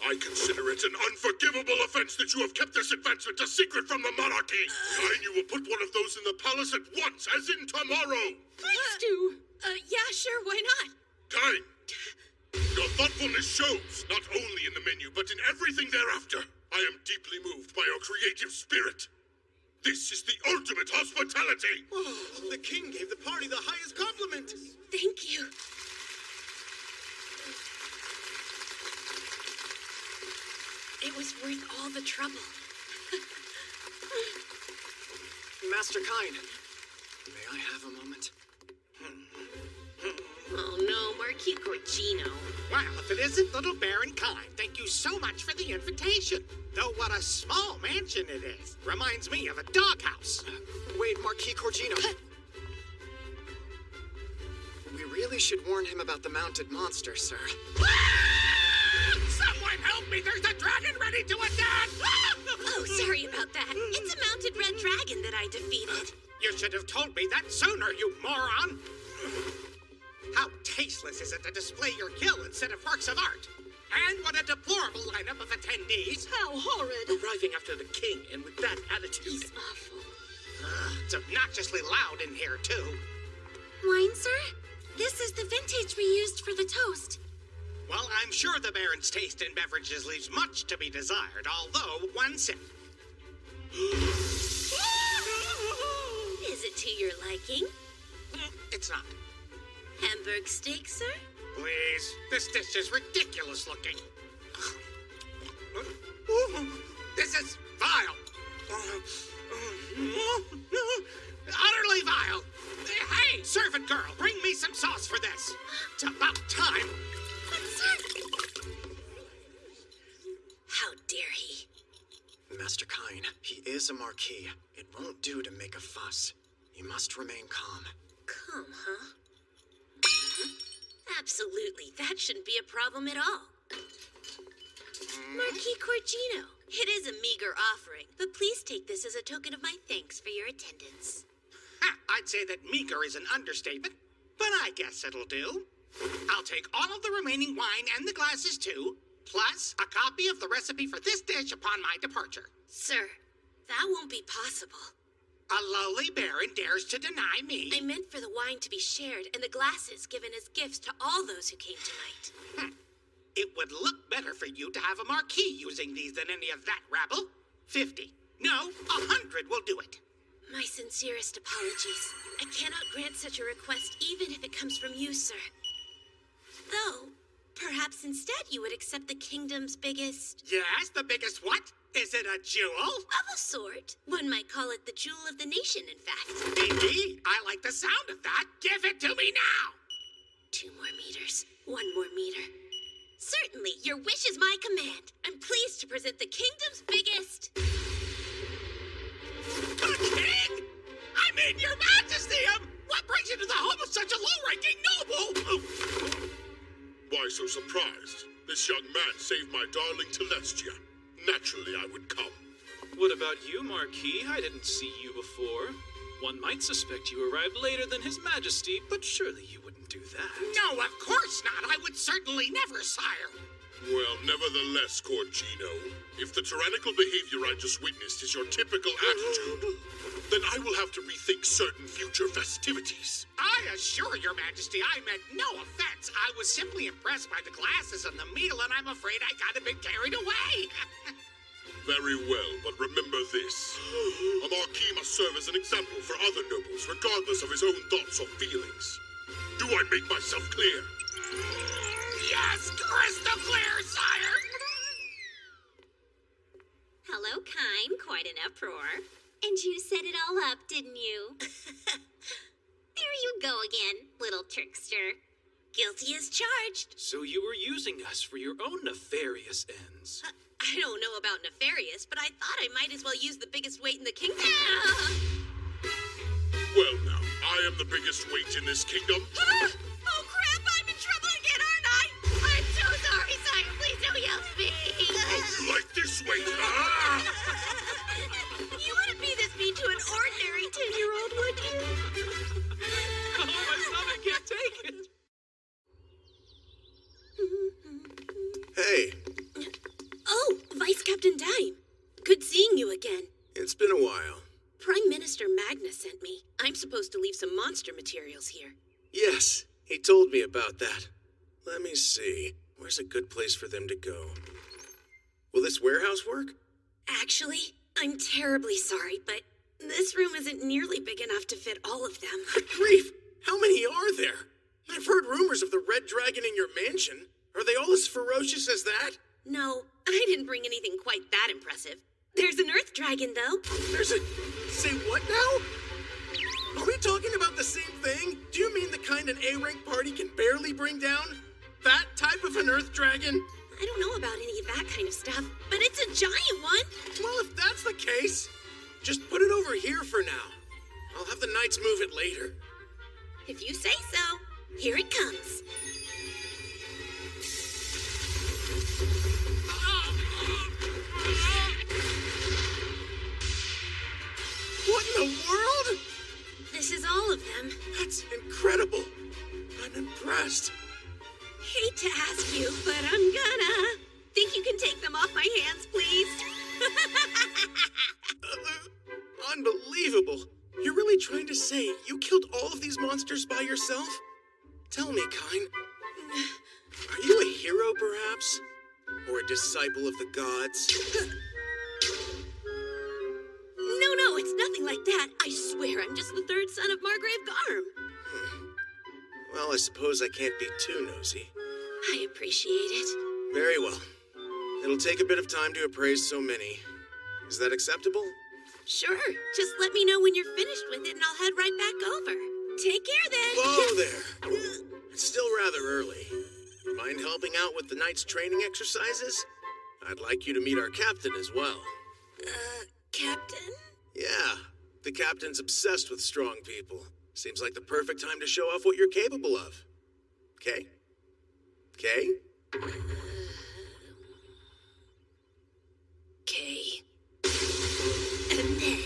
I consider it an unforgivable offense that you have kept this advancement a secret from the monarchy. Cain, you will put one of those in the palace at once, as in tomorrow. Please do. Yeah, sure, why not? Cain, your thoughtfulness shows, not only in the menu, but in everything thereafter. I am deeply moved by your creative spirit. This is the ultimate hospitality. Oh, the king gave the party the highest compliment. Thank you. It was worth all the trouble. Master Cain, may I have a moment? Oh no, Marquee Corgino. Well, if it isn't little Baron Cain, thank you so much for the invitation. Though what a small mansion it is. Reminds me of a doghouse. Wait, Marquee Corgino. We really should warn him about the mounted monster, sir. Someone help me! There's a dragon ready to attack! Oh, sorry about that. It's a mounted red dragon that I defeated. You should have told me that sooner, you moron! How tasteless is it to display your gil instead of works of art? And what a deplorable lineup of attendees! How horrid! Arriving after the king, and with that attitude. He's awful. It's obnoxiously loud in here, too. Wine, sir? This is the vintage we used for the toast. Well, I'm sure the Baron's taste in beverages leaves much to be desired, although one sip. Is it to your liking? It's not. Hamburg steak, sir? Please, this dish is ridiculous looking. This is vile. Utterly vile. Hey, servant girl, bring me some sauce for this. It's about time. But, sir... How dare he? Master Cain, he is a marquis. It won't do to make a fuss. You must remain calm. Calm, huh? Absolutely. That shouldn't be a problem at all. Marquis Corgino, it is a meager offering, but please take this as a token of my thanks for your attendance. I'd say that meager is an understatement, but I guess it'll do. I'll take all of the remaining wine and the glasses too, plus a copy of the recipe for this dish upon my departure. Sir, that won't be possible. A lowly baron dares to deny me. I meant for the wine to be shared and the glasses given as gifts to all those who came tonight. It would look better for you to have a marquis using these than any of that rabble. 50. No, 100 will do it. My sincerest apologies. I cannot grant such a request even if it comes from you, sir. Though, perhaps instead you would accept the kingdom's biggest... Yes, the biggest what? Is it a jewel? Of a sort. One might call it the jewel of the nation, in fact. Indeed, I like the sound of that. Give it to me now! 2 more meters. 1 more meter. Certainly, your wish is my command. I'm pleased to present the kingdom's biggest... The king? I mean, your majesty! What brings you to the home of such a low-ranking noble? Why so surprised? This young man saved my darling Celestia. Naturally, I would come. What about you, Marquis? I didn't see you before. One might suspect you arrived later than His Majesty, but surely you wouldn't do that. No, of course not. I would certainly never, sire. Well, nevertheless, Corgino, if the tyrannical behavior I just witnessed is your typical attitude, then I will have to rethink certain future festivities. I assure your majesty I meant no offense. I was simply impressed by the glasses and the meal, and I'm afraid I got a bit carried away. Very well, but remember this. A marquis must serve as an example for other nobles, regardless of his own thoughts or feelings. Do I make myself clear? Yes, crystal clear, sire! Hello, Cain. Quite an uproar. And you set it all up, didn't you? There you go again, little trickster. Guilty as charged. So you were using us for your own nefarious ends. I don't know about nefarious, but I thought I might as well use the biggest weight in the kingdom. Well now, I am the biggest weight in this kingdom. Oh crap, I'm in trouble again, aren't I? I'm so sorry, sire. Please don't yell at me. Like this weight, You wouldn't be this mean to an ordinary 10-year-old, would you? Oh, my stomach can't take it. Hey. Oh, Vice Captain Dime. Good seeing you again. It's been a while. Prime Minister Magnus sent me. I'm supposed to leave some monster materials here. Yes, he told me about that. Let me see. Where's a good place for them to go? Will this warehouse work? Actually, I'm terribly sorry, but this room isn't nearly big enough to fit all of them. Good grief! How many are there? I've heard rumors of the red dragon in your mansion. Are they all as ferocious as that? No, I didn't bring anything quite that impressive. There's an earth dragon, though. There's a Say what now? Are we talking about the same thing? Do you mean the kind an A-rank party can barely bring down? That type of an earth dragon? I don't know about any of that kind of stuff, but it's a giant one. Well, if that's the case, just put it over here for now. I'll have the knights move it later. If you say so, here it comes. What in the world? This is all of them. That's incredible. I'm impressed. Hate to ask you, but I'm gonna. Think you can take them off my hands, please? Unbelievable. You're really trying to say you killed all of these monsters by yourself? Tell me, Cain. Are you a hero, perhaps? Or a disciple of the gods? No, it's nothing like that. I swear I'm just the third son of Margrave Garm. Well, I suppose I can't be too nosy. I appreciate it. Very well. It'll take a bit of time to appraise so many. Is that acceptable? Sure. Just let me know when you're finished with it and I'll head right back over. Take care then. Whoa there. It's still rather early. Mind helping out with the knight's training exercises? I'd like you to meet our captain as well. Captain? Yeah. The captain's obsessed with strong people. Seems like the perfect time to show off what you're capable of. Okay? Okay? Okay. And then...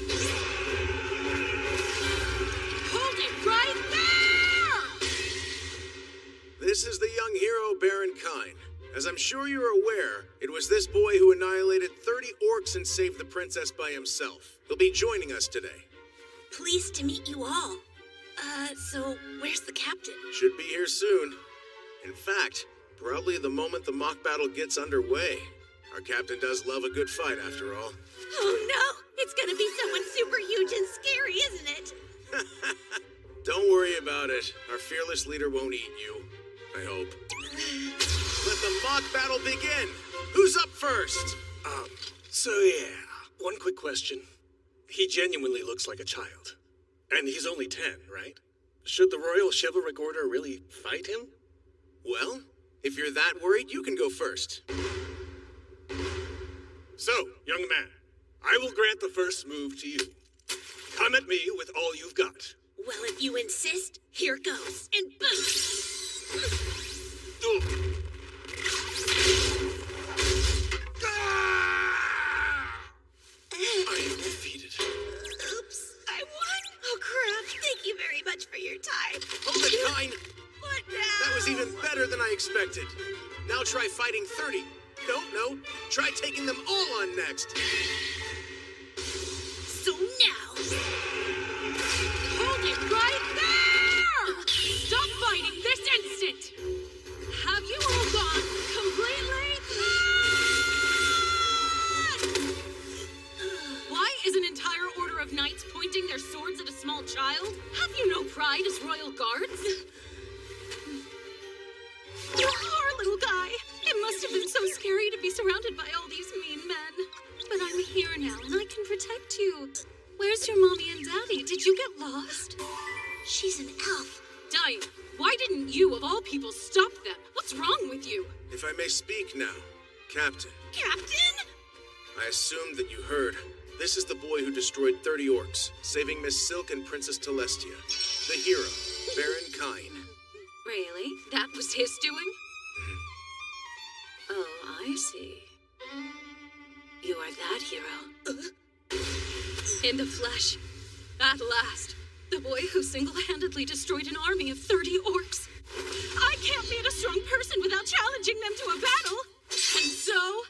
Hold it right there! This is the young hero Baron Cain. As I'm sure you're aware, it was this boy who annihilated 30 orcs and saved the princess by himself. He'll be joining us today. Pleased to meet you all. So where's the captain? Should be here soon. In fact, probably the moment the mock battle gets underway. Our captain does love a good fight, after all. Oh no! It's gonna be someone super huge and scary, isn't it? Don't worry about it. Our fearless leader won't eat you. I hope. Let the mock battle begin! Who's up first? So yeah, one quick question. He genuinely looks like a child. And he's only 10, right? Should the Royal Chivalric Order really fight him? Well, if you're that worried, you can go first. So, young man, I will grant the first move to you. Come at me with all you've got. Well, if you insist, here goes. And boom! I am defeated. Oops, I won? Oh, crap. Thank you very much for your time. Hold it, Cain! What now? That was even better than I expected. Now try fighting 30. No. Try taking them all on next. So now... Hold it right there! Stop fighting this instant! Have you all gone completely mad? Why is an entire order of knights pointing their swords at a small child? Have you no pride as royal guards? You poor little guy. It must have been so scary to be surrounded by all these mean men. But I'm here now and I can protect you. Where's your mommy and daddy? Did you get lost? She's an elf. Diane, why didn't you, of all people, stop them? What's wrong with you? If I may speak now, Captain. Captain? I assumed that you heard. This is the boy who destroyed 30 orcs, saving Miss Silk and Princess Telestia. The hero, Baron Cain. Really? That was his doing? Oh, I see. You are that hero. In the flesh. At last. The boy who single-handedly destroyed an army of 30 orcs. I can't beat a strong person without challenging them to a battle. And so,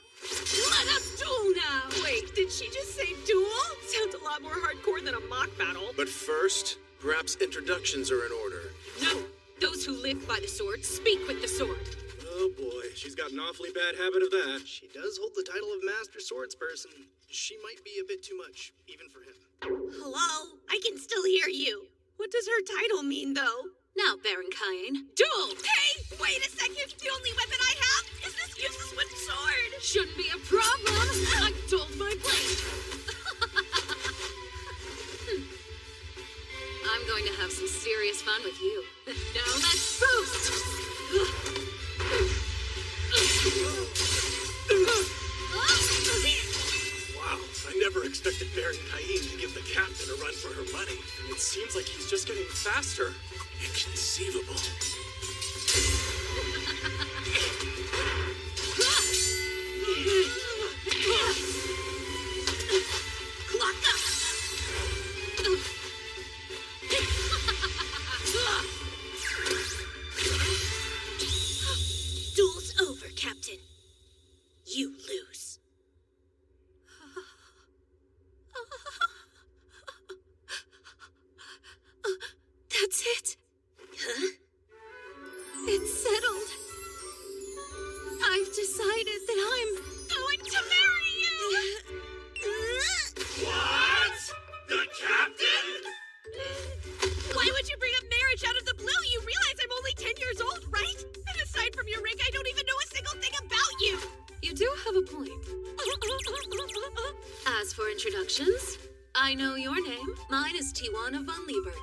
let us duel now. Wait, did she just say duel? Sounds a lot more hardcore than a mock battle. But first, perhaps introductions are in order. No. Those who live by the sword speak with the sword. Oh boy, she's got an awfully bad habit of that. She does hold the title of Master Swordsperson. She might be a bit too much, even for him. Hello? I can still hear you. What does her title mean, though? Now, Baron Cain, duel! Hey, wait a second. The only weapon I have is this useless wooden sword. Shouldn't be a problem. I dulled my blade. Baron Cain to give the captain a run for her money, and it seems like he's just getting faster. Inconceivable. Clock up! Duel's over, Captain. You lose. That's it. Huh? It's settled. I've decided that I'm going to marry you! What? The captain? Why would you bring up marriage out of the blue? You realize I'm only 10 years old, right? And aside from your ring, I don't even know a single thing about you! You do have a point. As for introductions, I know your name. Mine is Tijuana von Liebert.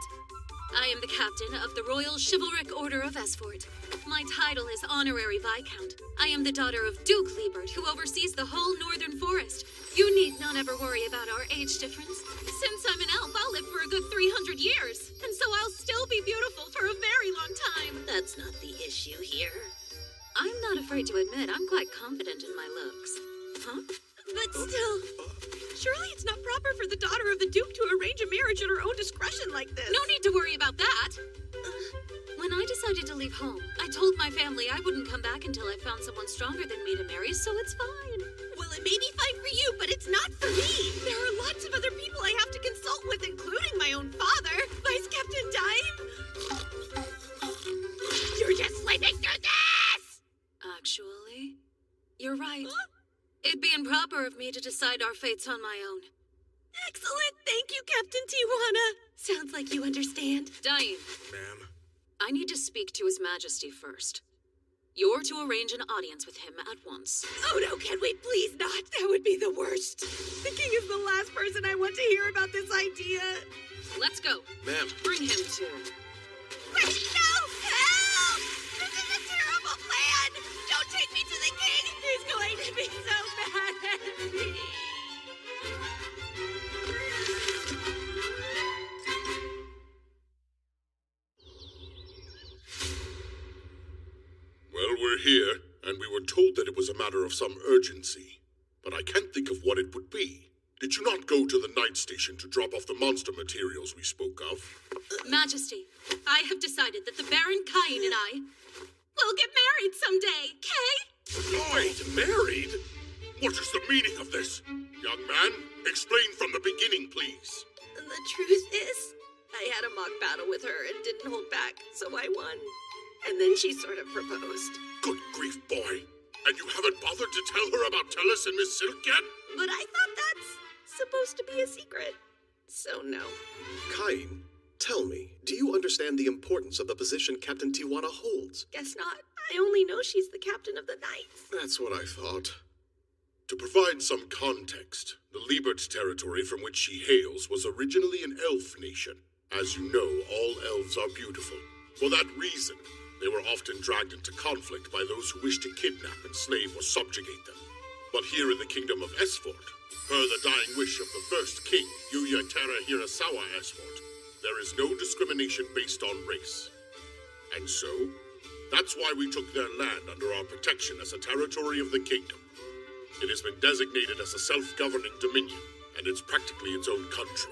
I am the captain of the Royal Chivalric Order of Esfort. My title is Honorary Viscount. I am the daughter of Duke Liebert, who oversees the whole northern forest. You need not ever worry about our age difference. Since I'm an elf, I'll live for a good 300 years. And so I'll still be beautiful for a very long time. That's not the issue here. I'm not afraid to admit I'm quite confident in my looks. Huh? But still, surely it's not proper for the daughter of the Duke to arrange a marriage at her own discretion like this. No need to worry about that. When I decided to leave home, I told my family I wouldn't come back until I found someone stronger than me to marry, so it's fine. Well, it may be fine for you, but it's not for me. There are lots of other people I have to consult with, including my own father, Vice Captain Dime. You're just sleeping through this! Actually, you're right. Huh? It'd be improper of me to decide our fates on my own. Excellent. Thank you, Captain Tijuana. Sounds like you understand. Dime. Ma'am? I need to speak to His Majesty first. You're to arrange an audience with him at once. Oh no, can we please not? That would be the worst. The king is the last person I want to hear about this idea. Let's go. Ma'am. Bring him to... Wait, no! Help! This is a terrible plan! Don't take me to the king! He's going to be so mad at me! Well, we're here, and we were told that it was a matter of some urgency. But I can't think of what it would be. Did you not go to the night station to drop off the monster materials we spoke of? Majesty, I have decided that the Baron Cain and I will get married someday, Kay? Wait, married? What is the meaning of this? Young man, explain from the beginning, please. The truth is, I had a mock battle with her and didn't hold back, so I won. And then she sort of proposed. Good grief, boy. And you haven't bothered to tell her about Tellus and Miss Silk yet? But I thought that's supposed to be a secret. So no. Cain, tell me, do you understand the importance of the position Captain Tijuana holds? Guess not. I only know she's the captain of the Knights. That's what I thought. To provide some context, the Liebert territory from which she hails was originally an elf nation. As you know, all elves are beautiful. For that reason, they were often dragged into conflict by those who wished to kidnap, enslave, or subjugate them. But here in the kingdom of Esfort, per the dying wish of the first king, Yuya Terra Hirasawa Esfort, there is no discrimination based on race. And so, that's why we took their land under our protection as a territory of the kingdom. It has been designated as a self-governing dominion, and it's practically its own country.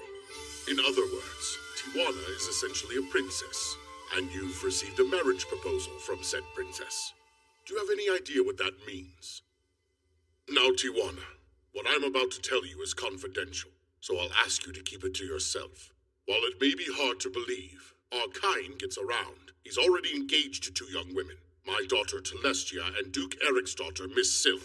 In other words, Tijuana is essentially a princess, and you've received a marriage proposal from said princess. Do you have any idea what that means? Now, Tijuana, what I'm about to tell you is confidential, so I'll ask you to keep it to yourself. While it may be hard to believe, our Cain gets around. He's already engaged to 2 young women, my daughter Telestia and Duke Eric's daughter, Miss Silk.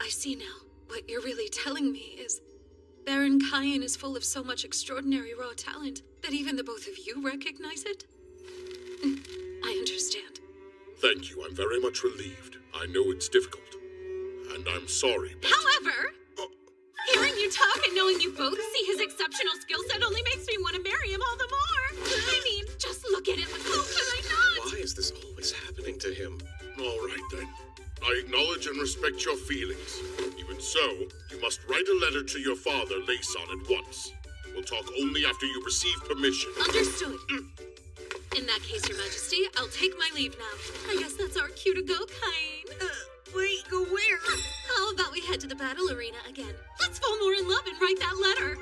I see now. What you're really telling me is Baron Cain is full of so much extraordinary raw talent that even the both of you recognize it? I understand. Thank you. I'm very much relieved. I know it's difficult. And I'm sorry, but... However, hearing you talk and knowing you both see his exceptional skill set only makes me want to marry him all the more. I mean, just look at him. How could I not? Why is this always happening to him? All right, then. I acknowledge and respect your feelings. Even So, you must write a letter to your father, Layson, at once. We'll talk only after you receive permission. Understood. In that case, Your Majesty, I'll take my leave now. I guess that's our cue to go, Cain. Wait, go where? How about we head to the battle arena again? Let's fall more in love and write that letter.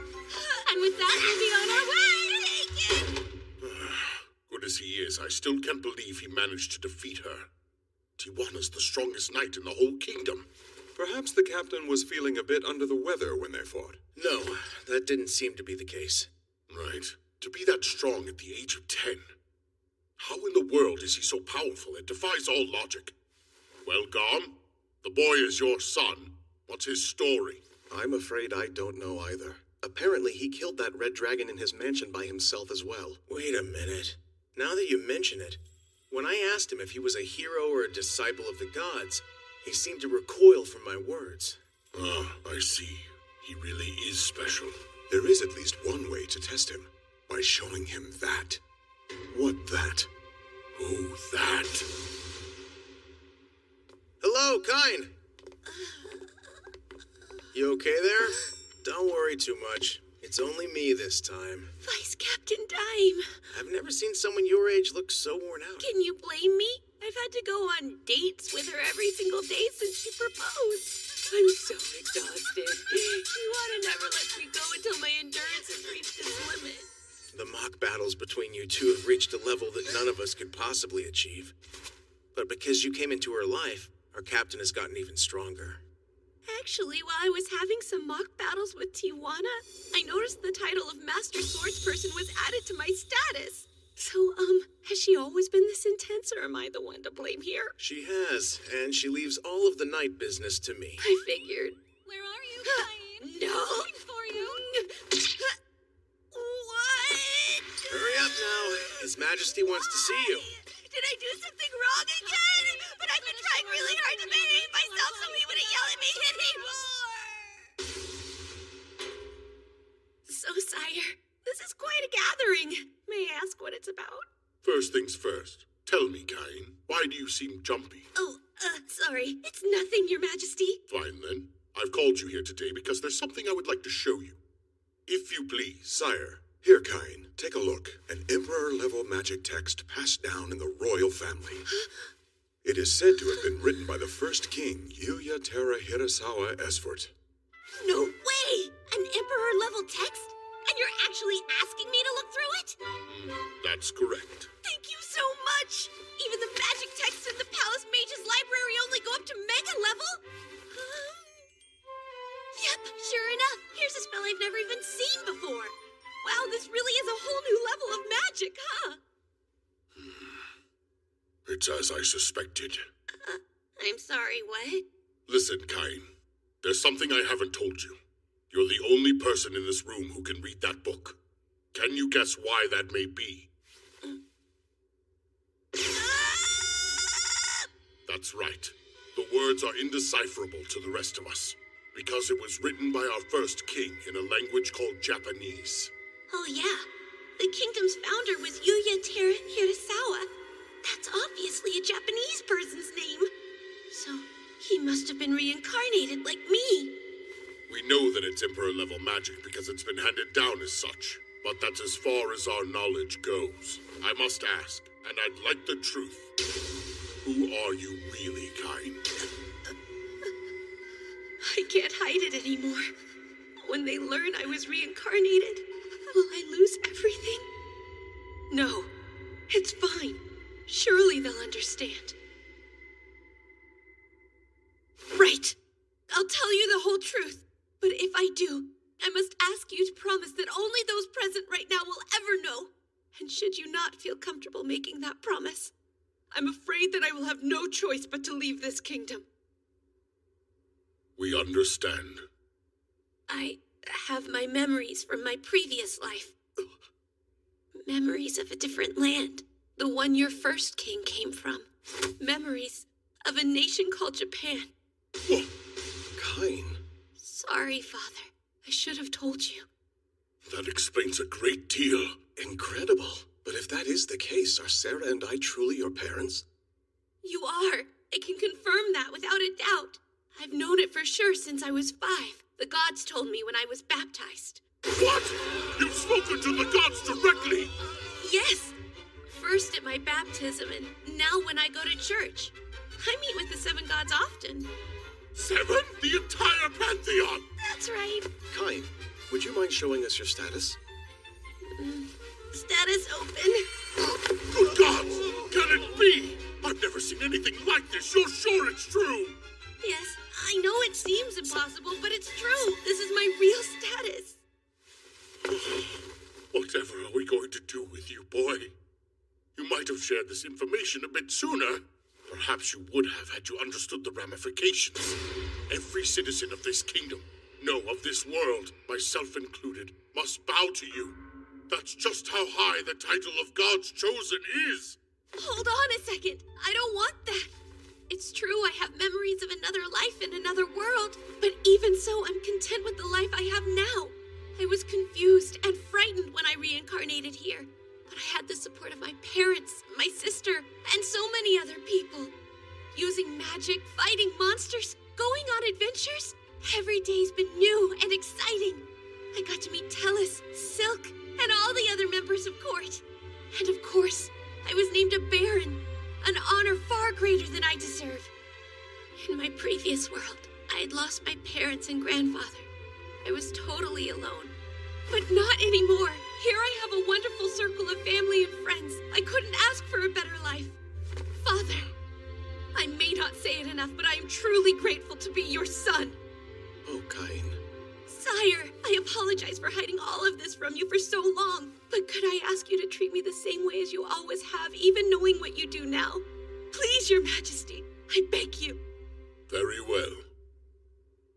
And with that, we'll be on our way. Good as he is, I still can't believe he managed to defeat her. Tijuana's the strongest knight in the whole kingdom. Perhaps the captain was feeling a bit under the weather when they fought. No, that didn't seem to be the case. Right. To be that strong at the age of 10. How in the world is he so powerful? It defies all logic. Well, Gom, the boy is your son. What's his story? I'm afraid I don't know either. Apparently, he killed that red dragon in his mansion by himself as well. Wait a minute. Now that you mention it, when I asked him if he was a hero or a disciple of the gods, he seemed to recoil from my words. Ah, I see. He really is special. There is at least one way to test him. By showing him that. What that? Oh, that. Hello, Cain! You okay there? Don't worry too much. It's only me this time. Vice Captain Dime. I've never seen someone your age look so worn out. Can you blame me? I've had to go on dates with her every single day since she proposed. I'm so exhausted. Tijuana never lets me go until my endurance has reached its limit. The mock battles between you two have reached a level that none of us could possibly achieve. But because you came into her life, our captain has gotten even stronger. Actually, while I was having some mock battles with Tijuana, I noticed the title of Master Swordsperson was added to my status. So, has she always been this intense, or am I the one to blame here? She has, and she leaves all of the night business to me. I figured. Where are you, Cain? No! Looking for you. What? Hurry up now. His Majesty wants to see you. Did I do something wrong again? But I've been trying really hard to behave myself so he wouldn't yell at me anymore. So, sire, this is quite a gathering. May I ask what it's about? First things first. Tell me, Cain, why do you seem jumpy? Oh, sorry. It's nothing, Your Majesty. Fine, then. I've called you here today because there's something I would like to show you. If you please. Sire, here, Cain, take a look. An emperor-level magic text passed down in the royal family. It is said to have been written by the first king, Yuya Hirasawa Esfort. No way! An emperor-level text? And you're actually asking me to look through it? That's correct. Thank you so much! Even the magic texts in the Palace Mage's library only go up to mega level? Yep, sure enough. Here's a spell I've never even seen before. Wow, this really is a whole new level of magic, huh? It's as I suspected. I'm sorry, what? Listen, Cain. There's something I haven't told you. You're the only person in this room who can read that book. Can you guess why that may be? That's right. The words are indecipherable to the rest of us, because it was written by our first king in a language called Japanese. Oh yeah, the kingdom's founder was Yuya Hirasawa. That's obviously a Japanese person's name. So, he must have been reincarnated like me. We know that it's Emperor-level magic because it's been handed down as such, but that's as far as our knowledge goes. I must ask, and I'd like the truth. Who are you really, Cain? I can't hide it anymore. When they learn I was reincarnated, will I lose everything? No, it's fine. Surely they'll understand. Right. I'll tell you the whole truth. But if I do, I must ask you to promise that only those present right now will ever know. And should you not feel comfortable making that promise, I'm afraid that I will have no choice but to leave this kingdom. We understand. I have my memories from my previous life. Memories of a different land. The one your first king came from. Memories of a nation called Japan. Cain. Sorry, Father. I should have told you. That explains a great deal. Incredible. But if that is the case, are Sarah and I truly your parents? You are. I can confirm that without a doubt. I've known it for sure since I was 5. The gods told me when I was baptized. What? You've spoken to the gods directly? Yes! First at my baptism, and now when I go to church. I meet with the 7 gods often. 7? The entire pantheon! That's right. Cain, would you mind showing us your status? Status open. Good gods! Can it be? I've never seen anything like this. You're sure it's true? Yes, I know it seems impossible, but it's true. This is my real status. Whatever are we going to do with you, boy? You might have shared this information a bit sooner. Perhaps you would have had you understood the ramifications. Every citizen of this kingdom, no, of this world, myself included, must bow to you. That's just how high the title of God's chosen is. Hold on a second. I don't want that. It's true I have memories of another life in another world, but even so, I'm content with the life I have now. I was confused and frightened when I reincarnated here, but I had the support of my parents, my sister, and so many other people. Using magic, fighting monsters, going on adventures, every day's been new and exciting. I got to meet Tellus, Silk, and all the other members of court. And of course, I was named a Baron, an honor far greater than I deserve. In my previous world, I had lost my parents and grandfather. I was totally alone. But not anymore. Here I have a wonderful circle of family and friends. I couldn't ask for a better life. Father, I may not say it enough, but I am truly grateful to be your son. Oh, Cain. Sire, I apologize for hiding all of this from you for so long, but could I ask you to treat me the same way as you always have, even knowing what you do now? Please, Your Majesty, I beg you. Very well.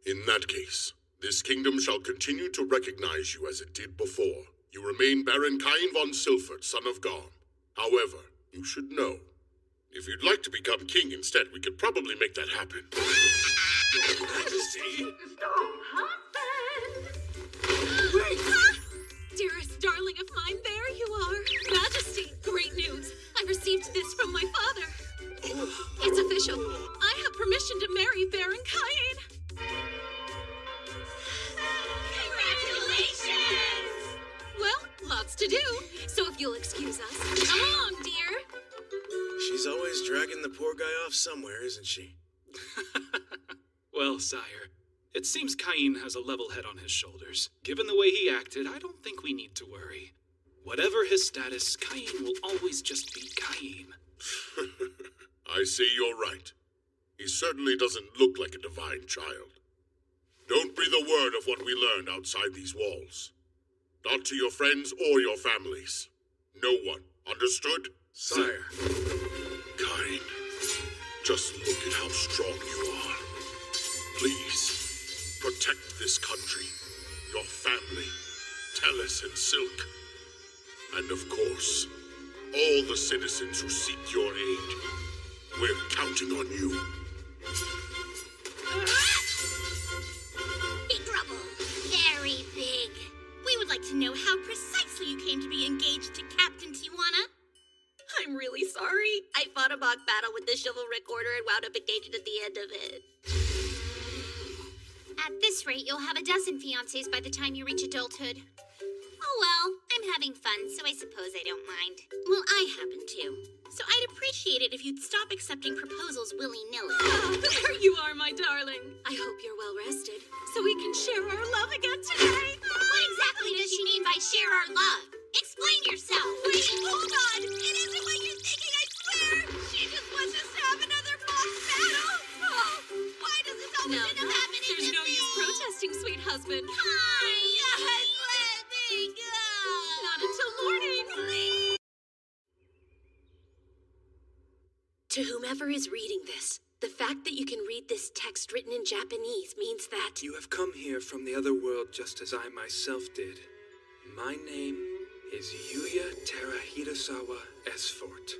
In that case, this kingdom shall continue to recognize you as it did before. You remain Baron Cain von Silford, son of Garm. However, you should know, if you'd like to become king instead, we could probably make that happen. Your Majesty! Dearest darling of mine, there you are. Majesty, great news. I received this from my father. It's official. I have permission to marry Baron Cain. Congratulations! Well, lots to do. So if you'll excuse us. Come along, dear. She's always dragging the poor guy off somewhere, isn't she? Well, sire, it seems Cain has a level head on his shoulders. Given the way he acted, I don't think we need to worry. Whatever his status, Cain will always just be Cain. I see you're right. He certainly doesn't look like a divine child. Don't breathe a word of what we learned outside these walls. Not to your friends or your families. No one. Understood? Sire. Cain, just look at how strong you are. Please, protect this country, your family, Tellus and Silk, and of course, all the citizens who seek your aid. We're counting on you. Big trouble. Very big. We would like to know how precisely you came to be engaged to Captain Tijuana. I'm really sorry. I fought a mock battle with the chivalric order and wound up engaged at the end of it. At this rate, you'll have a dozen fiancés by the time you reach adulthood. Oh well, I'm having fun, so I suppose I don't mind. Well, I happen to. So I'd appreciate it if you'd stop accepting proposals willy-nilly. There you are, my darling. I hope you're well rested, so we can share our love again today. What exactly does she mean by share our love? Explain yourself. Wait, hold on. It isn't what you're thinking, I swear. She just wants us to have another mock battle. Oh, why does this always end up happening to me? There's no use protesting, sweet husband. Hi. Yes, let me go. Not until morning. Please. To whomever is reading this, the fact that you can read this text written in Japanese means that You have come here from the other world just as I myself did. My name is Yuya Terahirasawa Esfort.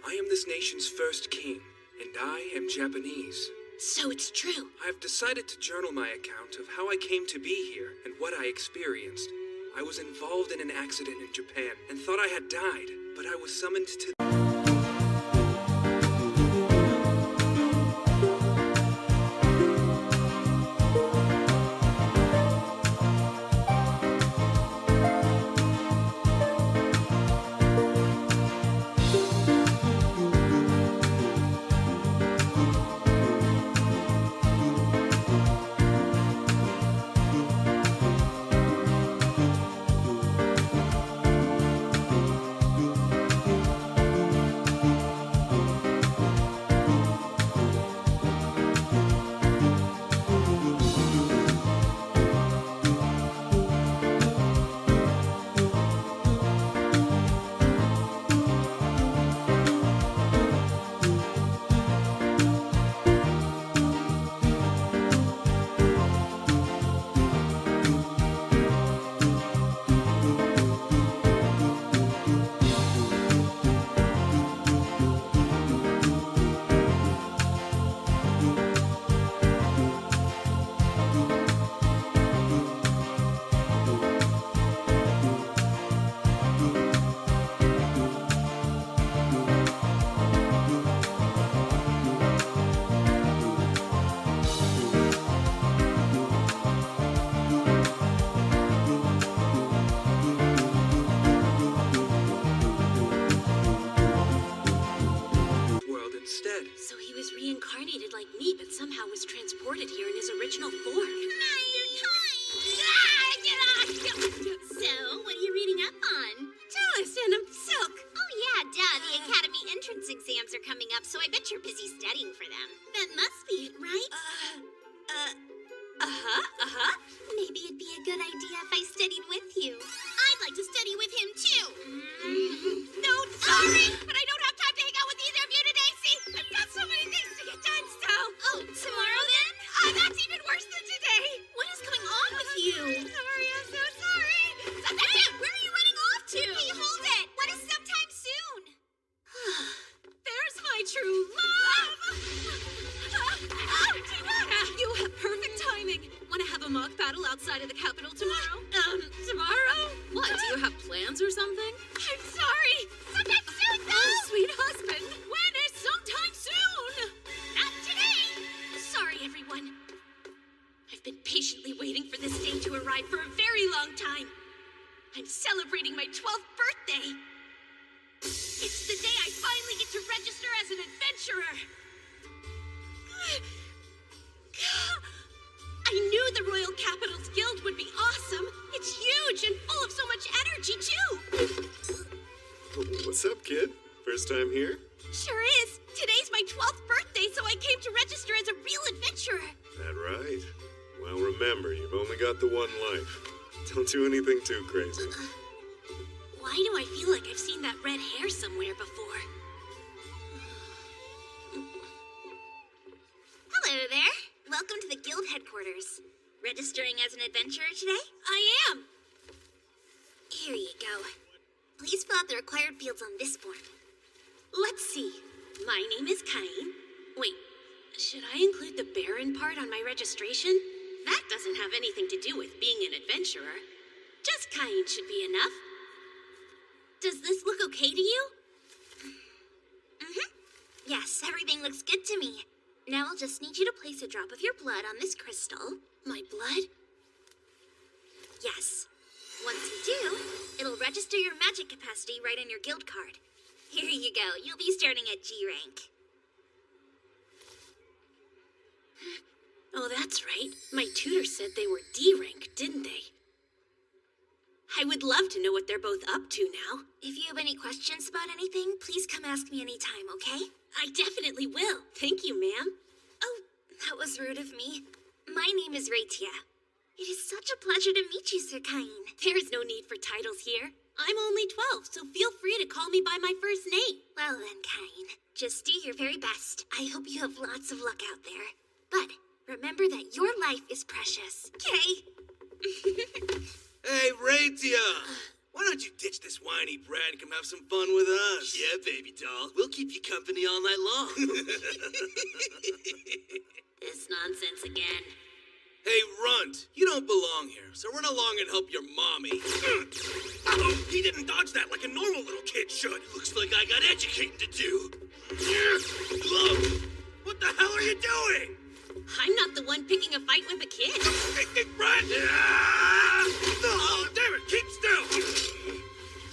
I am this nation's first king, and I am Japanese. So it's true. I have decided to journal my account of how I came to be here and what I experienced. I was involved in an accident in Japan and thought I had died, but I was summoned to instead. So he was reincarnated like me, but somehow was transported here in his original form. So, what are you reading up on? Dallas and Silk. Oh yeah, duh. The Academy entrance exams are coming up, so I bet you're busy studying for them. That must be it, right? Maybe it'd be a good idea if I studied with you. I'd like to study with him, too. No, sorry, but I don't have time to hang out with either of you today, see? I've got so many things to get done still. Oh, tomorrow then? That's even worse than today. What is going on with you? Sorry, I'm so sorry. That's it. Where are you running off to? Hey, hold it. What is sometime soon? There's my true love. You have perfect timing. Want to have a mock battle outside of the capital tomorrow? Tomorrow? What, do you have plans or something? I'm sorry. Sometime soon, though. Oh, sweet husband. When is sometime soon? Not today. Sorry, everyone. I've been patiently waiting for this day to arrive for a very long time. I'm celebrating my 12th birthday. It's the day I finally get to register as an adventurer. I knew the Royal Capital's Guild would be awesome. It's huge and full of so much energy, too. What's up, kid? First time here? Sure is. Today's my 12th birthday, so I came to register as a real adventurer. That right? Well, remember, you've only got the one life. Don't do anything too crazy. Why do I feel like I've seen that red hair somewhere before? Hello there. Welcome to the Guild headquarters. Registering as an adventurer today? I am. Here you go. Please fill out the required fields on this form. Let's see. My name is Cain. Wait, should I include the Baron part on my registration? That doesn't have anything to do with being an adventurer. Just Cain should be enough. Does this look okay to you? Yes, everything looks good to me. Now I'll just need you to place a drop of your blood on this crystal. My blood? Yes. Once you do, it'll register your magic capacity right on your guild card. Here you go. You'll be starting at G rank. Oh, that's right. My tutor said they were D rank, didn't they? I would love to know what they're both up to now. If you have any questions about anything, please come ask me anytime, okay? I definitely will. Thank you, ma'am. Oh, that was rude of me. My name is Raitia. It is such a pleasure to meet you, Sir Cain. There's no need for titles here. I'm only 12, so feel free to call me by my first name. Well then, Cain, just do your very best. I hope you have lots of luck out there. But remember that your life is precious, okay? Hey, Raitia! Why don't you ditch this whiny brat and come have some fun with us? Yeah, baby doll. We'll keep you company all night long. This nonsense again. Hey, Runt, you don't belong here, so run along and help your mommy. Oh, he didn't dodge that like a normal little kid should. Looks like I got educating to do. What the hell are you doing? I'm not the one picking a fight with a kid. Hey, Brad! Oh, damn it, keep still!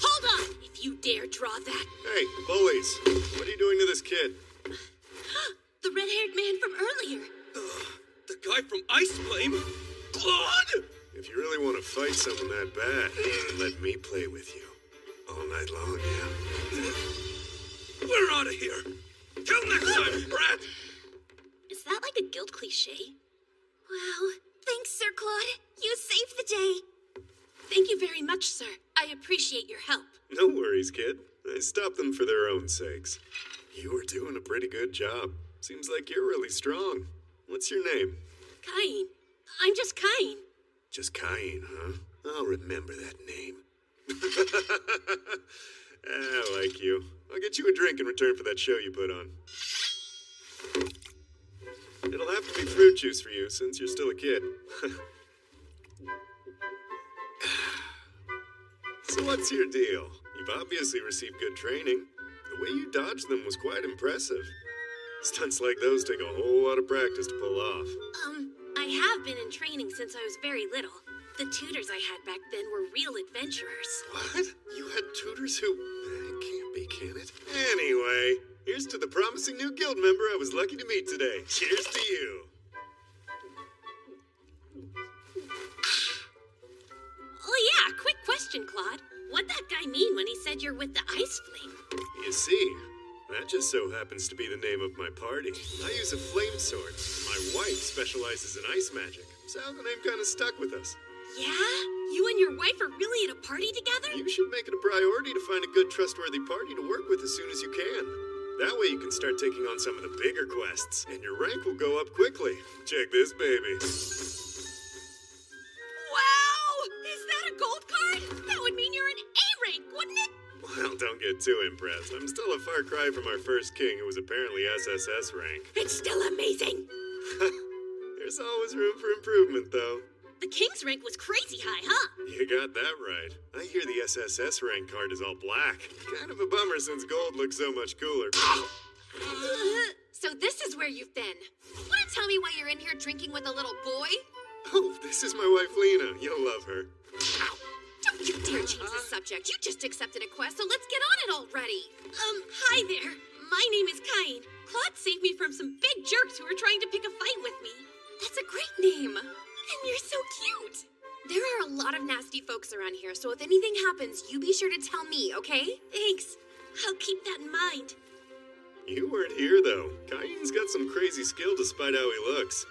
Hold on, if you dare draw that. Hey, bullies, what are you doing to this kid? The red-haired man from earlier. The guy from Ice Flame? Claude! If you really want to fight someone that bad, let me play with you. All night long, yeah? We're out of here. Till next time, Brad! Is that like a guild cliche? Wow, thanks, Sir Claude. You saved the day. Thank you very much, sir. I appreciate your help. No worries, kid. I stopped them for their own sakes. You were doing a pretty good job. Seems like you're really strong. What's your name? Cain. I'm just Cain. Just Cain, huh? I'll remember that name. I like you. I'll get you a drink in return for that show you put on. It'll have to be fruit juice for you, since you're still a kid. So what's your deal? You've obviously received good training. The way you dodged them was quite impressive. Stunts like those take a whole lot of practice to pull off. I have been in training since I was very little. The tutors I had back then were real adventurers. What? You had tutors who... It can't be, can it? Anyway, here's to the promising new guild member I was lucky to meet today. Cheers to you. Oh yeah, quick question, Claude. What'd that guy mean when he said you're with the Ice Flame? You see, that just so happens to be the name of my party. I use a flame sword. My wife specializes in ice magic, so the name kind of stuck with us. Yeah? You and your wife are really at a party together? You should make it a priority to find a good, trustworthy party to work with as soon as you can. That way you can start taking on some of the bigger quests, and your rank will go up quickly. Check this, baby. Wow! Is that a gold card? That would mean you're an A rank, wouldn't it? Well, don't get too impressed. I'm still a far cry from our first king, who was apparently SSS rank. It's still amazing. There's always room for improvement, though. The king's rank was crazy high, huh? You got that right. I hear the SSS rank card is all black. Kind of a bummer since gold looks so much cooler. So this is where you've been. Want to tell me why you're in here drinking with a little boy? Oh, this is my wife Lena. You'll love her. Don't you dare change the subject. You just accepted a quest, so let's get on it already. Hi there. My name is Cain. Claude saved me from some big jerks who were trying to pick a fight with me. That's a great name. And you're so cute. There are a lot of nasty folks around here, so if anything happens, you be sure to tell me, okay? Thanks. I'll keep that in mind. You weren't here, though. Cain's got some crazy skill despite how he looks.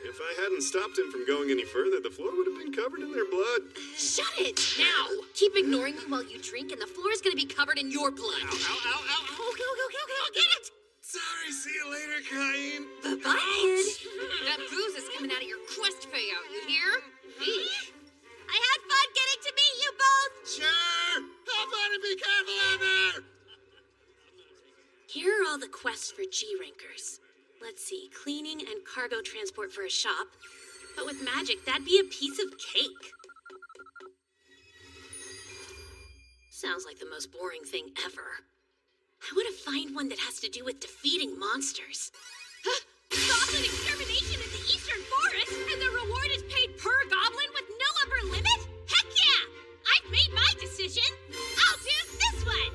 If I hadn't stopped him from going any further, the floor would have been covered in their blood. Shut it! Now! Keep ignoring me while you drink, and the floor is gonna be covered in your blood. Ow, ow, ow, ow. Go get it! Sorry, see you later, Cain. Bye-bye, kid. That booze is coming out of your quest payout, you hear? Eesh. I had fun getting to meet you both! Sure! How about it? Be careful out there! Here are all the quests for G-Rankers. Let's see, cleaning and cargo transport for a shop. But with magic, that'd be a piece of cake. Sounds like the most boring thing ever. I want to find one that has to do with defeating monsters. Goblin extermination in the Eastern Forest, and the reward is paid per goblin with no upper limit? Heck yeah! I've made my decision. I'll do this one.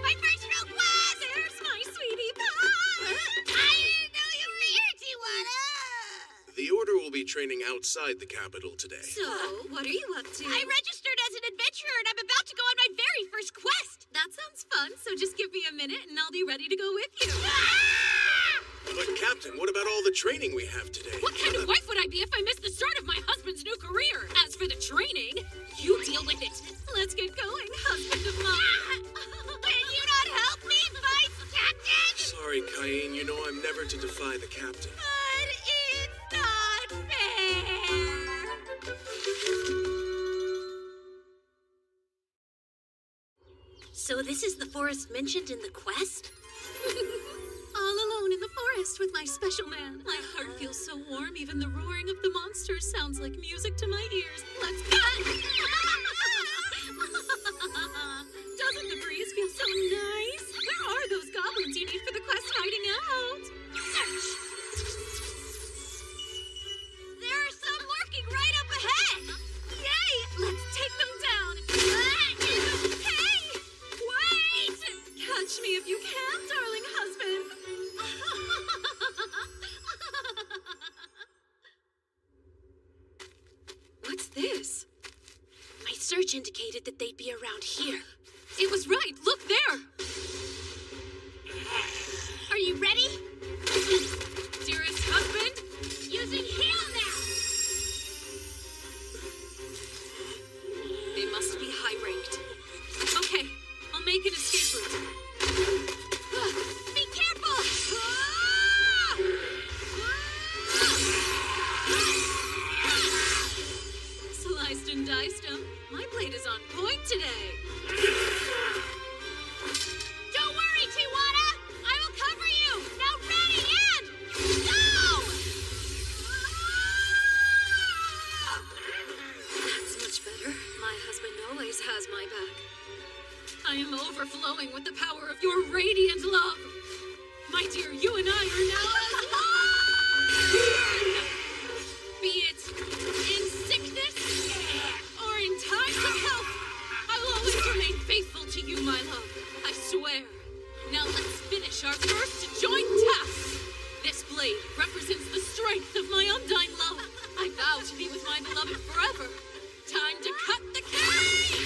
My first real quest! There's my sweetie pie! I didn't know you were here, Tijuana! The Order will be training outside the capital today. So, what are you up to? I registered as an adventurer and I'm about to go on my very first quest. That sounds fun, so just give me a minute and I'll be ready to go with you. But, Captain, what about all the training we have today? What kind of wife would I be if I missed the start of my husband's new career? As for the training, you deal with it. Let's get going, husband of mine. Can you not help me, Vice Captain? Sorry, Cain. You know I'm never to defy the captain. But it's not fair. So this is the forest mentioned in the quest? All alone in the forest with my special man. My heart feels so warm, even the roaring of the monsters sounds like music to my ears. Let's go! Doesn't the breeze feel so nice? Where are those goblins you need for the quest hiding out? Search! There are some lurking right up ahead. Yay! Let's take them down. Hey! Wait! Catch me if you can, darling husband. What's this? My search indicated that they'd be around here. It was right. Look there. Are you ready? Dearest husband, Using heal now. they must be high-ranked. Okay, I'll make an escape route. Be careful. Sliced and diced 'em. My blade is on point today. Don't worry, Tijuana. I will cover you. Now ready and go! That's much better. My husband always has my back. I am overflowing with the power of your radiant love. My dear, you and I are now as one. Be it Now let's finish our first joint task. This blade represents the strength of my undying love. I vow to be with my beloved forever. Time to cut the cake!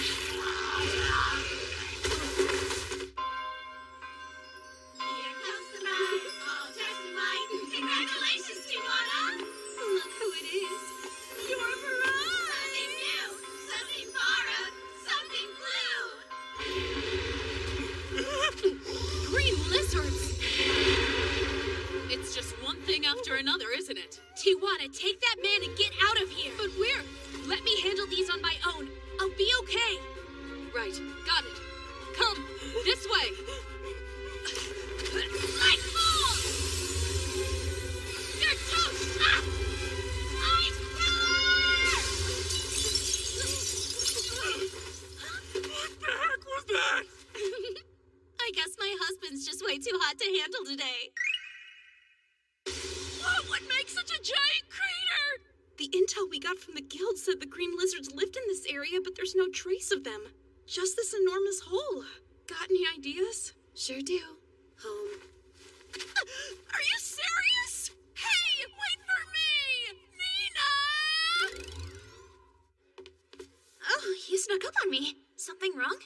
Here comes the bride, all dressed in white. Congratulations, Tijuana! Look who it is. Your bride! Something new, something borrowed, something blue! Green lizards! It's just one thing after another, isn't it? Tijuana, take that man and get out of here! But where? Let me handle these on my own. I'll be okay. Right, got it. Come, this way. Light ball! You're toast! Ah! Ice What the heck was that? I guess my husband's just way too hot to handle today. What would make such a giant crater? The intel we got from the guild said the green lizards lived in this area, but there's no trace of them. Just this enormous hole. Got any ideas? Sure do. Home. Are you serious? Hey, wait for me! Nina! Oh, you snuck up on me. Something wrong?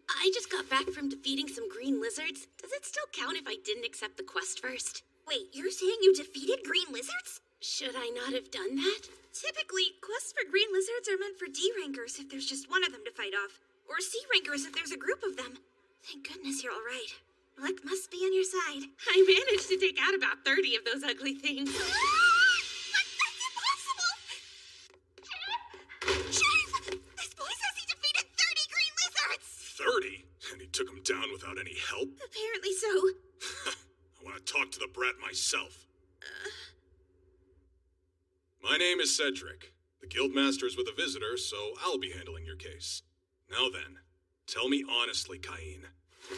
I just got back from defeating some green lizards. Does it still count if I didn't accept the quest first? Wait, you're saying you defeated green lizards? Should I not have done that? Typically, quests for green lizards are meant for D-rankers if there's just one of them to fight off. Or C-rankers if there's a group of them. Thank goodness you're all right. Luck must be on your side. I managed to take out about 30 of those ugly things. That's impossible! Chief! This boy says he defeated 30 green lizards! 30? And he took them down without any help? Apparently so. I want to talk to the brat myself. My name is Cedric. The guildmaster is with a visitor, so I'll be handling your case. Now then, tell me honestly, Cain,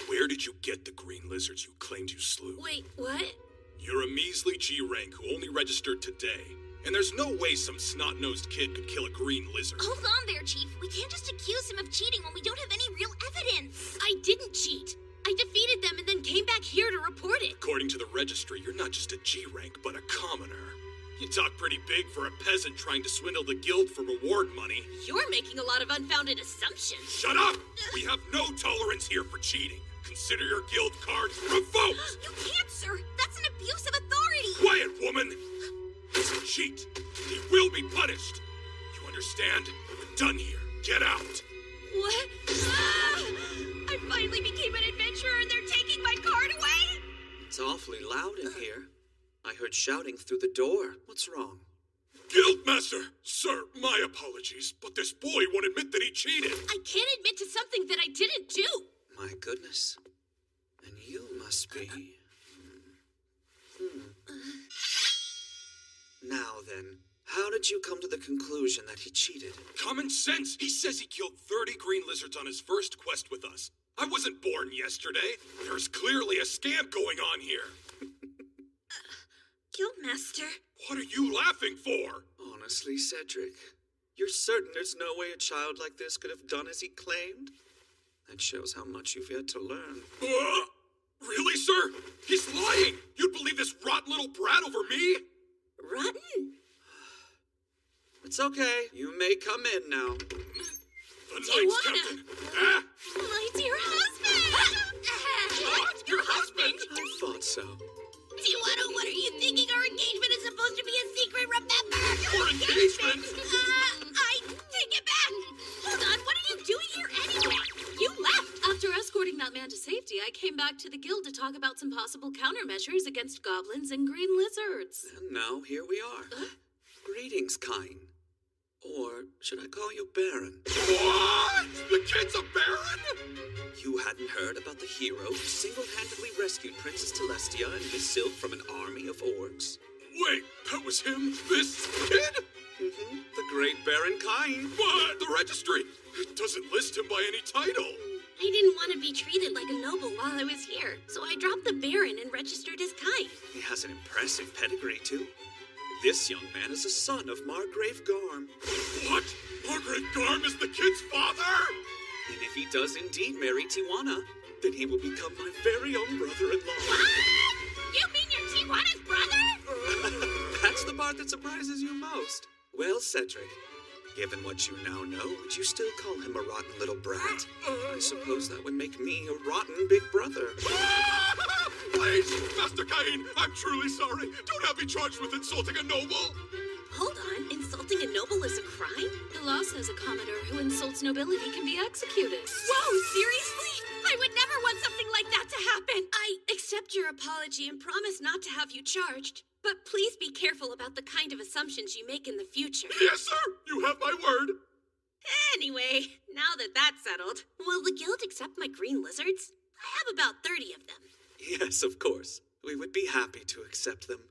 where did you get the green lizards you claimed you slew? Wait, what? You're a measly G rank who only registered today, and there's no way some snot-nosed kid could kill a green lizard. Hold on there, Chief. We can't just accuse him of cheating when we don't have any real evidence. I didn't cheat. I defeated them and then came back here to report it. According to the registry, you're not just a G rank, but a commoner. You talk pretty big for a peasant trying to swindle the guild for reward money. You're making a lot of unfounded assumptions. Shut up! We have no tolerance here for cheating. Consider your guild cards revoked! You can't, sir. That's an abuse of authority. Quiet, woman! He's a cheat. He will be punished. You understand? We're done here. Get out. What? I finally became an adventurer and they're taking my card away? It's awfully loud in here. I heard shouting through the door. What's wrong? Guildmaster! Sir, my apologies, but this boy won't admit that he cheated. I can't admit to something that I didn't do. My goodness. And you must be... Now then, how did you come to the conclusion that he cheated? Common sense! He says he killed 30 green lizards on his first quest with us. I wasn't born yesterday. There's clearly a scam going on here. Guildmaster. What are you laughing for? Honestly, Cedric, you're certain there's no way a child like this could have done as he claimed? That shows how much you've yet to learn. Really, sir? He's lying! You'd believe this rotten little brat over me? Rotten? It's okay. You may come in now. The Knights Captain! My dear husband! What? Your husband? I thought so. Tijuana, what are you thinking? Our engagement is supposed to be a secret, remember? Your engagement? I take it back! Hold on, what are you doing here anyway? You left! After escorting that man to safety, I came back to the guild to talk about some possible countermeasures against goblins and green lizards. And now here we are. Greetings, Cain. Or should I call you Baron? What? The kid's a Baron? You hadn't heard about the hero who single-handedly rescued Princess Telestia and Miss Sylph from an army of orcs? Wait, that was him? This kid? Mm-hmm. The great Baron Cain. But the registry, it doesn't list him by any title. I didn't want to be treated like a noble while I was here, so I dropped the Baron and registered as Cain. He has an impressive pedigree, too. This young man is a son of Margrave Garm. What? Margrave Garm is the kid's father? And if he does indeed marry Tijuana, then he will become my very own brother-in-law. What? You mean you're Tijuana's brother? That's the part that surprises you most. Well, Cedric, given what you now know, would you still call him a rotten little brat? I suppose that would make me a rotten big brother. Please, Master Cain, I'm truly sorry. Don't have me charged with insulting a noble. Hold on, insulting a noble is a crime? The law says a commodore who insults nobility can be executed. Whoa, seriously? I would never want something like that to happen. I accept your apology and promise not to have you charged. But please be careful about the kind of assumptions you make in the future. Yes, sir. You have my word. Anyway, now that that's settled, will the guild accept my green lizards? I have about 30 of them. Yes, of course. We would be happy to accept them.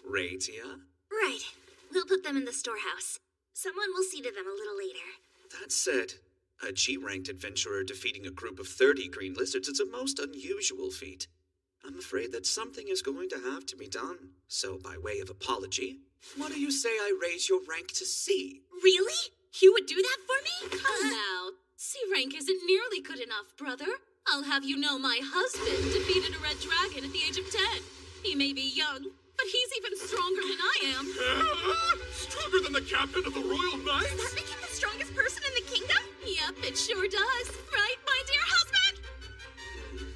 Raitia? Right. We'll put them in the storehouse. Someone will see to them a little later. That said, a G-ranked adventurer defeating a group of 30 green lizards is a most unusual feat. I'm afraid that something is going to have to be done. So, by way of apology, what do you say I raise your rank to C? Really? You would do that for me? Come now. C rank isn't nearly good enough, brother. I'll have you know my husband defeated a red dragon at the age of 10. He may be young, but he's even stronger than I am. Stronger than the captain of the Royal Knights? Does that make him the strongest person in the kingdom? Yep, it sure does. Right, my dear husband?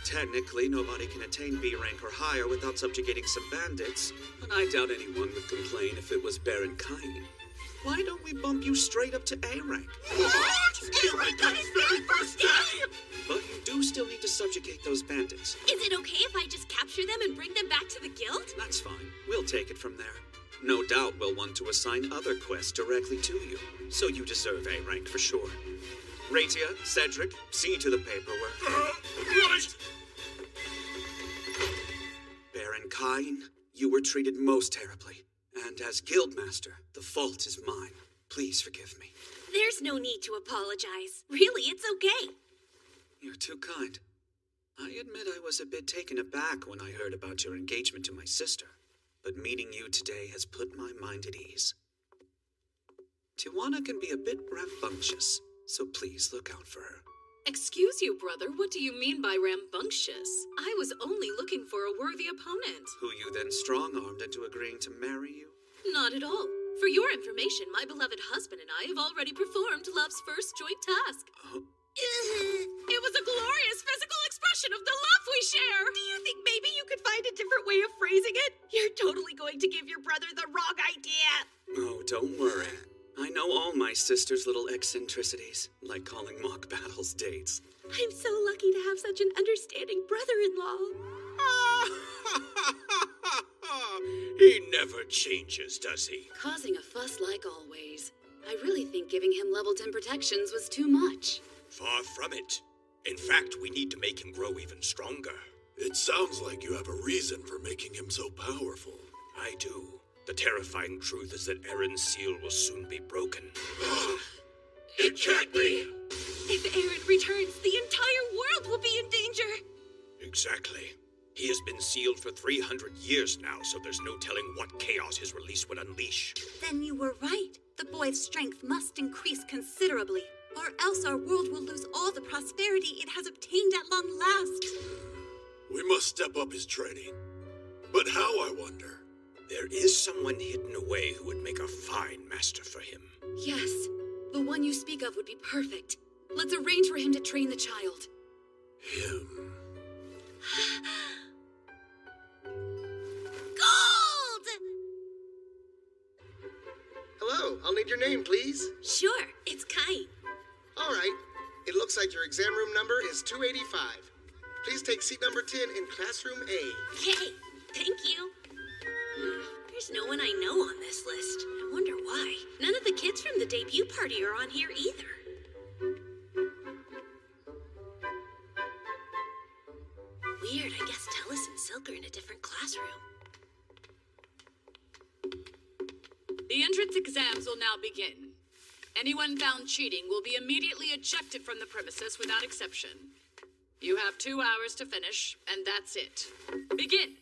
Technically, nobody can attain B rank or higher without subjugating some bandits, but I doubt anyone would complain if it was Baron Cain. Why don't we bump you straight up to A rank? What? A rank on his very first day? But you do still need to subjugate those bandits. Is it okay if I just capture them and bring them back to the guild? That's fine. We'll take it from there. No doubt we'll want to assign other quests directly to you, so you deserve A rank for sure. Raitia, Cedric, see to the paperwork. Right! Baron Cain, you were treated most terribly. And as Guildmaster, the fault is mine. Please forgive me. There's no need to apologize. Really, it's okay. You're too kind. I admit I was a bit taken aback when I heard about your engagement to my sister, but meeting you today has put my mind at ease. Tijuana can be a bit rambunctious, so please look out for her. Excuse you, brother, what do you mean by rambunctious? I was only looking for a worthy opponent. Who you then strong-armed into agreeing to marry you? Not at all. For your information, my beloved husband and I have already performed love's first joint task. It was a glorious physical expression of the love we share! Do you think maybe you could find a different way of phrasing it? You're totally going to give your brother the wrong idea. Oh, don't worry. I know all my sister's little eccentricities, like calling mock battles dates. I'm so lucky to have such an understanding brother-in-law. He never changes, does he? Causing a fuss like always. I really think giving him level 10 protections was too much. Far from it. In fact, we need to make him grow even stronger. It sounds like you have a reason for making him so powerful. I do. The terrifying truth is that Aaron's seal will soon be broken. It can't be! If Aaron returns, the entire world will be in danger! Exactly. He has been sealed for 300 years now, so there's no telling what chaos his release would unleash. Then you were right. The boy's strength must increase considerably, or else our world will lose all the prosperity it has obtained at long last. We must step up his training. But how, I wonder? There is someone hidden away who would make a fine master for him. Yes, the one you speak of would be perfect. Let's arrange for him to train the child. Him? Gold! Hello, I'll need your name, please. Sure, it's Cain. All right. It looks like your exam room number is 285. Please take seat number 10 in classroom A. Okay, thank you. There's no one I know on this list. I wonder why. None of the kids from the debut party are on here either. Weird, I guess Tellis and Silk are in a different classroom. The entrance exams will now begin. Anyone found cheating will be immediately ejected from the premises without exception. You have 2 hours to finish, and that's it. Begin!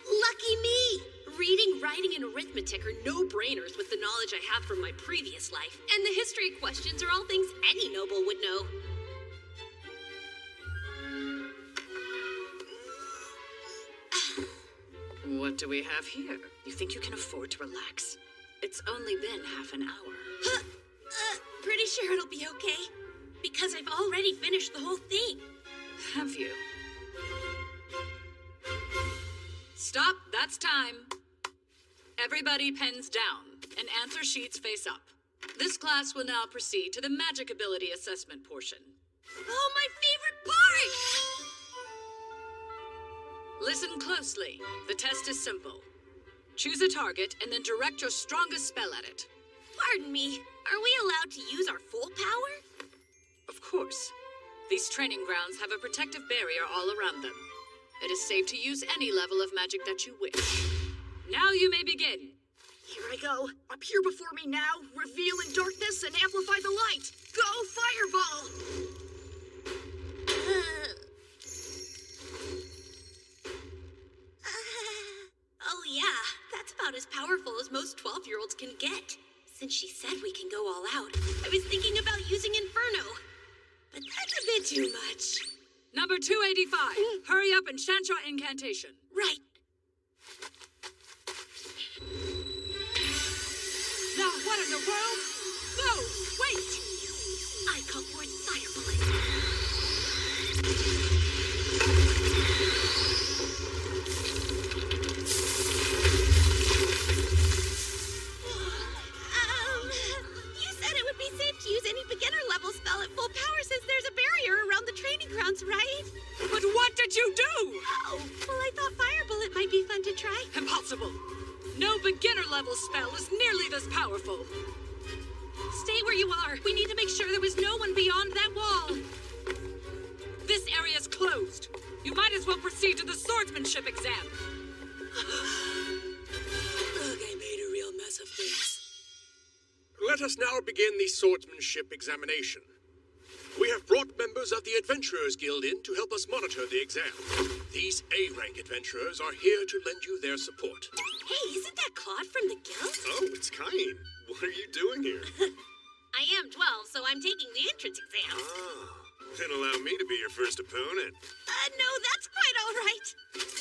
Lucky me! Reading, writing, and arithmetic are no-brainers with the knowledge I have from my previous life. And the history questions are all things any noble would know. What do we have here? You think you can afford to relax? It's only been half an hour. Pretty sure it'll be okay. Because I've already finished the whole thing. Have you? Stop, that's time. Everybody pens down and answer sheets face up. This class will now proceed to the magic ability assessment portion. Oh, my favorite part! Listen closely. The test is simple. Choose a target and then direct your strongest spell at it. Pardon me, are we allowed to use our full power? Of course. These training grounds have a protective barrier all around them. It is safe to use any level of magic that you wish. Now you may begin. Here I go. Appear before me now, reveal in darkness, and amplify the light. Go, fireball! Oh yeah, that's about as powerful as most 12-year-olds can get. Since she said we can go all out, I was thinking about using Inferno. But that's a bit too much. Number 285. Hurry up and chant your incantation. Right. Now, what in the world? No, wait! I call forth fire bullet. You said it would be safe to use any beginner level spell at full power since there's a barrier around the training grounds, right? But what did you do? Oh, well, I thought fire bullet might be fun to try. Impossible. No beginner level spell is nearly this powerful. Stay where you are. We need to make sure there was no one beyond that wall. This area is closed. You might as well proceed to the swordsmanship exam. Ugh, I made a real mess of things. Let us now begin the swordsmanship examination. We have brought members of the Adventurers Guild in to help us monitor the exam. These A-rank adventurers are here to lend you their support. Hey, isn't that Claude from the guild? Oh, it's Cain. What are you doing here? I am 12, so I'm taking the entrance exam. Ah, then allow me to be your first opponent. No, that's quite all right.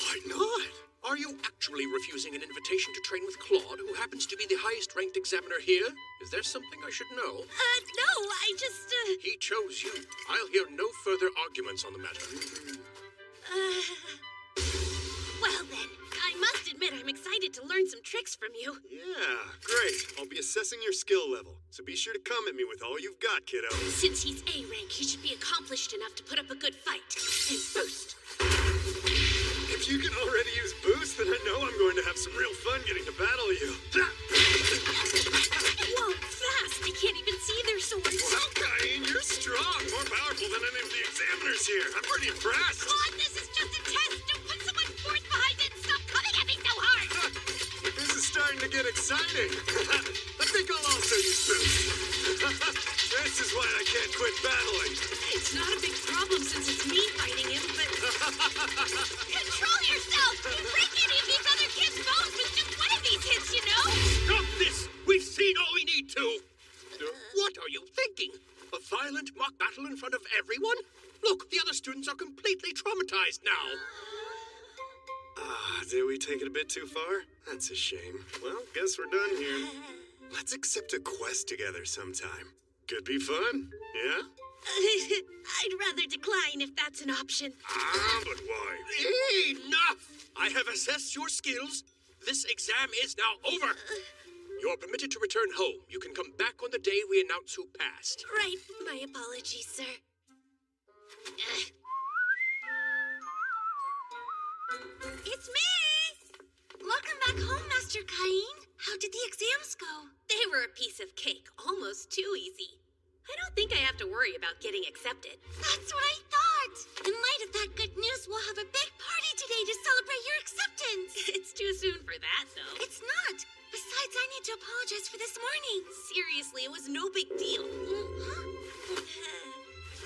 Why not? Are you actually refusing an invitation to train with Claude, who happens to be the highest-ranked examiner here? Is there something I should know? No, I just, He chose you. I'll hear no further arguments on the matter. Well then, I must admit I'm excited to learn some tricks from you. Yeah, great. I'll be assessing your skill level, so be sure to come at me with all you've got, kiddo. Since he's A-rank, he should be accomplished enough to put up a good fight. And boost. If you can already use boost, then I know I'm going to have some real fun getting to battle you. Whoa, fast! I can't even see their swords. Well, Cain, you're strong. More powerful than any of the examiners here. I'm pretty impressed. Claude, this is just a test. Don't put so much force behind it and stop coming at me so hard. This is starting to get exciting. I think I'll also use boost. This is why I can't quit battling. It's not a big problem since it's me fighting him, but... Control yourself! You break any of these other kids' bones with just one of these hits, you know? Stop this! We've seen all we need to! What are you thinking? A violent mock battle in front of everyone? Look, the other students are completely traumatized now. Did we take it a bit too far? That's a shame. Well, guess we're done here. Let's accept a quest together sometime. Could be fun, yeah? I'd rather decline if that's an option. But why? Enough! I have assessed your skills. This exam is now over. You're permitted to return home. You can come back on the day we announce who passed. Right. My apologies, sir. It's me! Welcome back home, Master Cain. How did the exams go? They were a piece of cake. Almost too easy. I don't think I have to worry about getting accepted. That's what I thought. In light of that good news, we'll have a big party today to celebrate your acceptance. It's too soon for that, though. It's not. Besides, I need to apologize for this morning. Seriously, it was no big deal.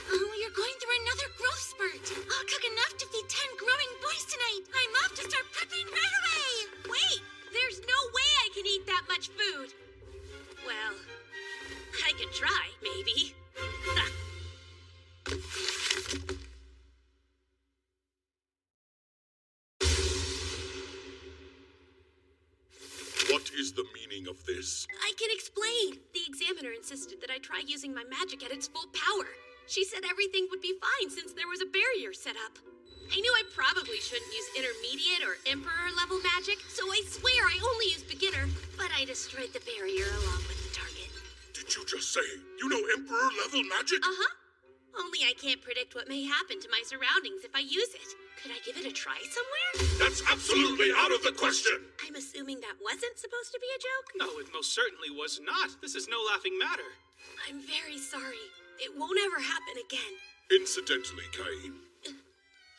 Oh, you're going through another growth spurt. I'll cook enough to feed 10 growing boys tonight. I'm off to start prepping right away. Wait, there's no way I can eat that much food. Well, I could try, maybe. What is the meaning of this? I can explain. The examiner insisted that I try using my magic at its full power. She said everything would be fine since there was a barrier set up. I knew I probably shouldn't use intermediate or emperor level magic, so I swear I only used beginner, but I destroyed the barrier along with the target. Did you just say you know emperor level magic? Uh-huh. Only I can't predict what may happen to my surroundings if I use it. Could I give it a try somewhere? That's absolutely out of the question! I'm assuming that wasn't supposed to be a joke? No, it most certainly was not. This is no laughing matter. I'm very sorry. It won't ever happen again. Incidentally, Cain,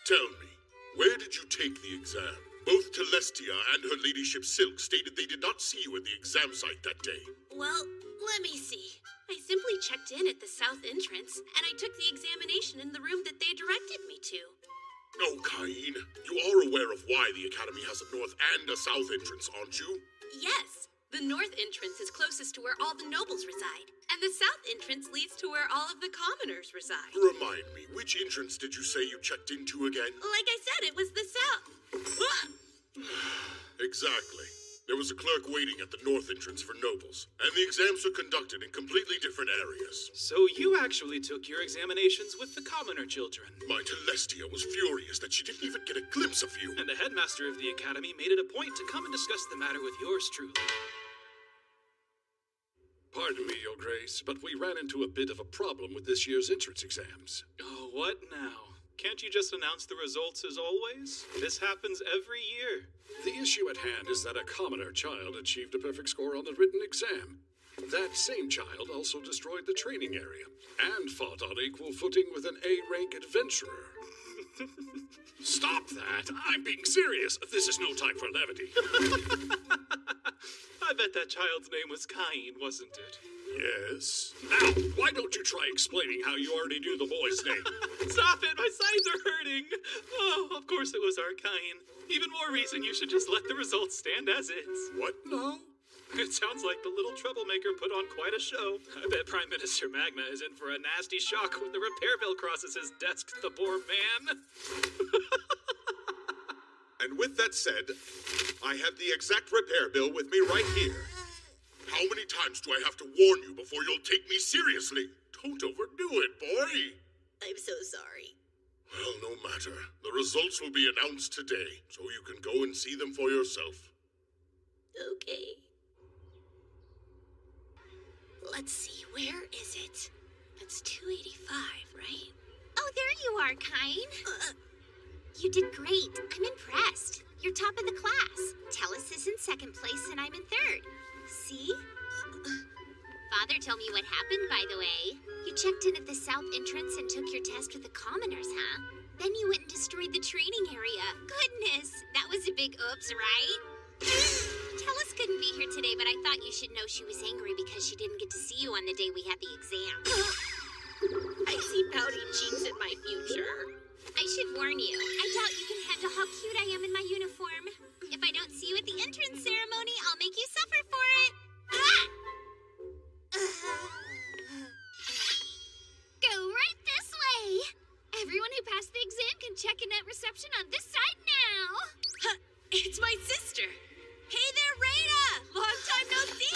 tell me, where did you take the exam? Both Celestia and her ladyship Silk stated they did not see you at the exam site that day. Well, let me see. I simply checked in at the south entrance, and I took the examination in the room that they directed me to. Oh, Cain, you are aware of why the Academy has a north and a south entrance, aren't you? Yes. The north entrance is closest to where all the nobles reside, and the south entrance leads to where all of the commoners reside. Remind me, which entrance did you say you checked into again? Like I said, it was the south. Exactly. There was a clerk waiting at the north entrance for nobles, and the exams were conducted in completely different areas. So you actually took your examinations with the commoner children. My Celestia was furious that she didn't even get a glimpse of you. And the headmaster of the academy made it a point to come and discuss the matter with yours truly. Pardon me, Your Grace, but we ran into a bit of a problem with this year's entrance exams. Oh, what now? Can't you just announce the results as always? This happens every year. The issue at hand is that a commoner child achieved a perfect score on the written exam. That same child also destroyed the training area and fought on equal footing with an A-rank adventurer. Stop that! I'm being serious. This is no time for levity. I bet that child's name was Cain, wasn't it? Yes. Now, why don't you try explaining how you already knew the boy's name? Stop it! My sides are hurting! Oh, of course it was our Cain. Even more reason you should just let the results stand as is. What now? It sounds like the little troublemaker put on quite a show. I bet Prime Minister Magna is in for a nasty shock when the repair bill crosses his desk, the poor man. And with that said, I have the exact repair bill with me right here. How many times do I have to warn you before you'll take me seriously? Don't overdo it, boy. I'm so sorry. Well, no matter. The results will be announced today, so you can go and see them for yourself. Okay. Let's see, where is it? That's 285, right? Oh, there you are, Cain. You did great. I'm impressed. You're top of the class. Tellus is in second place and I'm in third. See? Father told me what happened, by the way. You checked in at the south entrance and took your test with the commoners, huh? Then you went and destroyed the training area. Goodness, that was a big oops, right? Tellus couldn't be here today, but I thought you should know she was angry because she didn't get to see you on the day we had the exam. I see pouty cheeks in my future. I should warn you, I doubt you can handle how cute I am in my uniform. If I don't see you at the entrance ceremony, I'll make you suffer for it. Go right this way. Everyone who passed the exam can check in at reception on this side now. It's my sister. Hey there, Raina! Long time no see!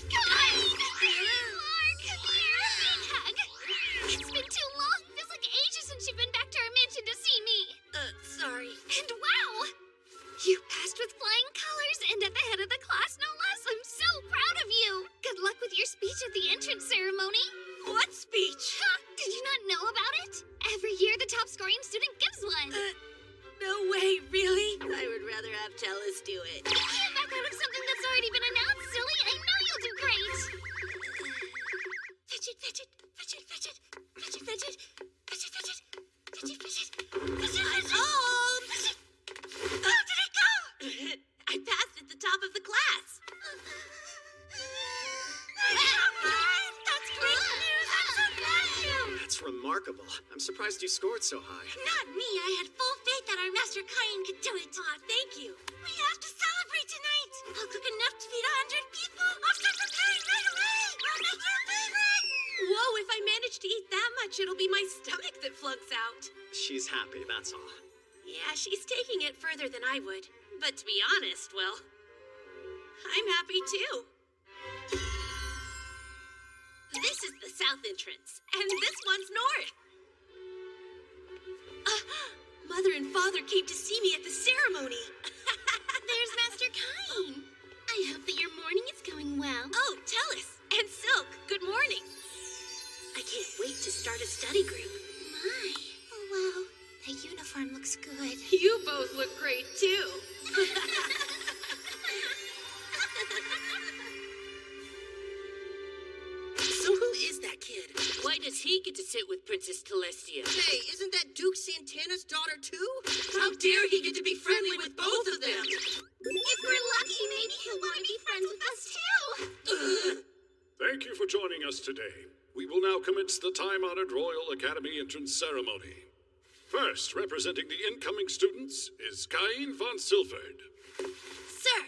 Come on! Mark, come here! Big hug! It's been too long. Feels like ages since you've been back to our mansion to see me. Sorry. And wow! You passed with flying colors and at the head of the class, no less. I'm so proud of you. Good luck with your speech at the entrance ceremony. What speech? Huh? Did you not know about it? Every year, the top scoring student gives one. No way, really? I would rather have Tellus do it. You can't back out of something that's already been announced, silly. I know you'll do great. Fidget, fidget, fidget, fidget, fidget, fidget, fidget, fidget, fidget, fidget, fidget, fidget. How did it go? I passed at the top of the class. That's great news. I'm so glad you. That's remarkable. I'm surprised you scored so high. Not me. I had full faith that our Master Cain could do it. Aw, thank you. We have to celebrate tonight. I'll cook enough to feed 100 people. I'll start preparing right away. I'll make your favorite. Whoa, if I manage to eat that much, it'll be my stomach that flunks out. She's happy, that's all. Yeah, she's taking it further than I would. But to be honest, well, I'm happy too. This is the south entrance, and this one's north. Mother and Father came to see me at the ceremony. There's Master Cain. I hope that your morning is going well. Oh, Tellus and Silk, good morning. I can't wait to start a study group. My. Oh, wow. That uniform looks good. You both look great, too. So who is that kid? Why does he get to sit with Princess Celestia? Hey, isn't that Duke Santana's daughter too? How dare he get to be friendly with both of them? If we're lucky, maybe he'll want to be friends with us too. Thank you for joining us today. We will now commence the time-honored Royal Academy entrance ceremony. First, representing the incoming students is Cain von Silford. Sir!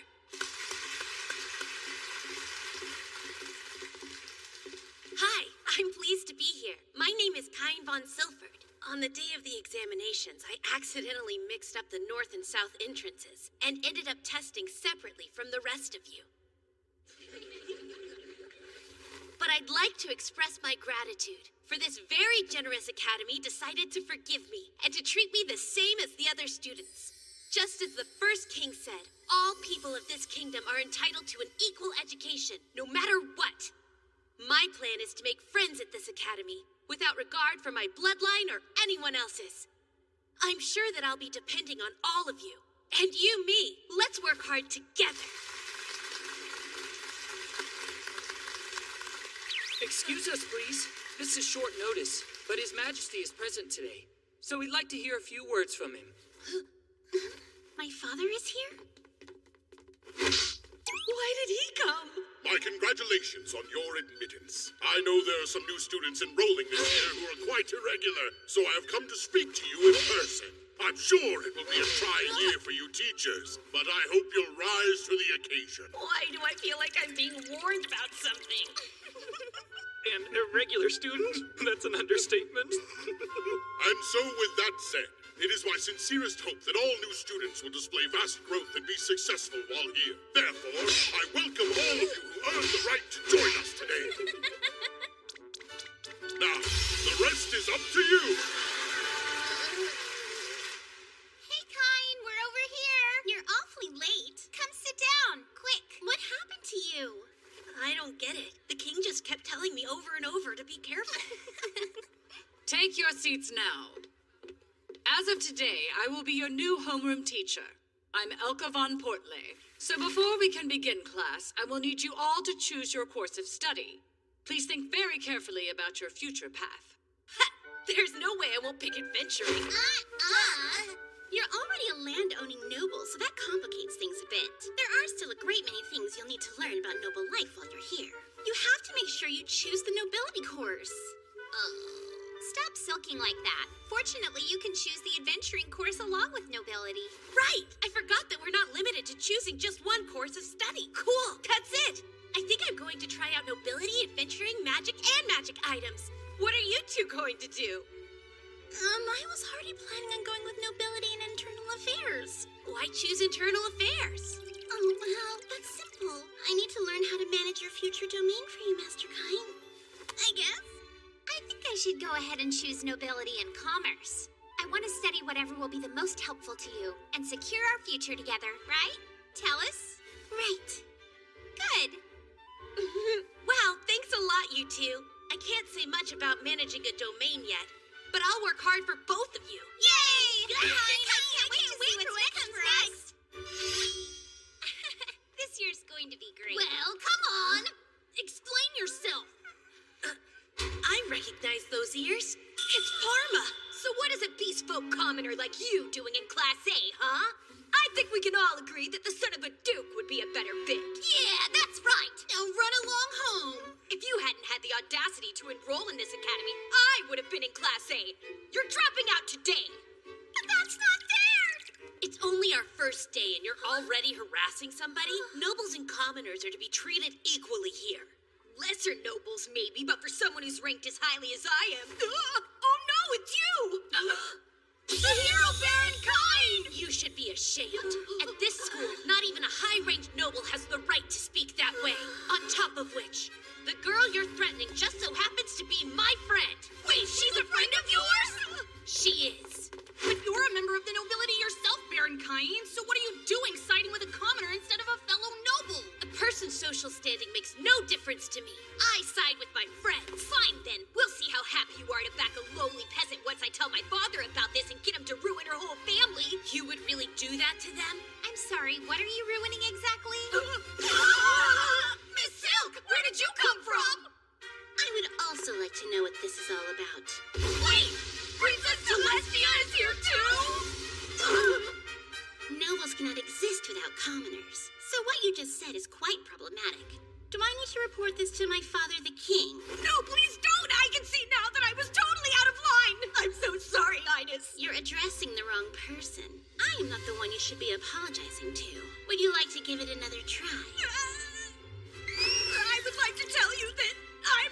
Hi, I'm pleased to be here. My name is Cain von Silford. On the day of the examinations, I accidentally mixed up the north and south entrances and ended up testing separately from the rest of you. But I'd like to express my gratitude for this very generous academy decided to forgive me and to treat me the same as the other students. Just as the first king said, all people of this kingdom are entitled to an equal education, no matter what. My plan is to make friends at this academy, without regard for my bloodline or anyone else's. I'm sure that I'll be depending on all of you. And you, me. Let's work hard together. Excuse us, please. This is short notice, but His Majesty is present today, so we'd like to hear a few words from him. My father is here? Why did he come? My congratulations on your admittance. I know there are some new students enrolling this year who are quite irregular, so I have come to speak to you in person. I'm sure it will be a trying year for you teachers, but I hope you'll rise to the occasion. Why do I feel like I'm being warned about something? An irregular student? That's an understatement. And so with that said, it is my sincerest hope that all new students will display vast growth and be successful while here. Therefore, I welcome all of you who earned the right to join us today. Now, the rest is up to you. Hey, Cain, we're over here. You're awfully late. Come sit down, quick. What happened to you? I don't get it. The king just kept telling me over and over to be careful. Take your seats now. As of today, I will be your new homeroom teacher. I'm Elka von Portley. So before we can begin class, I will need you all to choose your course of study. Please think very carefully about your future path. There's no way I won't pick adventuring. You're already a land-owning noble, so that complicates things a bit. There are still a great many things you'll need to learn about noble life while you're here. You have to make sure you choose the nobility course. Stop sulking like that. Fortunately, you can choose the adventuring course along with nobility. Right! I forgot that we're not limited to choosing just one course of study. Cool! That's it! I think I'm going to try out nobility, adventuring, magic, and magic items. What are you two going to do? I was already planning on going with nobility and internal affairs. Why choose internal affairs? Oh, well, that's simple. I need to learn how to manage your future domain for you, Master Cain. I guess. I think I should go ahead and choose nobility and commerce. I want to study whatever will be the most helpful to you and secure our future together, right? Tell us? Right. Good. Wow, thanks a lot, you two. I can't say much about managing a domain yet, but I'll work hard for both of you. Yay! I can't wait to see what's next for us. This year's going to be great. Well, come on! Explain yourself! I recognize those ears. It's Parma! So what is a bespoke commoner like you doing in Class A, huh? I think we can all agree that the son of a duke would be a better fit. Yeah, that's right! Now run along home! If you hadn't had the audacity to enroll in this academy, I would have been in Class A. You're dropping out today! But that's not fair! It's only our first day and you're already harassing somebody? Nobles and commoners are to be treated equally here. Lesser nobles, maybe, but for someone who's ranked as highly as I am... Oh no, it's you! The hero Baron Cain! You should be ashamed. At this school, not even a high-ranked noble has the right Cain. So what are you doing siding with a commoner instead of a fellow noble? A person's social standing makes no difference to me. I side with my friends. Fine then, we'll see how happy you are to back a lowly peasant once I tell my father about this and get him to ruin her whole family. You would really do that to them? I'm sorry, what are you ruining exactly? Miss Silk, where did you come from? I would also like to know what this is all about. Wait! Princess Celestia is here too? Nobles cannot exist without commoners. So what you just said is quite problematic. Do I need to report this to my father, the king? No, please don't! I can see now that I was totally out of line! I'm so sorry, Highness. You're addressing the wrong person. I am not the one you should be apologizing to. Would you like to give it another try? I would like to tell you that I'm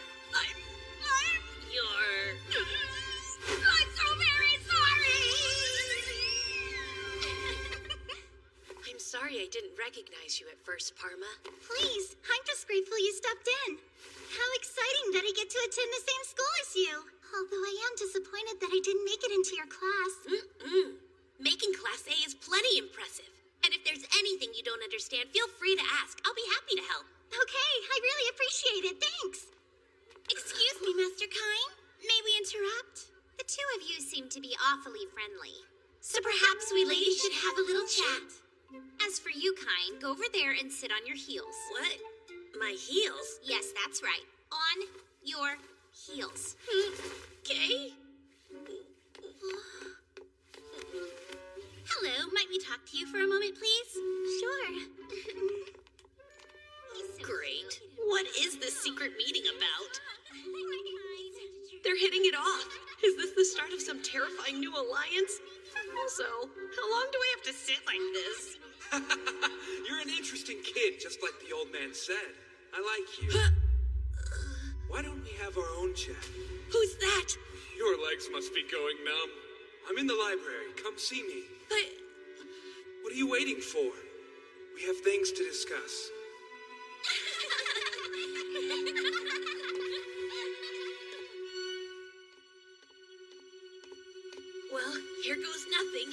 so very sorry! I'm sorry I didn't recognize you at first, Parma. Please, I'm just grateful you stopped in. How exciting that I get to attend the same school as you. Although I am disappointed that I didn't make it into your class. Making Class A is plenty impressive. And if there's anything you don't understand, feel free to ask. I'll be happy to help. Okay, I really appreciate it. Thanks. Excuse me, Master Cain. May we interrupt? The two of you seem to be awfully friendly. So perhaps we ladies should have a little chat. As for you, Cain, go over there and sit on your heels. What? My heels? Yes, that's right. On your heels. Okay. Hello, might we talk to you for a moment, please? Sure. Great. What is this secret meeting about? They're hitting it off. Is this the start of some terrifying new alliance? Also, how long do we have to sit like this? You're an interesting kid, just like the old man said. I like you. Why don't we have our own chat? Who's that? Your legs must be going numb. I'm in the library. Come see me. But... What are you waiting for? We have things to discuss. Well, here goes nothing.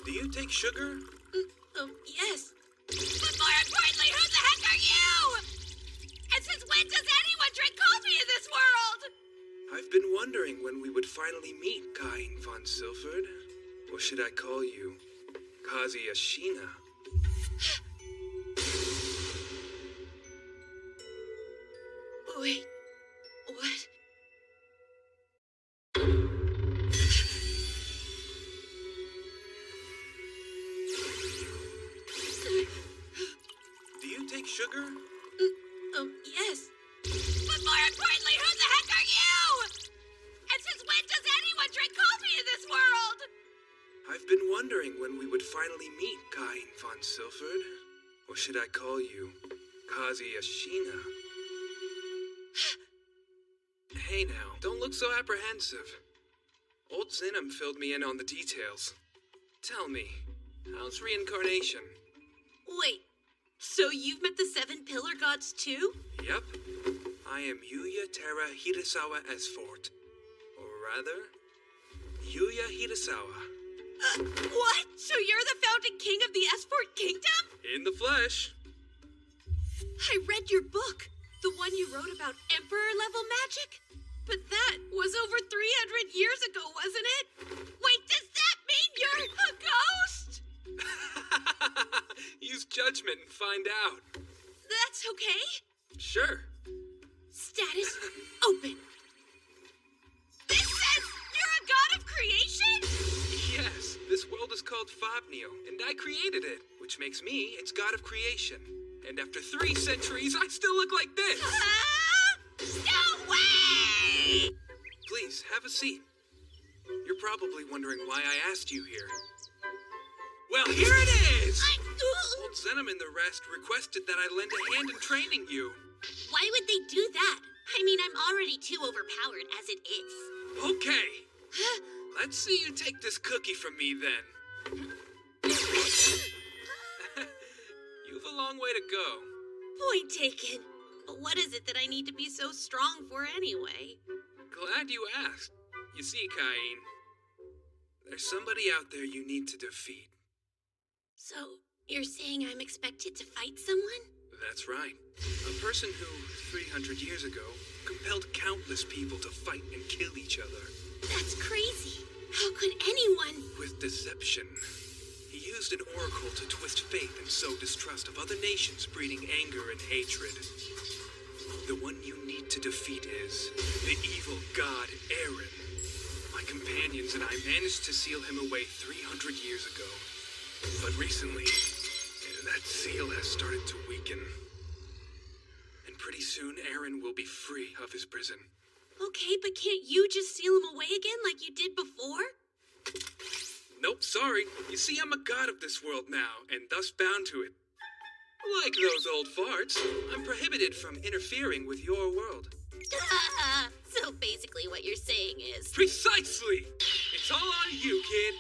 Do you take sugar? Yes. But more importantly, who the heck are you? And since when does anyone drink coffee in this world? I've been wondering when we would finally meet Cain von Silford. Or should I call you Kazuya Shinya? Wait, what? Do you take sugar? Yes. But more importantly, who the heck are you? And since when does anyone drink coffee in this world? I've been wondering when we would finally meet Cain von Silford. Or should I call you Kazuya Shinya? Hey now, don't look so apprehensive. Old Zinum filled me in on the details. Tell me, how's reincarnation? Wait, so you've met the 7 pillar gods too? Yep. I am Yuya Terra Hirasawa Esfort. Or rather, Yuya Hirasawa. What? So you're the founding king of the Esfort Kingdom? In the flesh. I read your book. The one you wrote about emperor-level magic? But that was over 300 years ago, wasn't it? Wait, does that mean you're a ghost? Use judgment and find out. That's okay? Sure. Status open. This says you're a god of creation? Yes, this world is called Fabnio, and I created it, which makes me its god of creation. And after 3 centuries, I still look like this. No way! Please, have a seat. You're probably wondering why I asked you here. Well, here it is! Old Zenom and the rest requested that I lend a hand in training you. Why would they do that? I mean, I'm already too overpowered as it is. Okay. Let's see you take this cookie from me, then. You've a long way to go. Point taken. what is it that I need to be so strong for anyway? Glad you asked. You see, Cain, there's somebody out there you need to defeat. So, you're saying I'm expected to fight someone? That's right. A person who, 300 years ago, compelled countless people to fight and kill each other. That's crazy. How could anyone? With deception. He used an oracle to twist faith and sow distrust of other nations, breeding anger and hatred. The one you need to defeat is the evil god Eren. My companions and I managed to seal him away 300 years ago. But recently, that seal has started to weaken. And pretty soon, Eren will be free of his prison. Okay, but can't you just seal him away again like you did before? Nope, sorry. You see, I'm a god of this world now, and thus bound to it. Like those old farts, I'm prohibited from interfering with your world. So basically what you're saying is... Precisely! It's all on you, kid.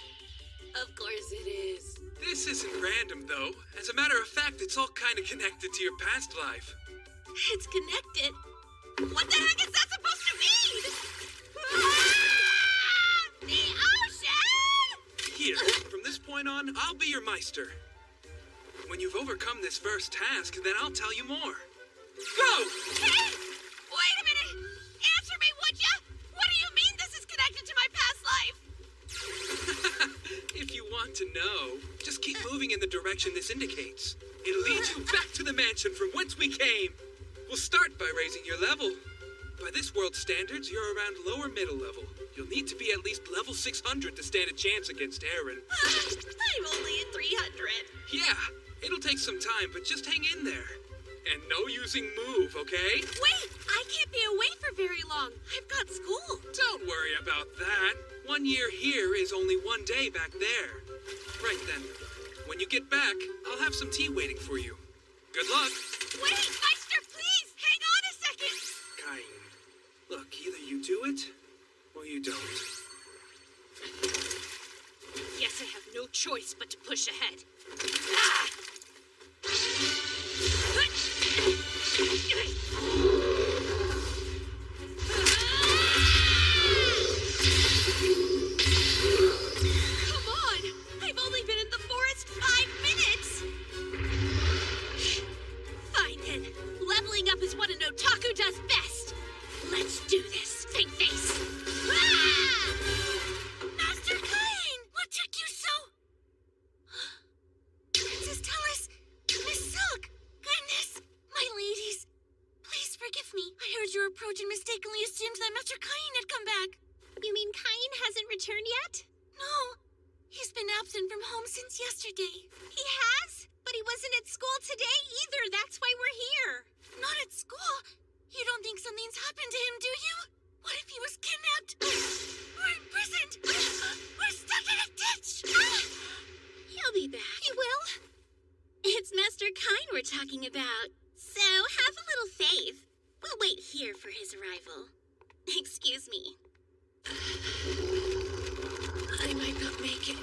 Of course it is. This isn't random, though. As a matter of fact, it's all kind of connected to your past life. It's connected? What the heck is that supposed to mean? The ocean! Here, from this point on, I'll be your Meister. When you've overcome this first task, then I'll tell you more. Go! Hey! Wait a minute! Answer me, would ya? What do you mean this is connected to my past life? If you want to know, just keep moving in the direction this indicates. It'll lead you back to the mansion from whence we came. We'll start by raising your level. By this world's standards, you're around lower middle level. You'll need to be at least level 600 to stand a chance against Eren. I'm only at 300. Yeah, it'll take some time, but just hang in there. And no using move, okay? Wait, I can't be away for very long. I've got school. Don't worry about that. 1 year here is only 1 day back there. Right then. When you get back, I'll have some tea waiting for you. Good luck. Wait, Meister, please! Hang on a second! Cain, look, either you do it, or you don't. Guess I have no choice but to push ahead. Come on! I've only been in the forest 5 minutes! Fine then. Leveling up is what an otaku does best. Let's do this. Same face. Master Cain! What took you so... Princess Tellus! Miss Silk! Goodness! My ladies! Please forgive me. I heard your approach and mistakenly assumed that Master Cain had come back. You mean Cain hasn't returned yet? No. He's been absent from home since yesterday. He has? But he wasn't at school today either. That's why we're here. Not at school? You don't think something's happened to him, do you? What if he was kidnapped? Or imprisoned? We're stuck in a ditch! He'll be back. He will? It's Master Cain we're talking about. So, have a little faith. We'll wait here for his arrival. Excuse me. I might not make it.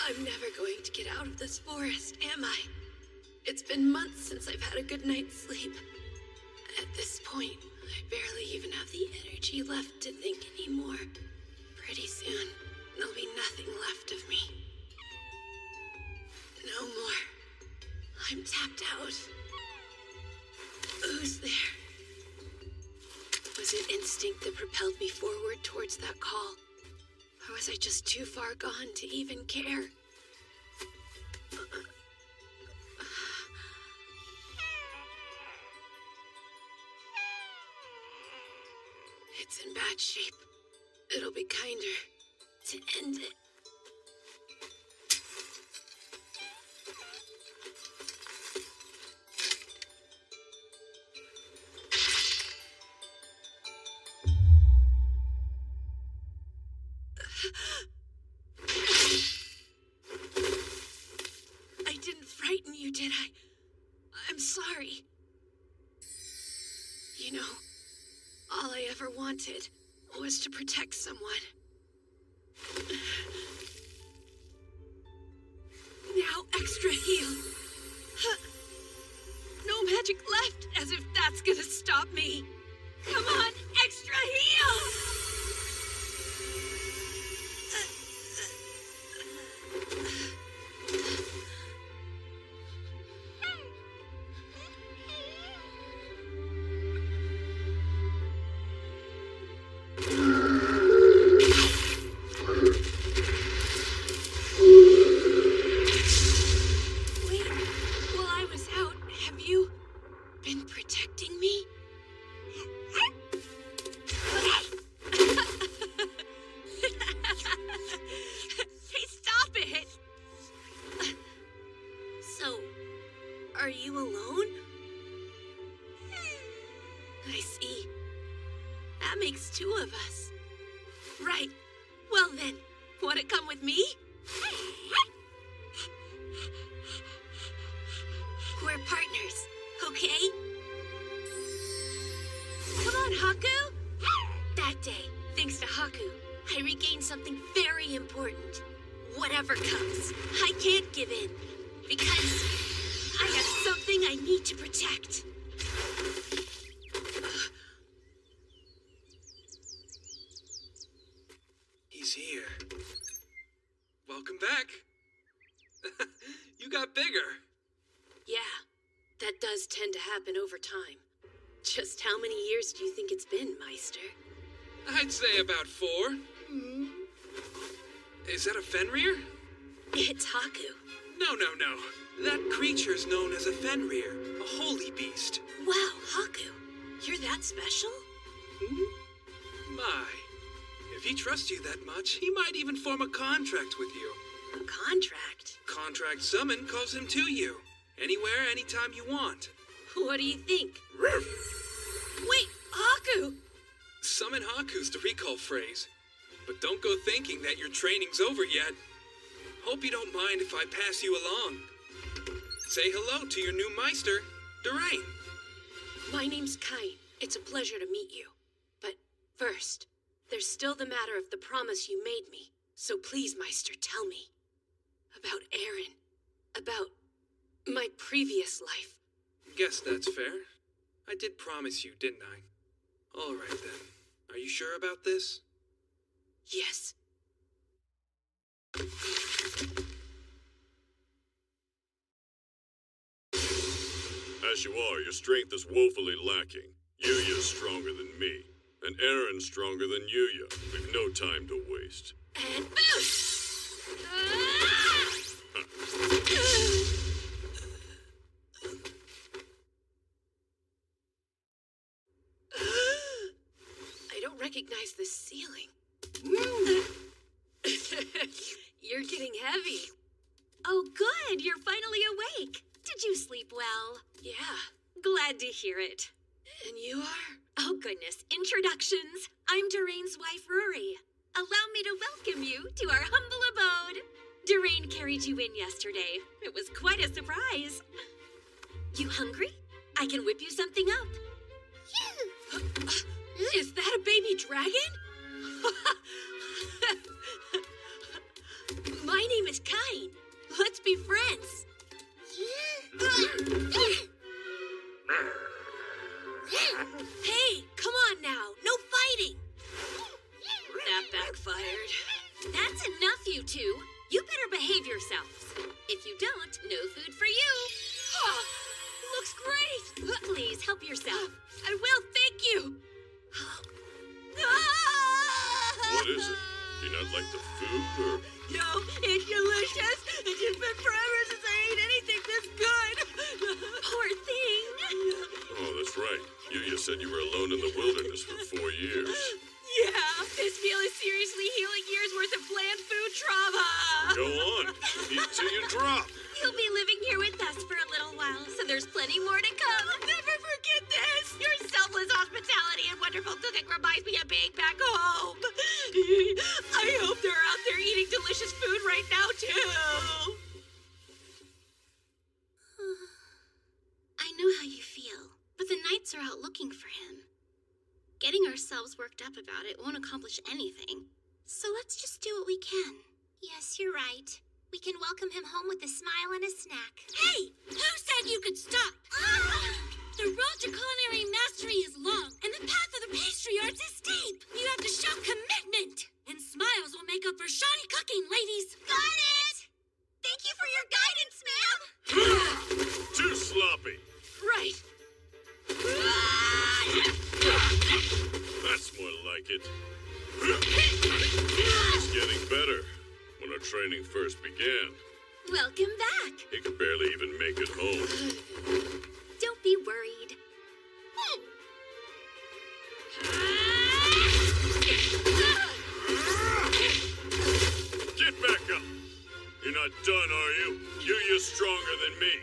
I'm never going to get out of this forest, am I? It's been months since I've had a good night's sleep. At this point, I barely even have the energy left to think anymore. Pretty soon, there'll be nothing left of me. No more. I'm tapped out. Who's there? Was it instinct that propelled me forward towards that call? Or was I just too far gone to even care? It's in bad shape. It'll be kinder to end it. I didn't frighten you, did I? I'm sorry. You know, all I ever wanted was to protect someone. Now, Wait, while I was out, have you been protecting me? Hey, stop it! So, are you alone? I see. That makes two of us. Right. Well then, wanna come with me? We're partners, okay? Come on, Haku! That day, thanks to Haku, I regained something very important. Whatever comes, I can't give in. Because I have something I need to protect. He's here. Welcome back. You got bigger. Yeah, that does tend to happen over time. Just how many years do you think it's been, Meister? I'd say about 4. Is that a Fenrir? It's Haku. No. That creature's known as a Fenrir, a holy beast. Wow, Haku, you're that special? My. If he trusts you that much, he might even form a contract with you. A contract? Contract summon calls him to you. Anywhere, anytime you want. What do you think? Wait, Haku! Summon Haku's the recall phrase. But don't go thinking that your training's over yet. Hope you don't mind if I pass you along. Say hello to your new Meister, Durain. My name's Cain. It's a pleasure to meet you. But first, there's still the matter of the promise you made me. So please, Meister, tell me. About Aaron. About my previous life. Guess that's fair. I did promise you, didn't I? All right then. Are you sure about this? Yes. As you are, your strength is woefully lacking. Yuya's stronger than me, and Aaron's stronger than Yuya. We've no time to waste. And boom! I don't recognize this ceiling. You're getting heavy. Oh, good. You're finally awake. Did you sleep well? Yeah. Glad to hear it. And you are? Oh, goodness. Introductions. I'm Durain's wife, Rory. Allow me to welcome you to our humble abode. Durain carried you in yesterday. It was quite a surprise. You hungry? I can whip you something up. Is that a baby dragon? My name is Cain. Let's be friends. Hey, come on now. No fighting. That backfired. That's enough, you two. You better behave yourselves. If you don't, no food for you. Oh, looks great. Please help yourself. I will, thank you. What is it? Do you not like the food, or...? No, it's delicious. It's just been forever since I ate anything this good. Poor thing. Oh, that's right. Yuya said you were alone in the wilderness for 4 years. Yeah, this meal is seriously healing years worth of bland food trauma. Go on. Eat till you drop. You'll be living here with us for a little while, so there's plenty more to come. I'll never forget this. Your selfless hospitality and wonderful cooking reminds me of being back home. I hope they're out there eating delicious food right now, too. I know how you feel, but the knights are out looking for him. Getting ourselves worked up about it won't accomplish anything. So let's just do what we can. Yes, you're right. We can welcome him home with a smile and a snack. Hey! Who said you could stop? The road to culinary mastery is long, and the path of the pastry arts is steep. You have to show commitment, and smiles will make up for shoddy cooking, ladies. Got it! Thank you for your guidance, ma'am. Too sloppy. Right. That's more like it. training first began. Welcome back. He could barely even make it home. Don't be worried. Get back up! You're not done, are you? You're stronger than me.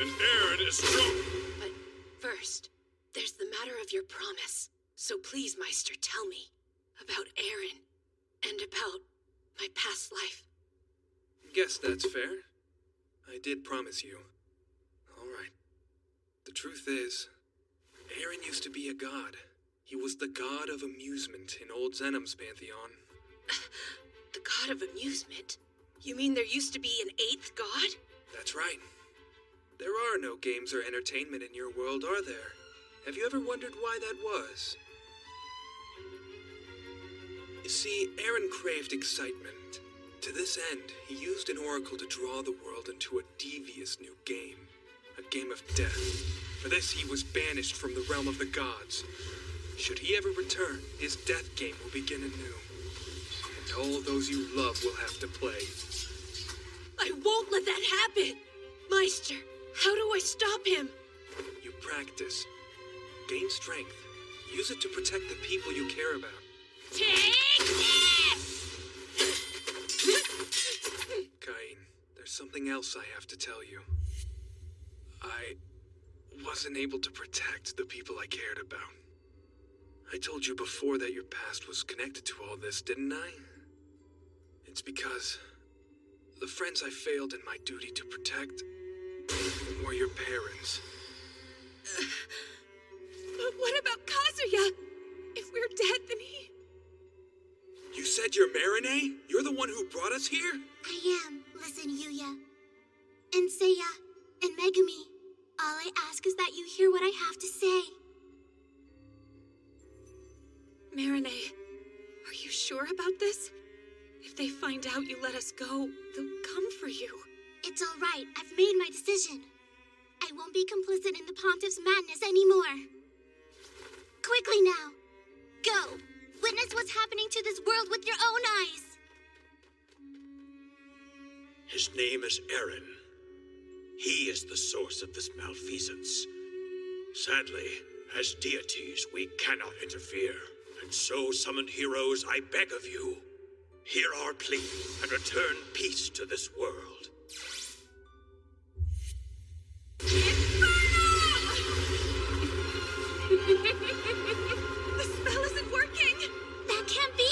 And Aaron is stronger. But first, there's the matter of your promise. So please, Meister, tell me about Aaron and about my past life. Guess that's fair. I did promise you. All right. The truth is, Aaron used to be a god. He was the god of amusement in old Zenom's pantheon. The god of amusement? You mean there used to be an 8th god? That's right. There are no games or entertainment in your world, are there? Have you ever wondered why that was? You see, Aaron craved excitement. To this end, he used an oracle to draw the world into a devious new game. A game of death. For this, he was banished from the realm of the gods. Should he ever return, his death game will begin anew. And all those you love will have to play. I won't let that happen! Meister, how do I stop him? You practice. Gain strength. Use it to protect the people you care about. Take this! Cain, there's something else I have to tell you. I wasn't able to protect the people I cared about. I told you before that your past was connected to all this, didn't I? It's because the friends I failed in my duty to protect were your parents. But what about Kazuya? If we're dead, then he... You said you're Marinee? You're the one who brought us here? I am. Listen, Yuya. And Seiya. And Megami. All I ask is that you hear what I have to say. Marinee, are you sure about this? If they find out you let us go, they'll come for you. It's all right. I've made my decision. I won't be complicit in the Pontiff's madness anymore. Quickly now. Go. Witness what's happening to this world with your own eyes. His name is Aaron. He is the source of this malfeasance. Sadly, as deities, we cannot interfere. And so, summoned heroes, I beg of you, hear our plea and return peace to this world. The spell isn't working! That can't be!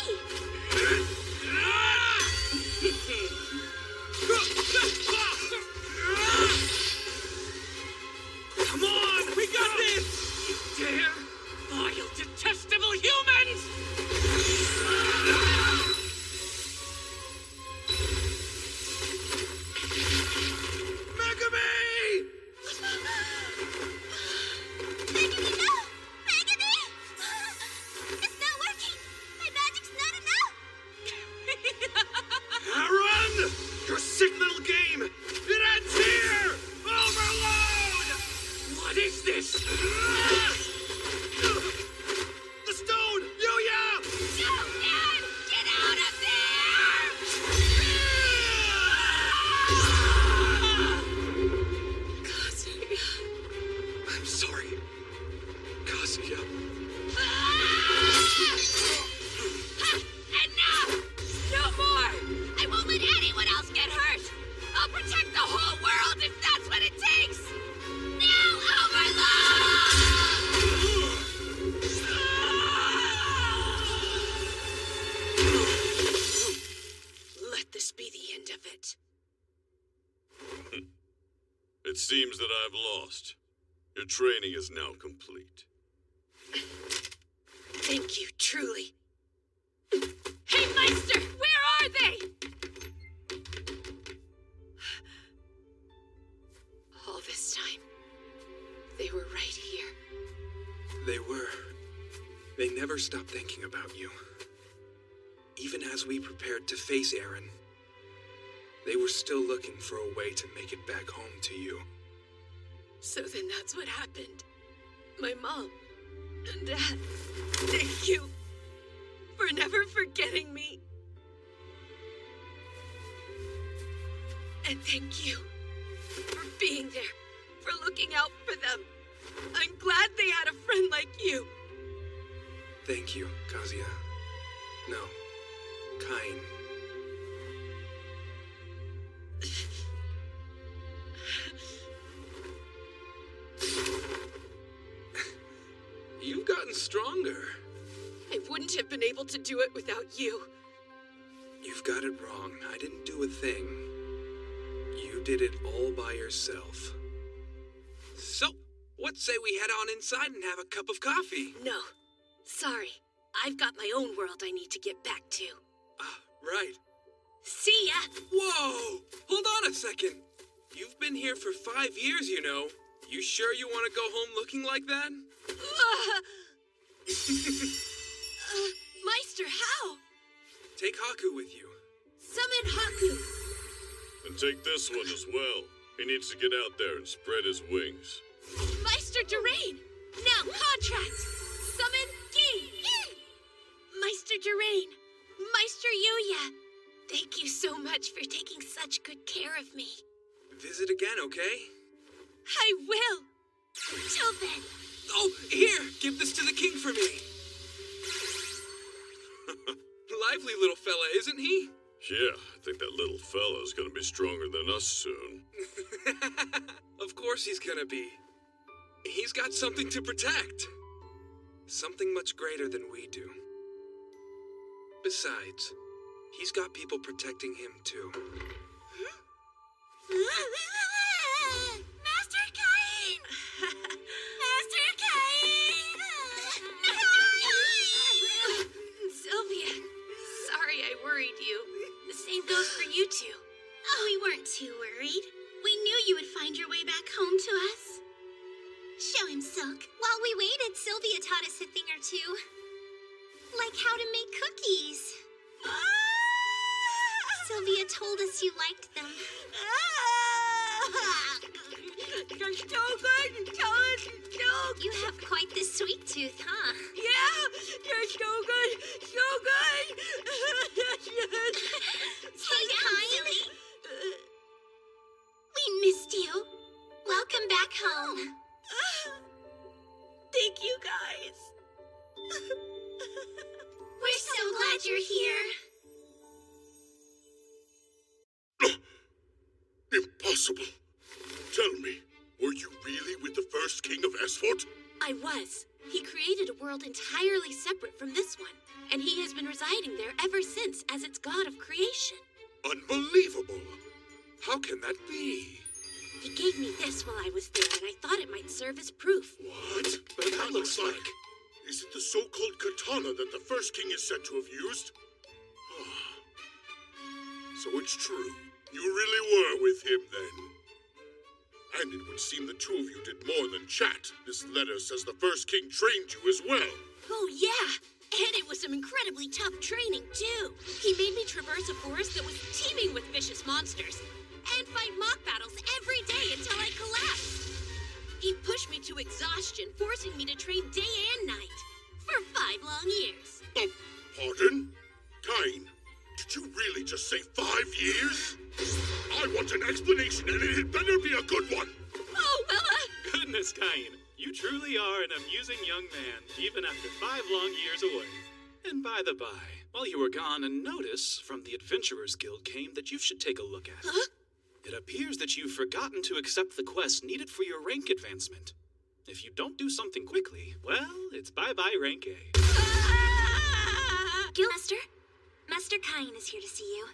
Come on! We got this! You dare? Vile, detestable humans! Megami! Megami, no! Megami! It's not working! My magic's not enough! Aaron! Your sick little game! It ends here! Overload! What is this? The stone! Yuya! Dad! Get out of there! Kazuya. I'm sorry. Kazuya. Enough! No more! I won't let anyone else get hurt! I'll protect the whole world if that's what it takes! Now, Overlord! Let this be the end of it. It seems that I've lost. Your training is now complete. Thank you, truly. Hey, Meister! Where are they? All this time, they were right here. They were. They never stopped thinking about you. Even as we prepared to face Aaron, they were still looking for a way to make it back home to you. So then that's what happened. My mom and Dad, thank you for never forgetting me. And thank you for being there, for looking out for them. I'm glad they had a friend like you. Thank you, Kazuya. No, Cain. You've gotten stronger. I wouldn't have been able to do it without you. You've got it wrong. I didn't do a thing. You did it all by yourself. So, what say we head on inside and have a cup of coffee? No. Sorry. I've got my own world I need to get back to. Right. See ya! Whoa! Hold on a second. You've been here for 5 years, you know. You sure you want to go home looking like that? Meister, how? Take Haku with you. Summon Haku! And take this one as well. He needs to get out there and spread his wings. Meister Durain! Now contract! Summon King! Meister Durain! Meister Yuya! Thank you so much for taking such good care of me. Visit again, okay? I will! Till then! Oh, here! Give this to the king for me! Lively little fella, isn't he? Yeah, I think that little fella's gonna be stronger than us soon. Of course he's gonna be. He's got something to protect. Something much greater than we do. Besides, he's got people protecting him too. Master Cain! Master Cain! Sylvia, sorry I worried you. The same goes for you two. Oh, we weren't too worried. We knew you would find your way back home to us. Show him, Silk. While we waited, Sylvia taught us a thing or two. Like how to make cookies. Sylvia told us you liked them. You're so good and talented, Silk. You have quite the sweet tooth, huh? Yeah, you're so good, so good. Hey, Kylie. We missed you. Welcome back home. Thank you, guys. We're so glad you're here. Impossible. Tell me, were you really with the first king of Esfort? I was. He created a world entirely separate from this one, and he has been residing there ever since as its god of creation. Unbelievable. How can that be? He gave me this while I was there, and I thought it might serve as proof. What? But that looks like... Is it the so-called katana that the first king is said to have used? So it's true. You really were with him then. And it would seem the two of you did more than chat. This letter says the first king trained you as well. Oh, yeah. And it was some incredibly tough training, too. He made me traverse a forest that was teeming with vicious monsters and fight mock battles every day until I collapsed. He pushed me to exhaustion, forcing me to train day and night for 5 long years. Pardon? Cain, did you really just say 5 years? I want an explanation, and it had better be a good one. Oh, well, Goodness, Cain. You truly are an amusing young man, even after 5 long years away. And by the by, while you were gone, a notice from the Adventurers Guild came that you should take a look at. Huh? It appears that you've forgotten to accept the quest needed for your rank advancement. If you don't do something quickly, well, it's bye-bye rank A. Guildmaster, Master Cain is here to see you.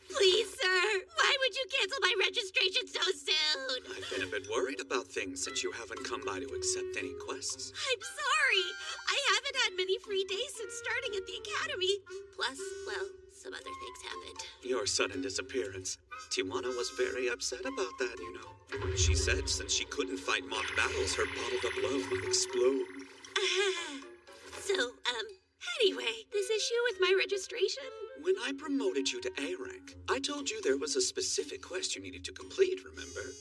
Please, sir, why would you cancel my registration so soon? I've been a bit worried about things since you haven't come by to accept any quests. I'm sorry. I haven't had many free days since starting at the academy. Plus, well, some other things happened. Your sudden disappearance. Tijuana was very upset about that, you know. She said since she couldn't fight mock battles, her bottled-up love would explode. Anyway, this issue with my registration? When I promoted you to A rank, I told you there was a specific quest you needed to complete, remember?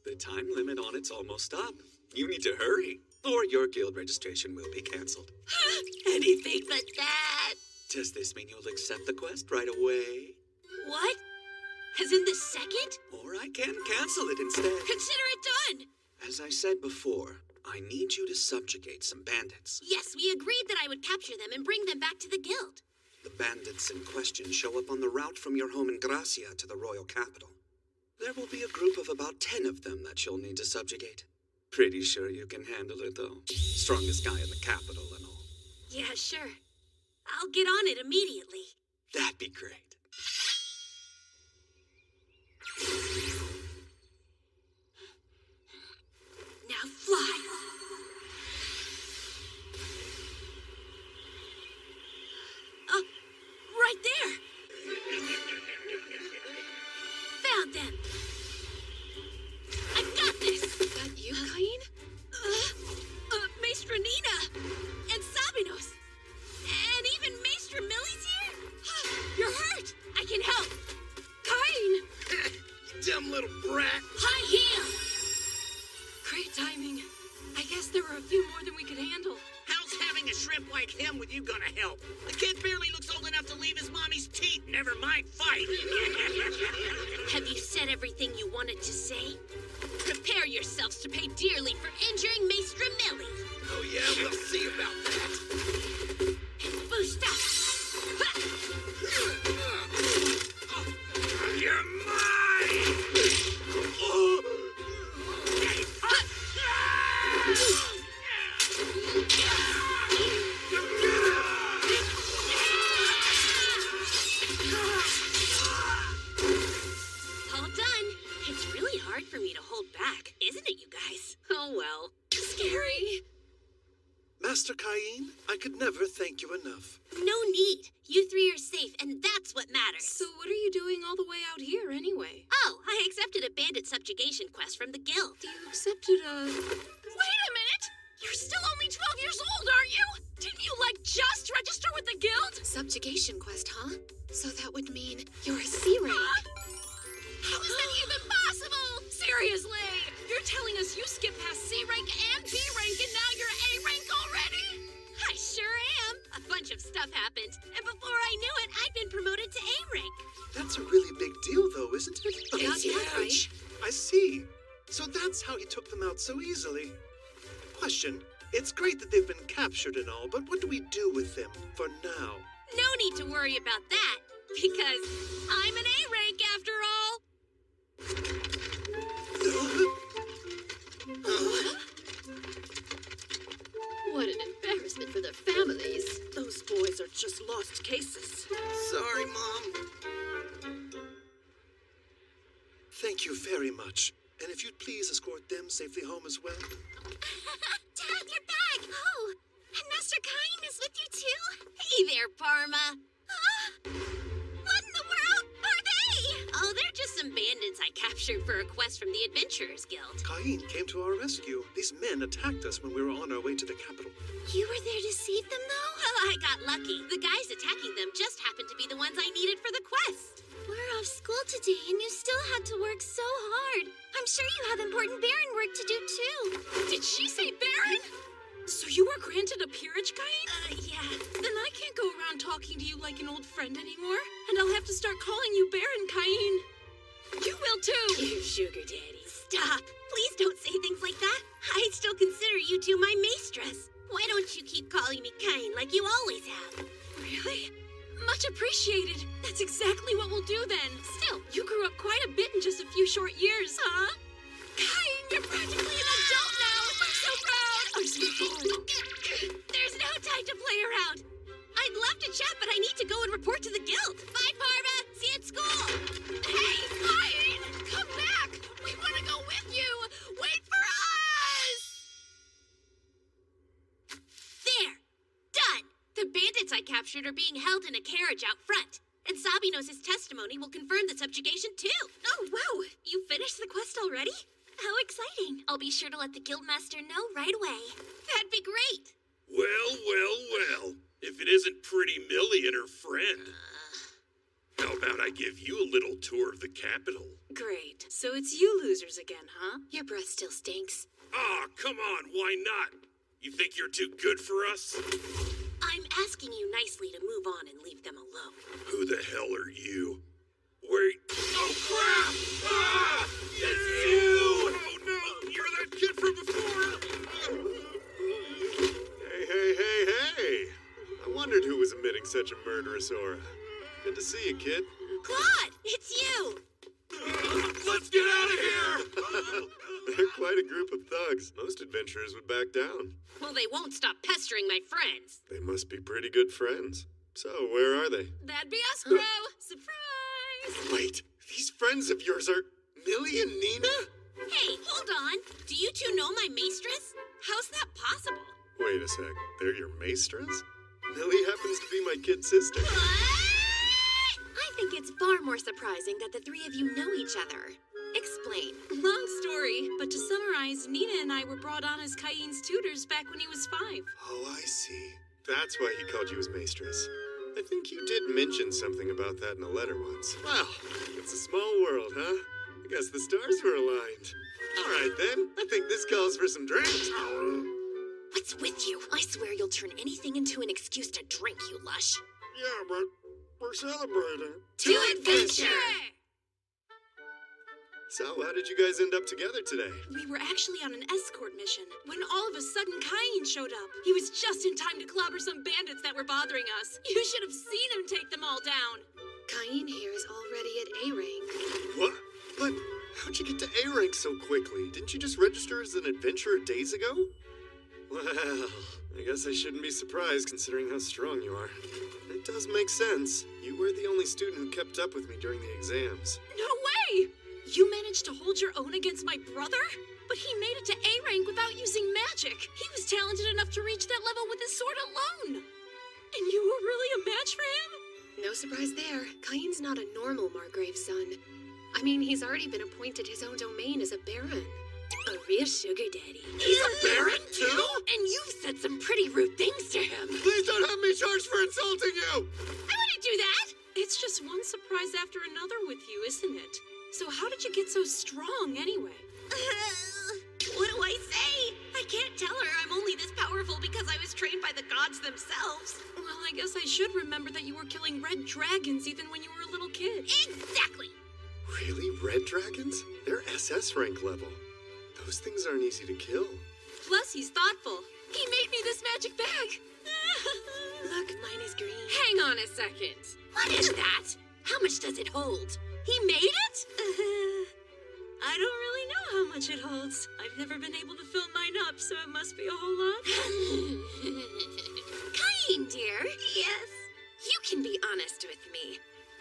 The time limit on it's almost up. You need to hurry, or your guild registration will be cancelled. Anything but that. Does this mean you'll accept the quest right away? What? As in the second? Or I can cancel it instead. Consider it done! As I said before, I need you to subjugate some bandits. Yes, we agreed that I would capture them and bring them back to the guild. The bandits in question show up on the route from your home in Gracia to the royal capital. There will be a group of about 10 of them that you'll need to subjugate. Pretty sure you can handle it, though. Strongest guy in the capital and all. Yeah, sure. I'll get on it immediately. That'd be great. Now fly! Oh, right there! Found them! I've got this! That you, Cain? Maestra Nina! And Sabinos! And even Maestra Millie's here! You're hurt! I can help! Cain! Dumb little brat! High heel! Great timing. I guess there were a few more than we could handle. How's having a shrimp like him with you gonna help? The kid barely looks old enough to leave his mommy's teeth, never mind fight. Have you said everything you wanted to say? Prepare yourselves to pay dearly for injuring Maestra Millie. Oh yeah, we'll see about that. Boost up! You're mine! All done. It's really hard for me to hold back, isn't it, you guys? Oh well. Scary. Master Cain, I could never thank you enough. No need. You three are safe, and that's what matters. So what are you doing all the way out here, anyway? Oh, I accepted a bandit subjugation quest from the guild. You accepted a... Wait a minute! You're still only 12 years old, aren't you? Didn't you, just register with the guild? Subjugation quest, huh? So that would mean you're a C rank. How is that even possible? Seriously? You're telling us you skipped past C rank and B rank and now you're A rank already? I sure am. A bunch of stuff happened, and before I knew it, I'd been promoted to A rank. That's a really big deal, though, isn't it? It's huge. I see. So that's how he took them out so easily. Question. It's great that they've been captured and all, but what do we do with them for now? No need to worry about that, because I'm an A rank after all. What an embarrassment for their families. Those boys are just lost cases. Sorry, Mom. Thank you very much. And if you'd please escort them safely home as well. Dad, you're back! Oh, and Master Cain is with you too? Hey there, Parma. What in the world are they? Oh, they're just some bandits I captured for a quest from the Adventurers Guild. Cain came to our rescue. These men attacked us when we were on our way to the capital. You were there to save them, though? Oh, I got lucky. The guys attacking them just happened to be the ones I needed for the quest. We're off school today, and you still had to work so hard. I'm sure you have important Baron work to do, too. Did she say Baron? So you were granted a peerage, Cain? Yeah. Then I can't go around talking to you like an old friend anymore, and I'll have to start calling you Baron, Cain. You will, too. You sugar daddy. Stop. Please don't say things like that. I still consider you two my maestras. Why don't you keep calling me Cain like you always have? Really? Much appreciated. That's exactly what we'll do then. Still, you grew up quite a bit in just a few short years, huh? Cain, you're practically an adult now. I'm so proud. I'm so bored. There's no time to play around. I'd love to chat, but I need to go and report to the guild. Bye, Parva. See you at school. Hey, Cain! Come back! We want to go with you! Wait for us! There. Done. The bandits I captured are being held in a carriage out front. And Sabinos' testimony will confirm the subjugation, too. Oh, wow. You finished the quest already? How exciting. I'll be sure to let the guildmaster know right away. That'd be great. Well. If it isn't Pretty Millie and her friend. How about I give you a little tour of the capital? Great. So it's you losers again, huh? Your breath still stinks. Ah, come on, why not? You think you're too good for us? I'm asking you nicely to move on and leave them alone. Who the hell are you? Wait. Oh, crap! Ah! It's you! Oh, no! You're that kid from before! Hey. I wondered who was emitting such a murderous aura. Good to see you, kid. Claude, it's you! Let's get out of here! They're quite a group of thugs. Most adventurers would back down. Well, they won't stop pestering my friends. They must be pretty good friends. So, where are they? That'd be us, bro. Surprise! Wait, these friends of yours are Millie and Nina? Hey, hold on. Do you two know my maestress? How's that possible? Wait a sec, they're your maestress? Millie happens to be my kid sister. I think it's far more surprising that the three of you know each other. Explain. Long story, but to summarize, Nina and I were brought on as Cain's tutors back when he was 5. Oh, I see. That's why he called you his maestress. I think you did mention something about that in a letter once. Well, it's a small world, huh? I guess the stars were aligned. All right, then. I think this calls for some drinks. What's with you? I swear you'll turn anything into an excuse to drink, you lush. Yeah, but we're celebrating. To adventure! So, how did you guys end up together today? We were actually on an escort mission when all of a sudden Cain showed up. He was just in time to clobber some bandits that were bothering us. You should have seen him take them all down. Cain here is already at A rank. What? But how'd you get to A rank so quickly? Didn't you just register as an adventurer days ago? Well, I guess I shouldn't be surprised considering how strong you are. It does make sense. You were the only student who kept up with me during the exams. No way! You managed to hold your own against my brother? But he made it to A rank without using magic. He was talented enough to reach that level with his sword alone. And you were really a match for him? No surprise there. Cain's not a normal Margrave's son. I mean, he's already been appointed his own domain as a baron. A real sugar daddy. He's a baron, too? And you've said some pretty rude things to him. Please don't have me charged for insulting you! I wouldn't do that! It's just one surprise after another with you, isn't it? So how did you get so strong, anyway? What do I say? I can't tell her I'm only this powerful because I was trained by the gods themselves. Well, I guess I should remember that you were killing red dragons even when you were a little kid. Exactly! Really? Red dragons? They're SS rank level. Those things aren't easy to kill. Plus, he's thoughtful. He made me this magic bag. Look, mine is green. Hang on a second. What is that? How much does it hold? He made it? I don't really know how much it holds. I've never been able to fill mine up, so it must be a whole lot. Cain, dear. Yes? You can be honest with me.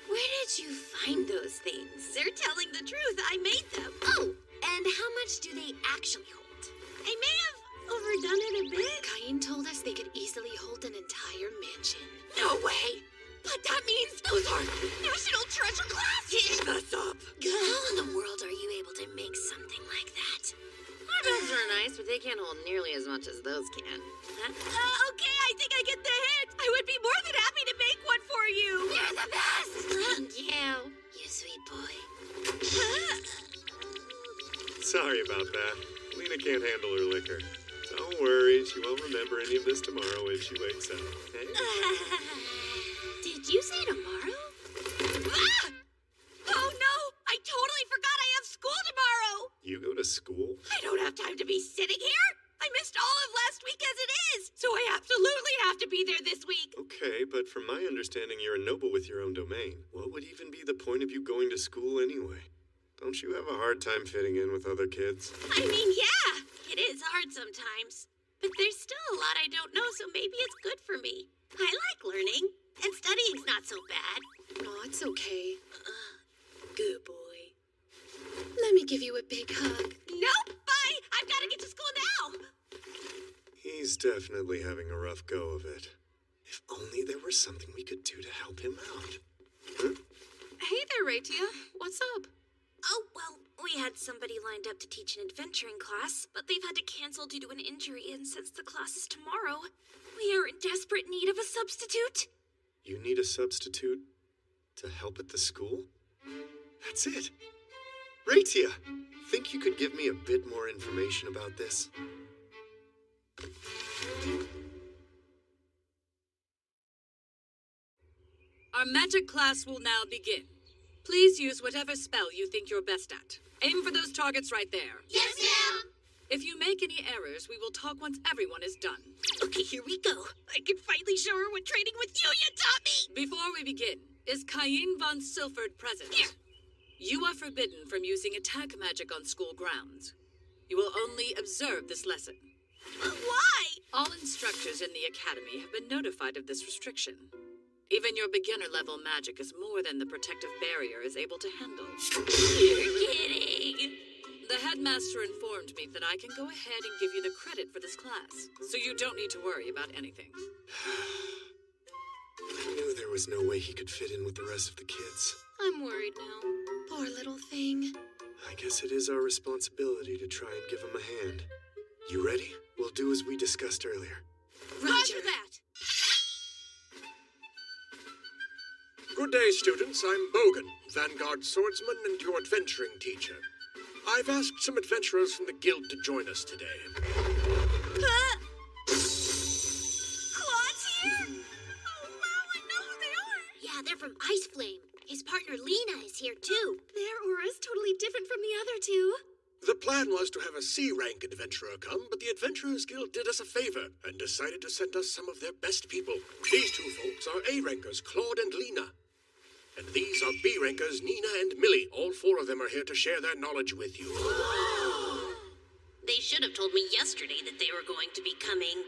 Where did you find those things? They're telling the truth. I made them. Oh, and how much do they actually hold? I may have overdone it a bit. Cain told us they could easily hold an entire mansion. No way! But that means those are national treasure class! Give us up! How in the world are you able to make something like that? Our builds are nice, but they can't hold nearly as much as those can. Huh? Okay, I think I get the hint. I would be more than happy to make one for you. You're the best! Thank you. You sweet boy. Sorry about that. Lena can't handle her liquor. Don't worry, she won't remember any of this tomorrow when she wakes up. Hey? Did you say tomorrow? Ah! Oh no! I totally forgot I have school tomorrow! You go to school? I don't have time to be sitting here! I missed all of last week as it is! So I absolutely have to be there this week! Okay, but from my understanding, you're a noble with your own domain. What would even be the point of you going to school anyway? Don't you have a hard time fitting in with other kids? I mean, yeah! It is hard sometimes. But there's still a lot I don't know, so maybe it's good for me. I like learning. And studying's not so bad. Oh, it's okay. Good boy. Let me give you a big hug. Nope! Bye! I've got to get to school now! He's definitely having a rough go of it. If only there were something we could do to help him out. Huh? Hey there, Raitia. What's up? Oh, well, we had somebody lined up to teach an adventuring class, but they've had to cancel due to an injury, and since the class is tomorrow, we are in desperate need of a substitute. You need a substitute to help at the school? That's it. Raitia, think you could give me a bit more information about this? Our magic class will now begin. Please use whatever spell you think you're best at. Aim for those targets right there. Yes, ma'am! If you make any errors, we will talk once everyone is done. Okay, here we go. I can finally show her what training with you taught me! Before we begin, is Cain von Silford present? Here! You are forbidden from using attack magic on school grounds. You will only observe this lesson. Why? All instructors in the academy have been notified of this restriction. Even your beginner-level magic is more than the protective barrier is able to handle. You're kidding! The headmaster informed me that I can go ahead and give you the credit for this class, so you don't need to worry about anything. I knew there was no way he could fit in with the rest of the kids. I'm worried now. Poor little thing. I guess it is our responsibility to try and give him a hand. You ready? We'll do as we discussed earlier. Roger that! Good day, students. I'm Bogan, Vanguard swordsman and your adventuring teacher. I've asked some adventurers from the guild to join us today. Claude's here? Oh, wow, I know who they are. Yeah, they're from Ice Flame. His partner Lena is here, too. Their aura is totally different from the other two. The plan was to have a C-rank adventurer come, but the Adventurers Guild did us a favor and decided to send us some of their best people. These two folks are A-rankers, Claude and Lena. And these are B-rankers, Nina and Millie. All four of them are here to share their knowledge with you. They should have told me yesterday that they were going to be coming.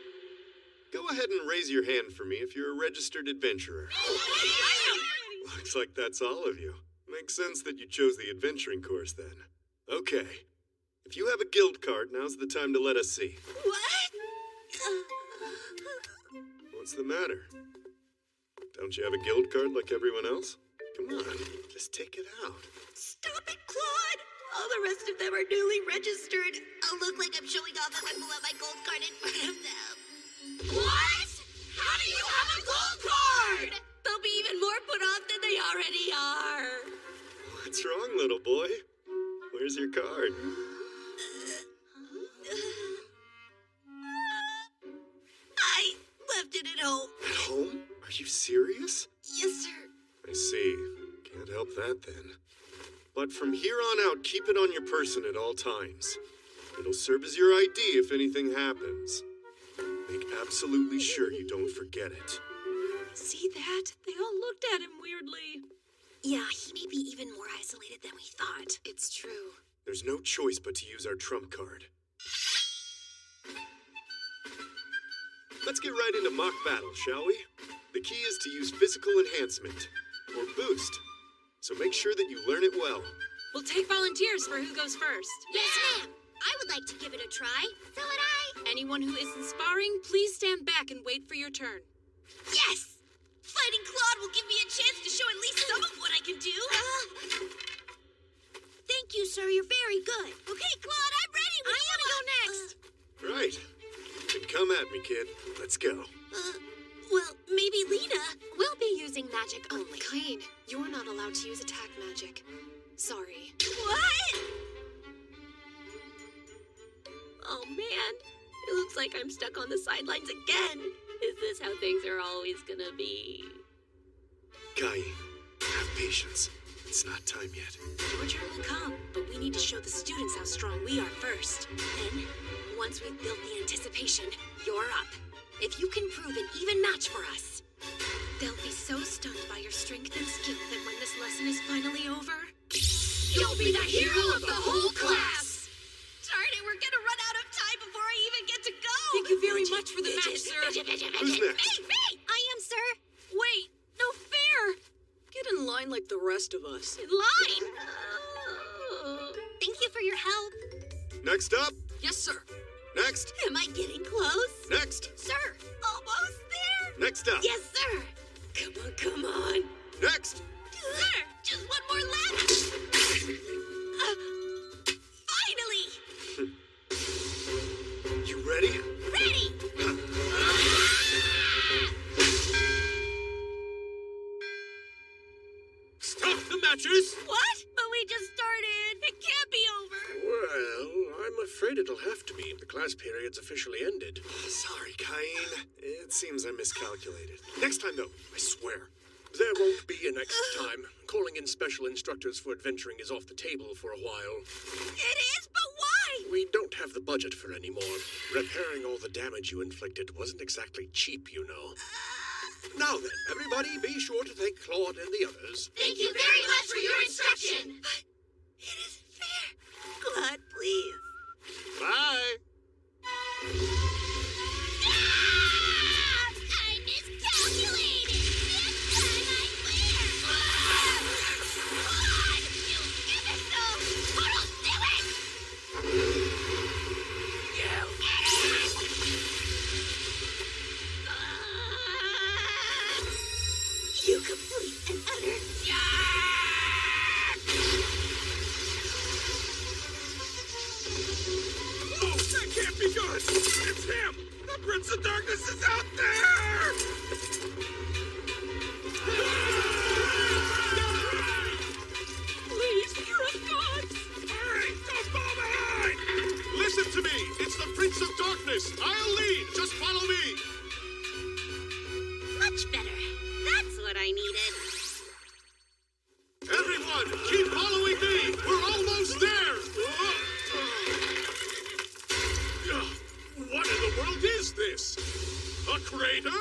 Go ahead and raise your hand for me if you're a registered adventurer. Looks like that's all of you. Makes sense that you chose the adventuring course then. Okay. If you have a guild card, now's the time to let us see. What? What's the matter? Don't you have a guild card like everyone else? Come on, just take it out. Stop it, Claude! All the rest of them are newly registered. I'll look like I'm showing off if I pull out my gold card in front of them. What? How do you have a gold card? They'll be even more put off than they already are. What's wrong, little boy? Where's your card? I left it at home. At home? Are you serious? Yes, sir. I see. Can't help that then. But from here on out, keep it on your person at all times. It'll serve as your ID if anything happens. Make absolutely sure you don't forget it. See that? They all looked at him weirdly. Yeah, he may be even more isolated than we thought. It's true. There's no choice but to use our trump card. Let's get right into mock battle, shall we? The key is to use physical enhancement, or boost. So make sure that you learn it well. We'll take volunteers for who goes first. Yes, ma'am. I would like to give it a try. So would I. Anyone who isn't sparring, please stand back and wait for your turn. Yes! Fighting Claude will give me a chance to show at least some of what I can do. Thank you, sir. You're very good. Okay, Claude, I'm ready. I want to go next. Right. Then come at me, kid. Let's go. Well, maybe Lena. We'll be using magic only. Cain, you're not allowed to use attack magic. Sorry. What? Oh, man. It looks like I'm stuck on the sidelines again. Is this how things are always gonna be? Cain, have patience. It's not time yet. Your turn will come, but we need to show the students how strong we are first. Then, once we've built the anticipation, you're up. If you can prove an even match for us, they'll be so stunned by your strength and skill that when this lesson is finally over, you'll be the hero of the whole class! Darn it, we're gonna run out of time before I even get to go! Thank you very much for the match, sir. Who's next? Me! I am, sir. Wait, no fair! Get in line like the rest of us. In line? Thank you for your help. Next up. Yes, sir. Next. Am I getting close? Next. Sir, almost there. Next up. Yes, sir. Come on. Next. Sir, just one more left. Finally. You ready? Ready. Stop the matches! What? But we just started. It can't be over. Well, I'm afraid it'll have to be. The class period's officially ended. Sorry, Cain. It seems I miscalculated. Next time, though, I swear. There won't be a next time. Calling in special instructors for adventuring is off the table for a while. It is, but why? We don't have the budget for any more. Repairing all the damage you inflicted wasn't exactly cheap, you know. Now then, everybody be sure to thank Claude and the others. Thank you very much for your instruction. It isn't fair. Claude, please. Bye. I miscalculated! This time I swear! God! You imbecile! Total do it! You complete and utter. Oh, that can't be good! It's him! The Prince of Darkness is out there! Please, hear us, gods! Hurry! Don't fall behind! Listen to me! It's the Prince of Darkness! I'll lead! Just follow me! Much better. That's what I needed. Everyone, keep following me! We're almost there! What in the world is this? A crater?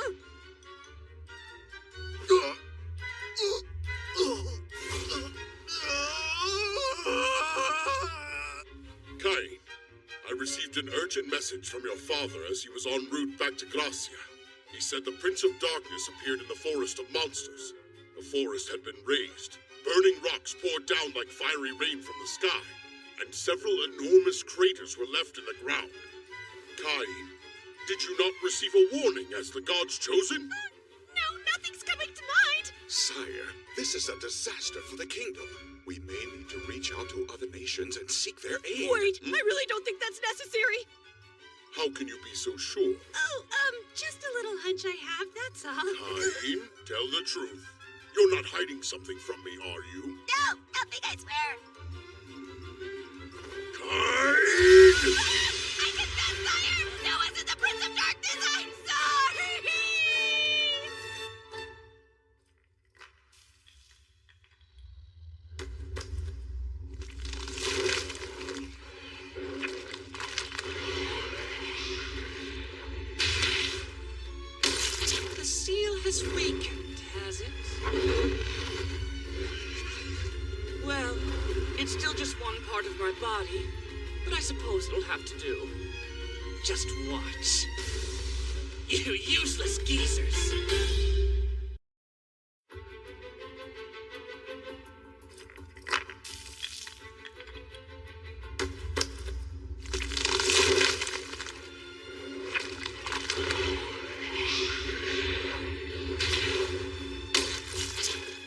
Cain, I received an urgent message from your father as he was en route back to Gracia. He said the Prince of Darkness appeared in the Forest of Monsters. The forest had been razed. Burning rocks poured down like fiery rain from the sky, and several enormous craters were left in the ground. Cain, did you not receive a warning as the God's chosen? No, nothing's coming to mind. Sire, this is a disaster for the kingdom. We may need to reach out to other nations and seek their aid. Wait, I really don't think that's necessary. How can you be so sure? Oh, just a little hunch I have, that's all. Cain, tell the truth. You're not hiding something from me, are you? No, nothing, I swear. Cain! I confess, sire! That wasn't the Prince of Darkness! I'm sorry! The seal has weakened, has it? Well, it's still just one part of my body, but I suppose it'll have to do. Just watch. You useless geezers!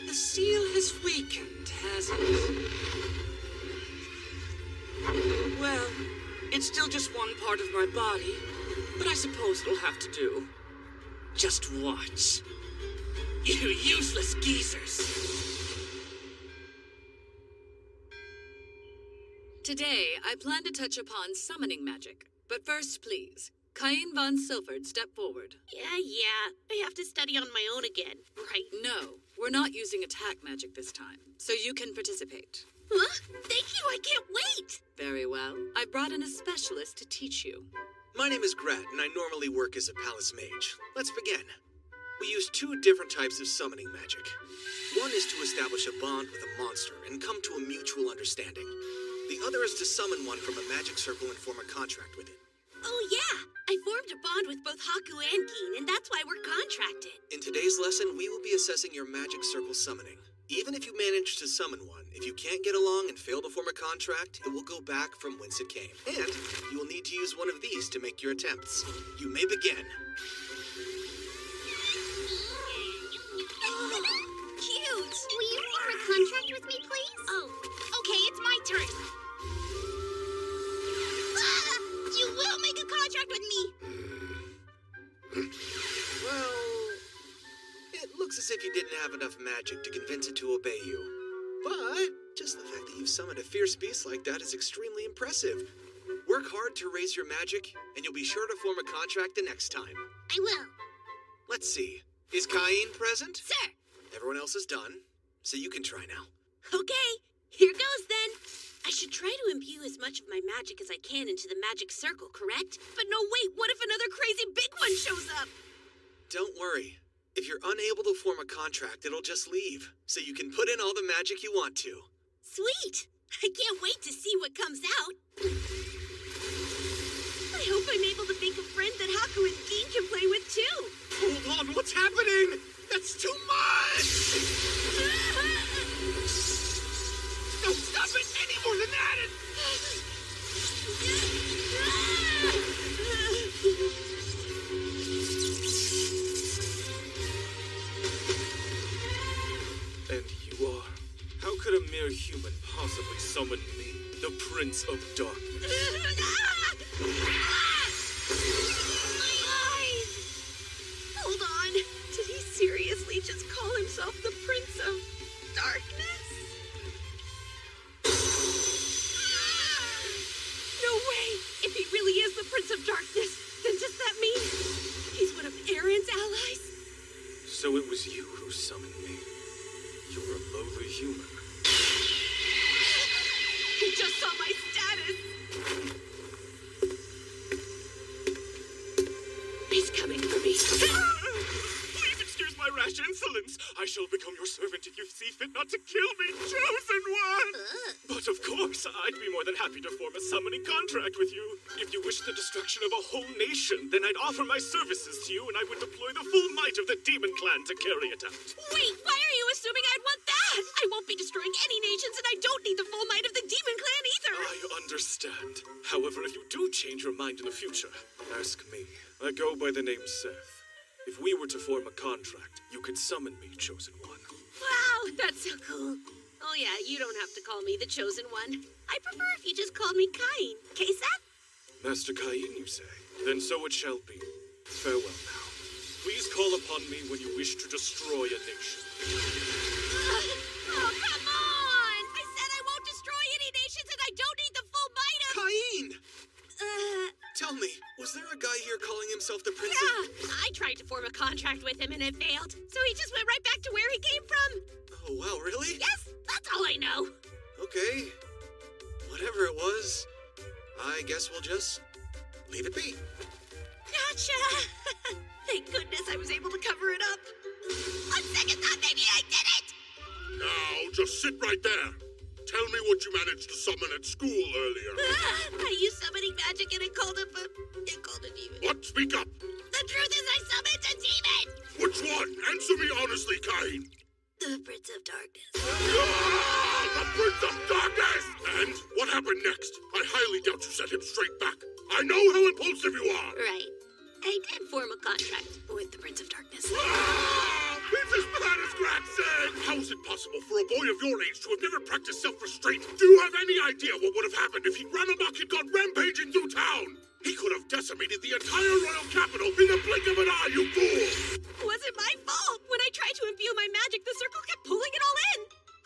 The seal has weakened, has it? Well, it's still just one part of my body, but I suppose it'll have to do. Just watch. You useless geezers! Today, I plan to touch upon summoning magic. But first, please, Cain von Silford, step forward. Yeah. I have to study on my own again, right? No, we're not using attack magic this time, so you can participate. Huh? Thank you, I can't wait! Very well. I brought in a specialist to teach you. My name is Grat, and I normally work as a palace mage. Let's begin. We use two different types of summoning magic. One is to establish a bond with a monster and come to a mutual understanding. The other is to summon one from a magic circle and form a contract with it. Oh yeah, I formed a bond with both Haku and Keen, and that's why we're contracted. In today's lesson, we will be assessing your magic circle summoning. Even if you manage to summon one, if you can't get along and fail to form a contract, it will go back from whence it came. And you will need to use one of these to make your attempts. You may begin. Cute! Will you form a contract with me, please? Oh, okay, it's my turn. You will make a contract with me! Well, it looks as if you didn't have enough magic to convince it to obey you. But just the fact that you've summoned a fierce beast like that is extremely impressive. Work hard to raise your magic, and you'll be sure to form a contract the next time. I will. Let's see. Is Cain present? Sir! Everyone else is done, so you can try now. Okay, here goes then. I should try to imbue as much of my magic as I can into the magic circle, correct? But no, wait, what if another crazy big one shows up? Don't worry. If you're unable to form a contract, it'll just leave, so you can put in all the magic you want to. Sweet! I can't wait to see what comes out. I hope I'm able to make a friend that Haku and Dean can play with too. Hold on, what's happening? That's too much! No, stop it! Any more than that! And you are? How could a mere human possibly summon me, the Prince of Darkness? My eyes! Hold on. Did he seriously just call himself the Prince of Darkness? No way! If he really is the Prince of Darkness, then does that mean he's one of Aaron's allies? So it was you who summoned me. You're a lowly human. He just saw my status! He's coming for me. Please excuse my rash insolence. I shall become your servant if you see fit not to kill me, chosen one. But of course, I'd be more than happy to form a summoning contract with you. If you wish the destruction of a whole nation, then I'd offer my services to you and I would deploy the full might of the demon clan to carry it out. Wait, why are you assuming I'd want that? I won't be destroying any nations and I don't need the full might of the demon clan either. I understand. However, if you do change your mind in the future, ask me. I go by the name Seth. If we were to form a contract, you could summon me, Chosen One. Wow, that's so cool. Oh yeah, you don't have to call me the Chosen One. I prefer if you just called me Cain. Okay, Seth? Master Cain, you say? Then so it shall be. Farewell now. Please call upon me when you wish to destroy a nation. Oh, come on! I said I won't destroy any nations and I don't need the full might of... Cain! Tell me, was there a guy here calling himself the Prince Yeah, I tried to form a contract with him and it failed. So he just went right back to where he came from. Oh, wow, really? Yes, that's all I know. Okay. Whatever it was, I guess we'll just leave it be. Gotcha! Thank goodness I was able to cover it up. On second thought, maybe I did it! Now, just sit right there. Tell me what you managed to summon at school earlier. I used summoning magic and it called up a demon. What? Speak up! The truth is I summoned a demon! Which one? Answer me honestly, Cain. The Prince of Darkness. The Prince of Darkness! And what happened next? I highly doubt you set him straight back. I know how impulsive you are. Right. I did form a contract with the Prince of Darkness. It's as bad as Grat said! How is it possible for a boy of your age to have never practiced self-restraint? Do you have any idea what would have happened if he'd ran amok and gone rampaging through town? He could have decimated the entire royal capital in the blink of an eye, you fool! It wasn't my fault. When I tried to imbue my magic, the circle kept pulling it all in.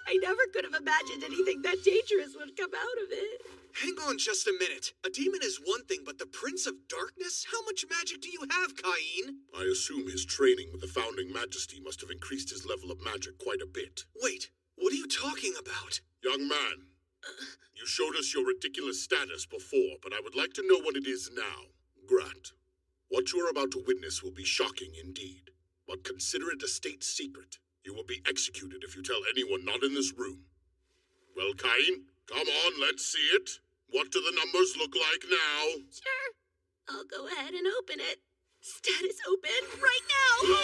I never could have imagined anything that dangerous would come out of it. Hang on just a minute. A demon is one thing, but the Prince of Darkness? How much magic do you have, Cain? I assume his training with the Founding Majesty must have increased his level of magic quite a bit. Wait, what are you talking about? Young man, you showed us your ridiculous status before, but I would like to know what it is now. Grant, what you are about to witness will be shocking indeed, but consider it a state secret. You will be executed if you tell anyone not in this room. Well, Cain, come on, let's see it. What do the numbers look like now? Sure. I'll go ahead and open it. Status open right now.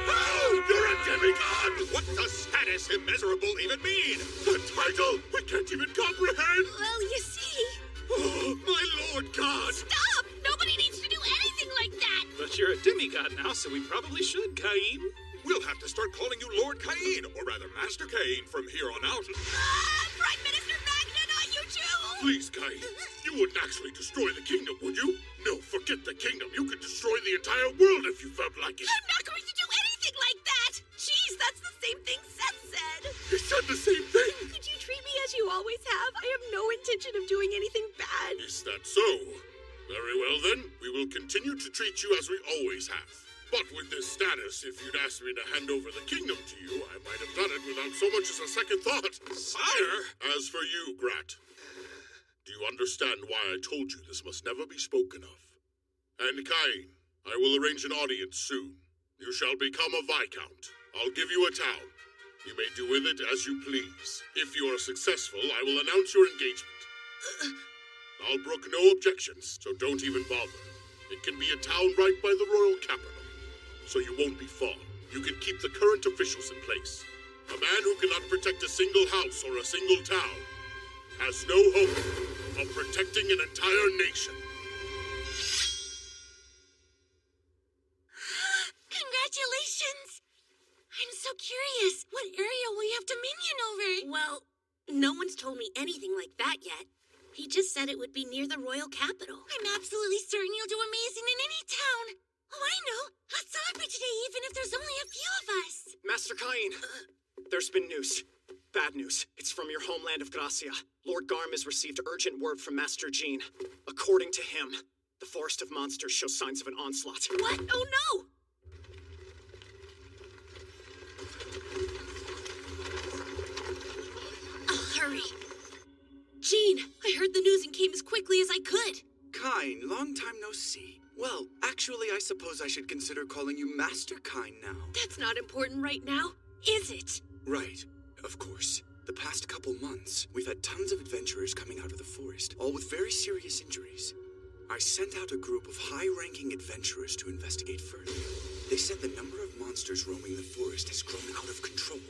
Oh, you're a demigod! What does status immeasurable even mean? The title? We can't even comprehend! Well, you see... Oh, my Lord God! Stop! Nobody needs to do anything like that! But you're a demigod now, so we probably should, Cain. We'll have to start calling you Lord Cain, or rather Master Cain, from here on out. Prime Minister Magna, not you too! Please, Cain, you wouldn't actually destroy the kingdom, would you? No, forget the kingdom. You could destroy the entire world if you felt like it. I'm not going to do anything like that! Jeez, that's the same thing Seth said! He said the same thing? Could you treat me as you always have? I have no intention of doing anything bad. Is that so? Very well then, we will continue to treat you as we always have. But with this status, if you'd asked me to hand over the kingdom to you, I might have done it without so much as a second thought. Sire! As for you, Grat, do you understand why I told you this must never be spoken of? And Cain, I will arrange an audience soon. You shall become a Viscount. I'll give you a town. You may do with it as you please. If you are successful, I will announce your engagement. I'll brook no objections, so don't even bother. It can be a town right by the royal capital, so you won't be far. You can keep the current officials in place. A man who cannot protect a single house or a single town has no hope of protecting an entire nation. Congratulations! I'm so curious. What area will you have dominion over? Well, no one's told me anything like that yet. He just said it would be near the royal capital. I'm absolutely certain you'll do amazing in any town. Oh, I know. Let's celebrate today even if there's only a few of us. Master Cain, there's been news. Bad news. It's from your homeland of Gracia. Lord Garm has received urgent word from Master Jean. According to him, the Forest of Monsters shows signs of an onslaught. What? Oh no! I'll hurry. Jean, I heard the news and came as quickly as I could. Cain, long time no see. Well, actually, I suppose I should consider calling you Master Cain now. That's not important right now, is it? Right, of course. The past couple months, we've had tons of adventurers coming out of the forest, all with very serious injuries. I sent out a group of high-ranking adventurers to investigate further. They said the number of monsters roaming the forest has grown out of control.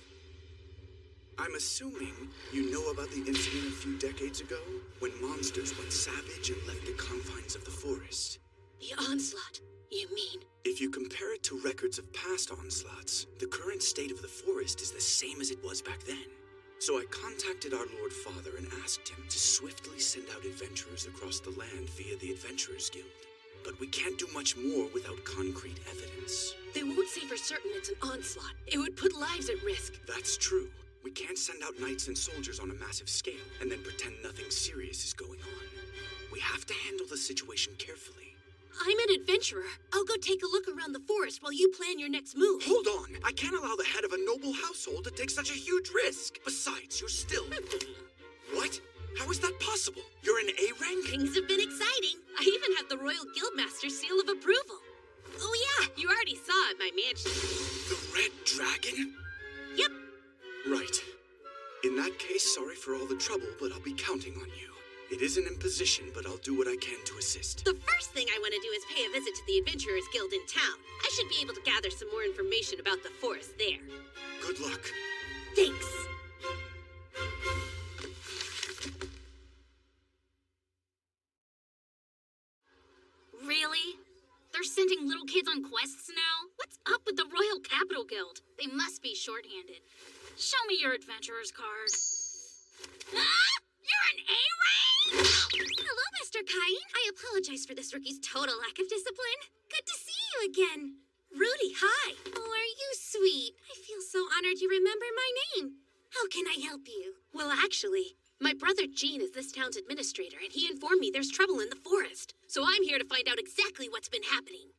I'm assuming you know about the incident a few decades ago, when monsters went savage and left the confines of the forest. The onslaught, you mean? If you compare it to records of past onslaughts, the current state of the forest is the same as it was back then. So I contacted our Lord Father and asked him to swiftly send out adventurers across the land via the Adventurers Guild. But we can't do much more without concrete evidence. They won't say for certain it's an onslaught. It would put lives at risk. That's true. We can't send out knights and soldiers on a massive scale and then pretend nothing serious is going on. We have to handle the situation carefully. I'm an adventurer. I'll go take a look around the forest while you plan your next move. Hold on! I can't allow the head of a noble household to take such a huge risk. Besides, you're still... What? How is that possible? You're an A rank? Things have been exciting. I even have the Royal Guildmaster's seal of approval. Oh yeah, you already saw it at my mansion. The Red Dragon? Yep. Right. In that case, sorry for all the trouble, but I'll be counting on you. It is an imposition, but I'll do what I can to assist. The first thing I want to do is pay a visit to the Adventurers Guild in town. I should be able to gather some more information about the forest there. Good luck. Thanks. Really? They're sending little kids on quests now? What's up with the Royal Capital Guild? They must be shorthanded. Show me your adventurer's card. Ah! You're an A-rank? Hello, Mr. Cain. I apologize for this rookie's total lack of discipline. Good to see you again. Rudy, hi. Oh, are you sweet? I feel so honored you remember my name. How can I help you? Well, actually, my brother Jean is this town's administrator, and he informed me there's trouble in the forest. So I'm here to find out exactly what's been happening.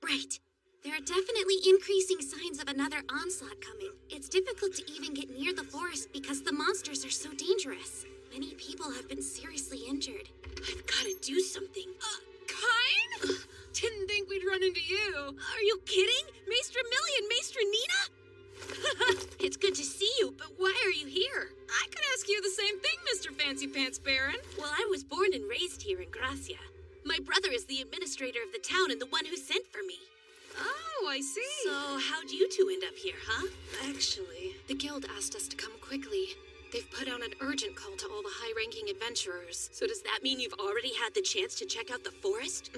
Right. There are definitely increasing signs of another onslaught coming. It's difficult to even get near the forest because the monsters are so dangerous. Many people have been seriously injured. I've got to do something. Cain? Didn't think we'd run into you. Are you kidding? Maestra Millie and Maestra Nina? It's good to see you, but why are you here? I could ask you the same thing, Mr. Fancy Pants Baron. Well, I was born and raised here in Gracia. My brother is the administrator of the town and the one who sent for me. Oh, I see. So, how'd you two end up here, huh? Actually, the guild asked us to come quickly. They've put out an urgent call to all the high-ranking adventurers. So does that mean you've already had the chance to check out the forest?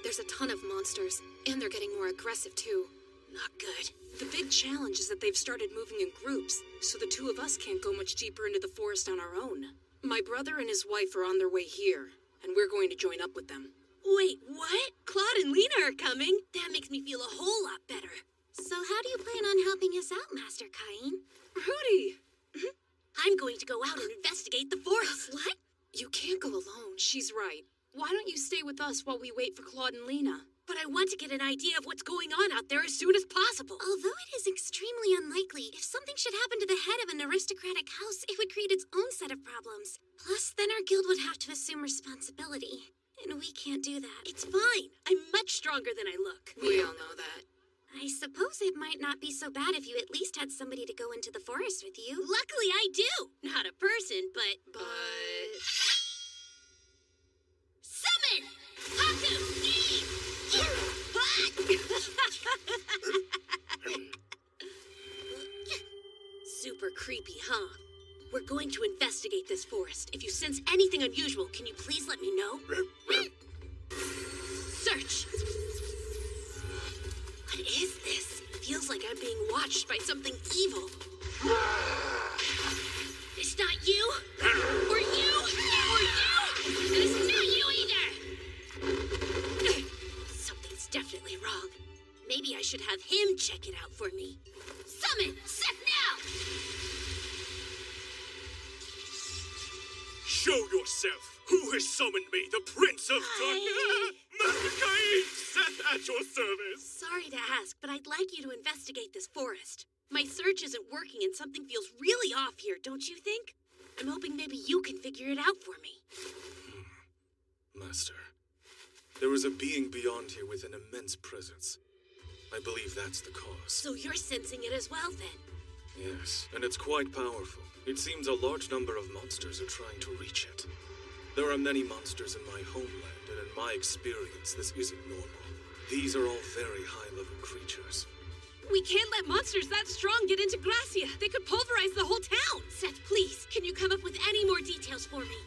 There's a ton of monsters, and they're getting more aggressive, too. Not good. The big challenge is that they've started moving in groups, so the two of us can't go much deeper into the forest on our own. My brother and his wife are on their way here, and we're going to join up with them. Wait, what? Claude and Lena are coming? That makes me feel a whole lot better. So how do you plan on helping us out, Master Cain? Rudy! I'm going to go out and investigate the forest. What? You can't go alone. She's right. Why don't you stay with us while we wait for Claude and Lena? But I want to get an idea of what's going on out there as soon as possible. Although it is extremely unlikely, if something should happen to the head of an aristocratic house, it would create its own set of problems. Plus, then our guild would have to assume responsibility. And we can't do that. It's fine. I'm much stronger than I look. We all know that. I suppose it might not be so bad if you at least had somebody to go into the forest with you. Luckily, I do. Not a person, but... Summon! Haku! Eve! Super creepy, huh? We're going to investigate this forest. If you sense anything unusual, can you please let me know? Search! What is this? Feels like I'm being watched by something evil. It's not you, or you, or you, and it's not you either! Something's definitely wrong. Maybe I should have him check it out for me. Summon! Set now! Show yourself! Who has summoned me? The Prince of Darkness! Master Cain, Seth at your service! Sorry to ask, but I'd like you to investigate this forest. My search isn't working and something feels really off here, don't you think? I'm hoping maybe you can figure it out for me. Master, there is a being beyond here with an immense presence. I believe that's the cause. So you're sensing it as well, then? Yes, and it's quite powerful. It seems a large number of monsters are trying to reach it. There are many monsters in my homeland, and in my experience, this isn't normal. These are all very high-level creatures. We can't let monsters that strong get into Gracia. They could pulverize the whole town. Seth, please, can you come up with any more details for me?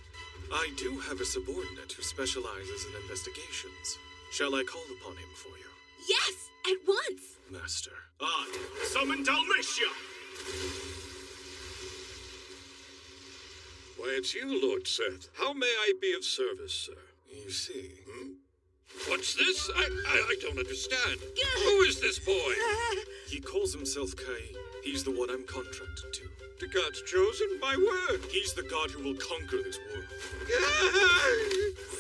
I do have a subordinate who specializes in investigations. Shall I call upon him for you? Yes, at once. Master. I summon Dalmatia! Why, it's you, Lord Seth. How may I be of service, sir? You see. What's this? I don't understand. Who is this boy? He calls himself Cain. He's the one I'm contracted to. The God's chosen? My word. He's the god who will conquer this world.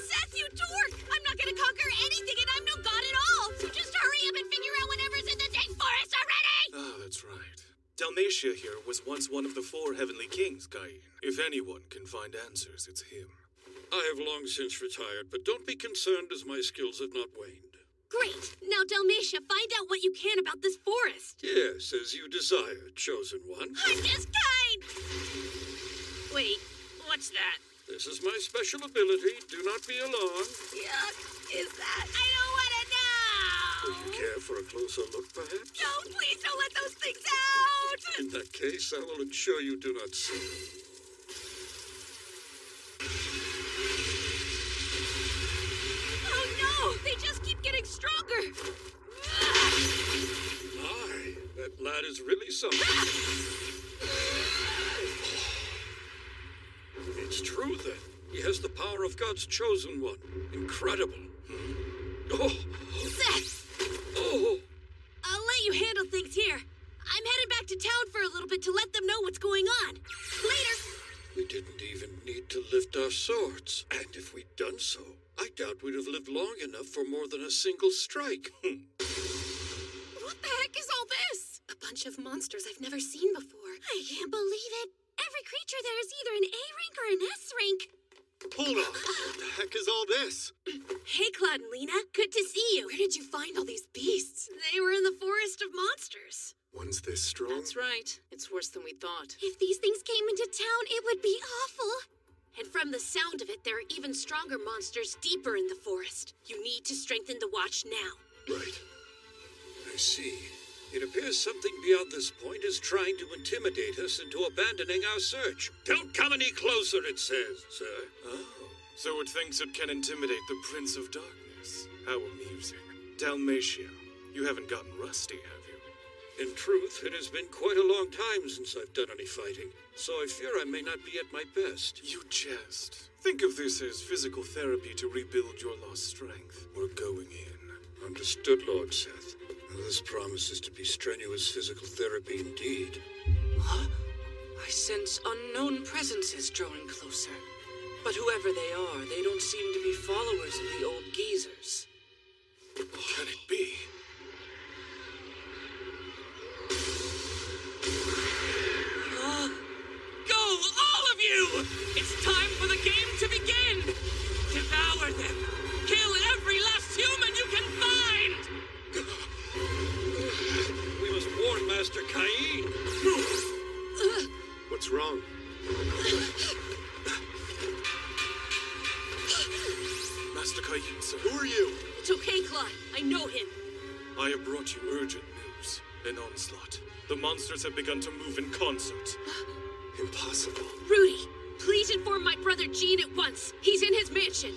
Seth, you dork! I'm not gonna conquer anything, and I'm no god at all! So just hurry up and figure out whatever's in the dang forest already! Ah, that's right. Dalmatia here was once one of the 4 heavenly kings, Cain. If anyone can find answers, it's him. I have long since retired, but don't be concerned as my skills have not waned. Great! Now, Dalmatia, find out what you can about this forest. Yes, as you desire, chosen one. I'm just kind! Wait, what's that? This is my special ability. Do not be alarmed. Yuck, is that? I don't want to know! Would you care for a closer look, perhaps? No, please don't let those things out! In that case, I will ensure you do not see. Oh no! They just keep getting stronger! My, that lad is really something. It's true, then. He has the power of God's chosen one. Incredible. Oh! Seth! Oh! I'll let you handle things here. I'm headed back to town for a little bit to let them know what's going on. Later! We didn't even need to lift our swords. And if we'd done so, I doubt we'd have lived long enough for more than a single strike. What the heck is all this? A bunch of monsters I've never seen before. I can't believe it. Every creature there is either an A rank or an S rank. Hold on. What the heck is all this? Hey, Claude and Lena. Good to see you. Where did you find all these beasts? They were in the forest of monsters. One's this strong? That's right. It's worse than we thought. If these things came into town, it would be awful. And from the sound of it, there are even stronger monsters deeper in the forest. You need to strengthen the watch now. Right. I see. It appears something beyond this point is trying to intimidate us into abandoning our search. Don't come any closer, it says, sir. Oh, so it thinks it can intimidate the Prince of Darkness. How amusing. Dalmatia, you haven't gotten rusty, have you? In truth, it has been quite a long time since I've done any fighting, so I fear I may not be at my best. You jest. Think of this as physical therapy to rebuild your lost strength. We're going in. Understood, Lord Seth. This promises to be strenuous physical therapy indeed. Huh? I sense unknown presences drawing closer. But whoever they are, they don't seem to be followers of the old geezers. Cain, sir. Who are you? It's okay, Clyde. I know him. I have brought you urgent news. An onslaught. The monsters have begun to move in concert. Impossible. Rudy, please inform my brother Gene at once. He's in his mansion.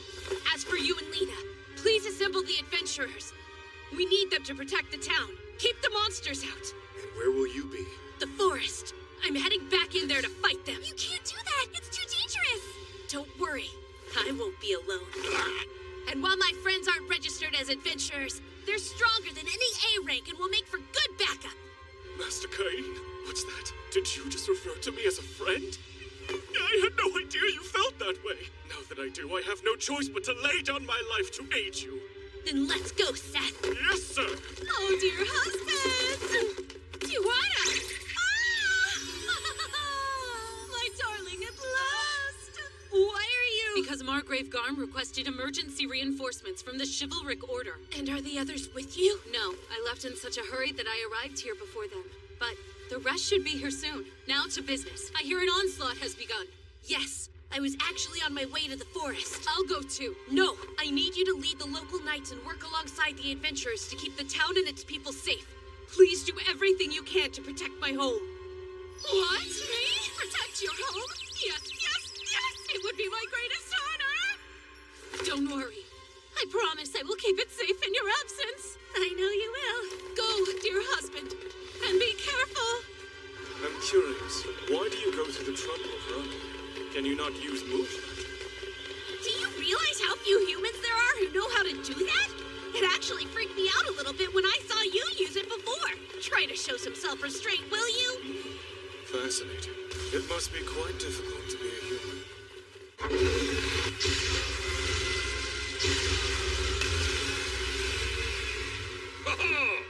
As for you and Lena, please assemble the adventurers. We need them to protect the town. Keep the monsters out. And where will you be? The forest. I'm heading back in there to fight them. You can't do that. It's too dangerous. Don't worry. I won't be alone. And while my friends aren't registered as adventurers, they're stronger than any A rank and will make for good backup. Master Cain, what's that? Did you just refer to me as a friend? I had no idea you felt that way. Now that I do, I have no choice but to lay down my life to aid you. Then let's go, Seth. Yes, sir. Oh, dear husband. Tijuana. My darling at last. Why are you? Because Margrave Garm requested emergency reinforcements from the chivalric order. And are the others with you? No, I left in such a hurry that I arrived here before them. But the rest should be here soon. Now to business. I hear an onslaught has begun. Yes, I was actually on my way to the forest. I'll go too. No, I need you to lead the local knights and work alongside the adventurers to keep the town and its people safe. Please do everything you can to protect my home. What? Me? Protect your home? Yes, yes, yes! It would be my greatest honor! Don't worry. I promise I will keep it safe in your absence. I know you will. Go, dear husband, and be careful. I'm curious. Why do you go to the trouble of running? Can you not use moonlight? Do you realize how few humans there are who know how to do that? It actually freaked me out a little bit when I saw you use it before. Try to show some self-restraint, will you? Fascinating. It must be quite difficult to be a human.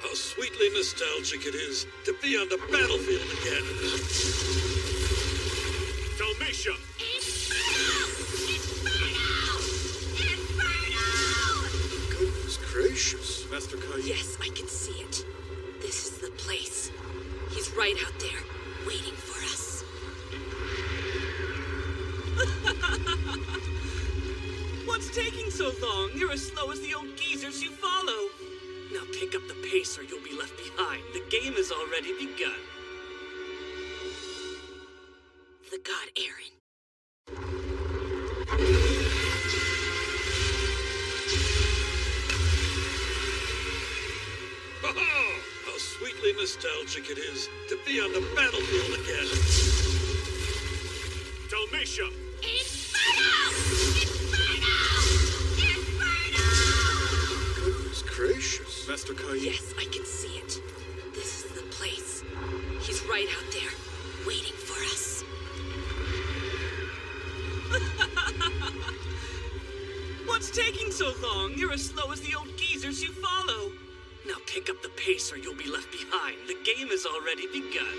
How sweetly nostalgic it is to be on the battlefield again. Dalmatia! Goodness gracious. Master Cain. Yes, I can see it. This is the place. He's right out there, waiting for us. What's taking so long? You're as slow as the old geezers you follow. Now pick up the pace or you'll be left behind. The game has already begun. The god Aaron. How sweetly nostalgic it is to be on the battlefield again. Dalmatia! Goodness gracious. Master Cain. Yes, I can see it. This is the place. He's right out there, waiting for us. What's taking so long? You're as slow as the old geezers you follow. Now pick up the pace or you'll be left behind. The game has already begun.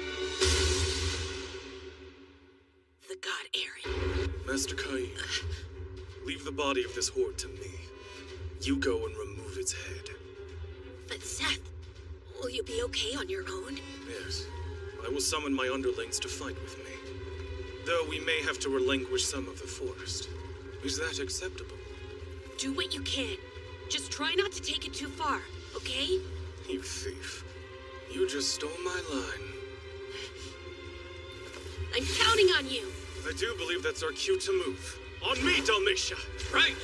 The god Aaron. Master Cain. Leave the body of this horde to me. You go and remove its head. But Seth, will you be okay on your own? Yes. I will summon my underlings to fight with me. Though we may have to relinquish some of the forest. Is that acceptable? Do what you can. Just try not to take it too far, okay? You thief. You just stole my line. I'm counting on you. I do believe that's our cue to move. On me, Dalmatia! Right!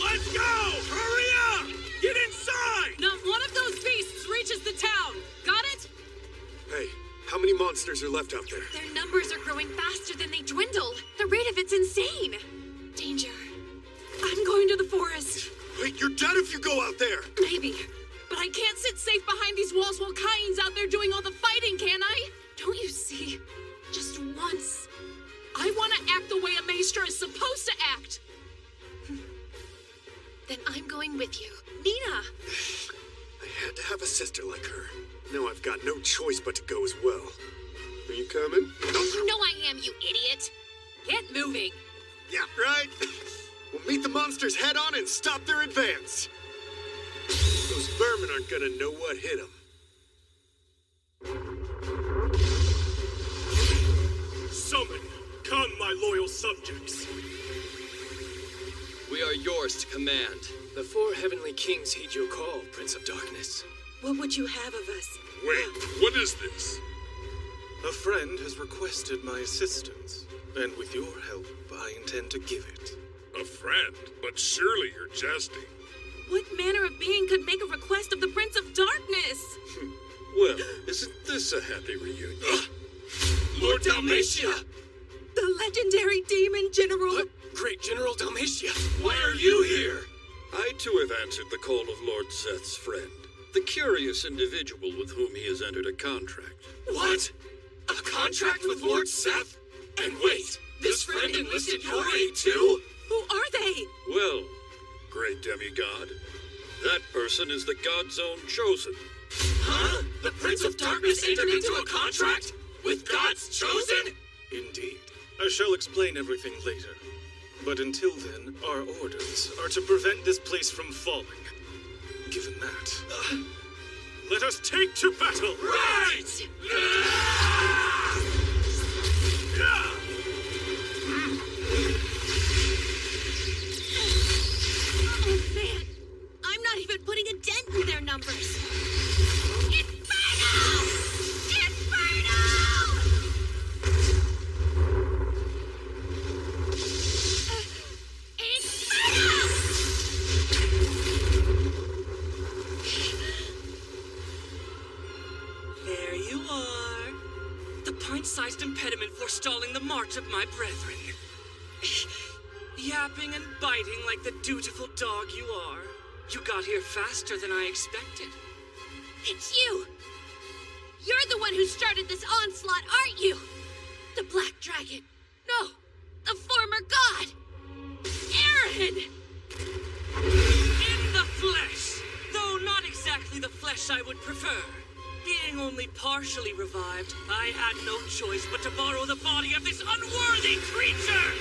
Let's go! Hurry up! Get inside! Not one of those beasts reaches the town. Got it? Hey, how many monsters are left out there? Their numbers are growing faster than they dwindle. The rate of it's insane. Danger. I'm going to the forest. Wait, you're dead if you go out there! Maybe. But I can't sit safe behind these walls while Cain's out there doing all the fighting, can I? Don't you see? Just once. I want to act the way a maester is supposed to act. Then I'm going with you. Nina! I had to have a sister like her. Now I've got no choice but to go as well. Are you coming? You know I am, you idiot. Get moving. Yeah, right. We'll meet the monsters head on and stop their advance. Those vermin aren't gonna know what hit them. Summon! Come, my loyal subjects! We are yours to command. The four heavenly kings heed your call, Prince of Darkness. What would you have of us? Wait, what is this? A friend has requested my assistance, and with your help, I intend to give it. A friend? But surely you're jesting. What manner of being could make a request of the Prince of Darkness? Well, isn't this a happy reunion? Lord Dalmatia! The legendary demon general! Great General Dalmatia, why are you here? I too have answered the call of Lord Seth's friend, the curious individual with whom he has entered a contract. What? A contract with Lord Seth? And wait, this friend enlisted your aid too? Who are they? Well, great demigod, that person is the God's own chosen. Huh? The Prince of Darkness entered into a contract? With God's chosen? Indeed. I shall explain everything later. But until then, our orders are to prevent this place from falling. Given that, let us take to battle! Right! Oh man, I'm not even putting a dent in their numbers. Inferno! Inferno! There you are. The pint-sized impediment forestalling the march of my brethren. Yapping and biting like the dutiful dog you are. You got here faster than I expected. It's you! You're the one who started this onslaught, aren't you? The Black Dragon. No, the former god. Aaron! In the flesh! Though not exactly the flesh I would prefer. Being only partially revived, I had no choice but to borrow the body of this unworthy creature!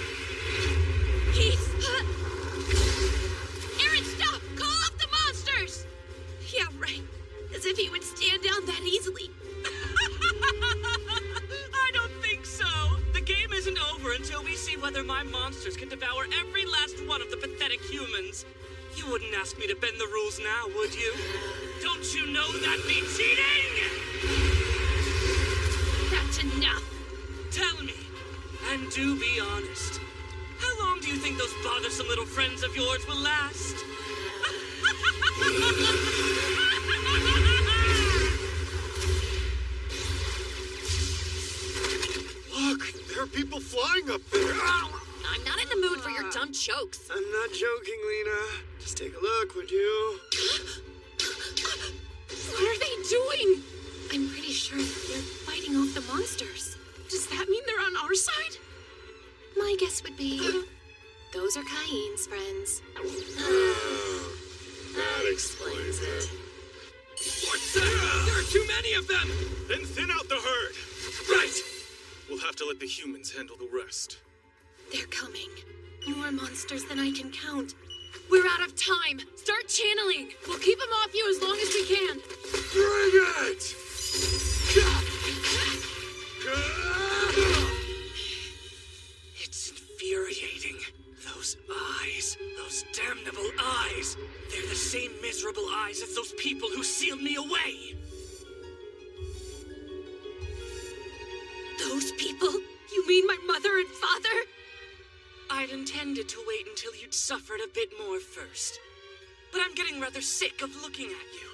Aaron, stop! Call off the monsters! Yeah, right. As if he would stand down that easily. I don't think so. The game isn't over until we see whether my monsters can devour every last one of the pathetic humans. You wouldn't ask me to bend the rules now, would you? Don't you know that'd be cheating? That's enough. Tell me, and do be honest. How long do you think those bothersome little friends of yours will last? Look, there are people flying up there. I'm not in the mood for your dumb jokes. I'm not joking, Lena. Just take a look, would you? What are they doing? I'm pretty sure they're fighting off the monsters. Does that mean they're on our side? My guess would be... those are Cain's friends. That explains it. What's that? There are too many of them! Then thin out the herd! Right! We'll have to let the humans handle the rest. They're coming. More monsters than I can count. We're out of time. Start channeling. We'll keep them off you as long as we can. Bring it! It's infuriating. Those eyes. Those damnable eyes. They're the same miserable eyes as those people who sealed me away. Those people? You mean my mother and father? I'd intended to wait until you'd suffered a bit more first. But I'm getting rather sick of looking at you.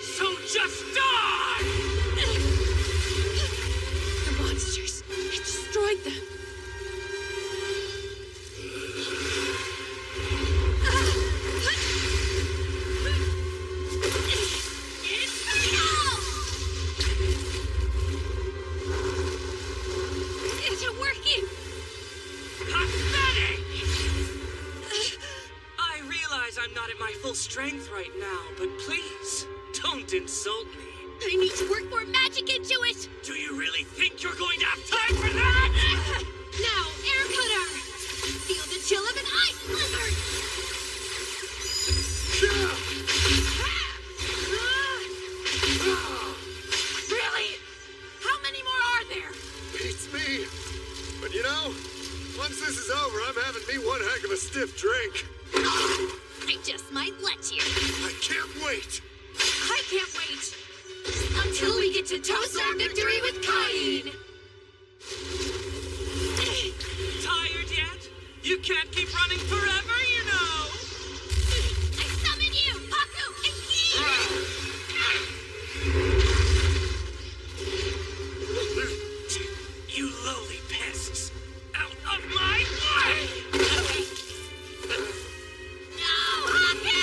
So just die! The monsters. It destroyed them. Is it working? Pathetic! I realize I'm not at my full strength right now, but please, don't insult me. I need to work more magic into it! Do you really think you're going to have time for that? Now, air cutter! Feel the chill of an ice blizzard! Really? How many more are there? Beats me. But you know, once this is over, I'm having me one heck of a stiff drink. I just might let you. I can't wait. I can't wait until we get to toast our victory with Cain. Tired yet? You can't keep running forever, you know. I summon you, Haku and Ki! You lowly pests! Out of my way! No, Haku!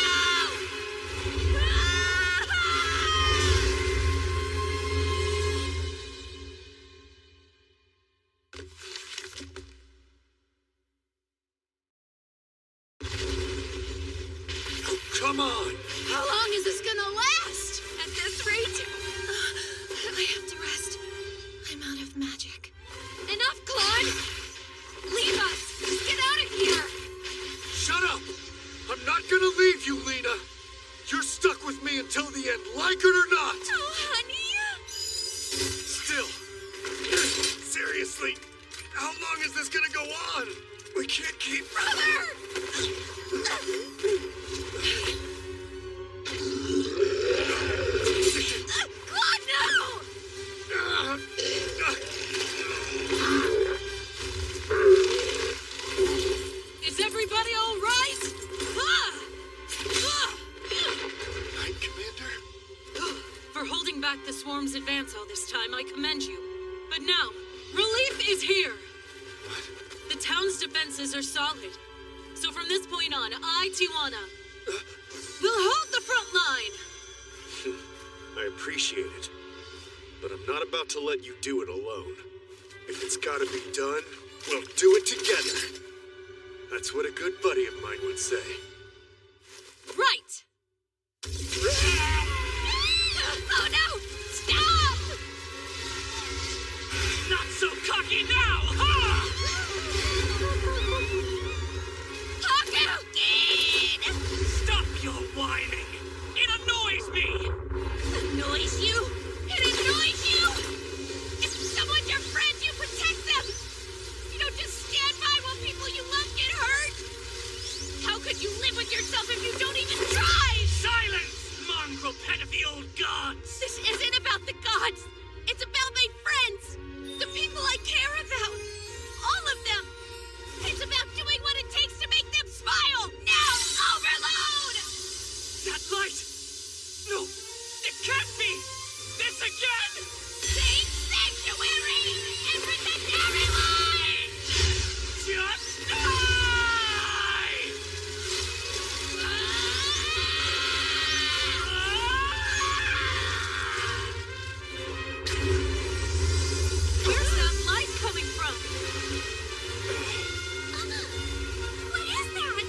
Oh, come on! How long is this gonna last? At this rate, I have to rest. I'm out of magic. Enough, Claude! Leave us! Just get out of here! Shut up! I'm not gonna leave you, Lena! You're stuck with me until the end, like it or not! Oh, honey! Still, seriously, how long is this gonna go on? We can't keep... Brother! Claude, no! Is everybody all right? Night, Commander. For holding back the swarm's advance all this time, I commend you. But now, relief is here. The town's defenses are solid. So from this point on, I, Tijuana, will hold the front line. I appreciate it, but I'm not about to let you do it alone. If it's gotta be done, we'll do it together. That's what a good buddy of mine would say. Right! Oh no! Stop! Not so cocky now, huh? Haku! Kid! Stop your whining! It annoys me! Annoys you? It annoys you? If someone's your friend, you protect them! You don't just stand by while people you love get hurt! How could you live with yourself if you don't even try? Silence! Mongrel pet of the old gods! This isn't about the gods! It's about my friends! The people I care about! All of them! It's about doing what it takes to make them smile! Now, overload! That light! No, it can't be! This again! Sing sanctuary! And protect everyone! Just die! Where's that light coming from? What is that?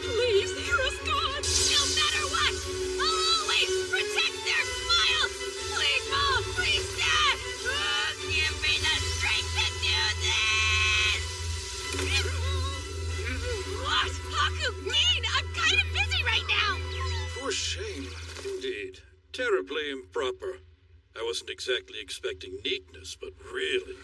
Please hear us, God! No matter what! I'll always protect their smiles! Please, Mom! Please, Dad! Give me the strength to do this! What? Haku, Dean! I'm kind of busy right now! For shame. Indeed. Terribly improper. I wasn't exactly expecting neatness, but really.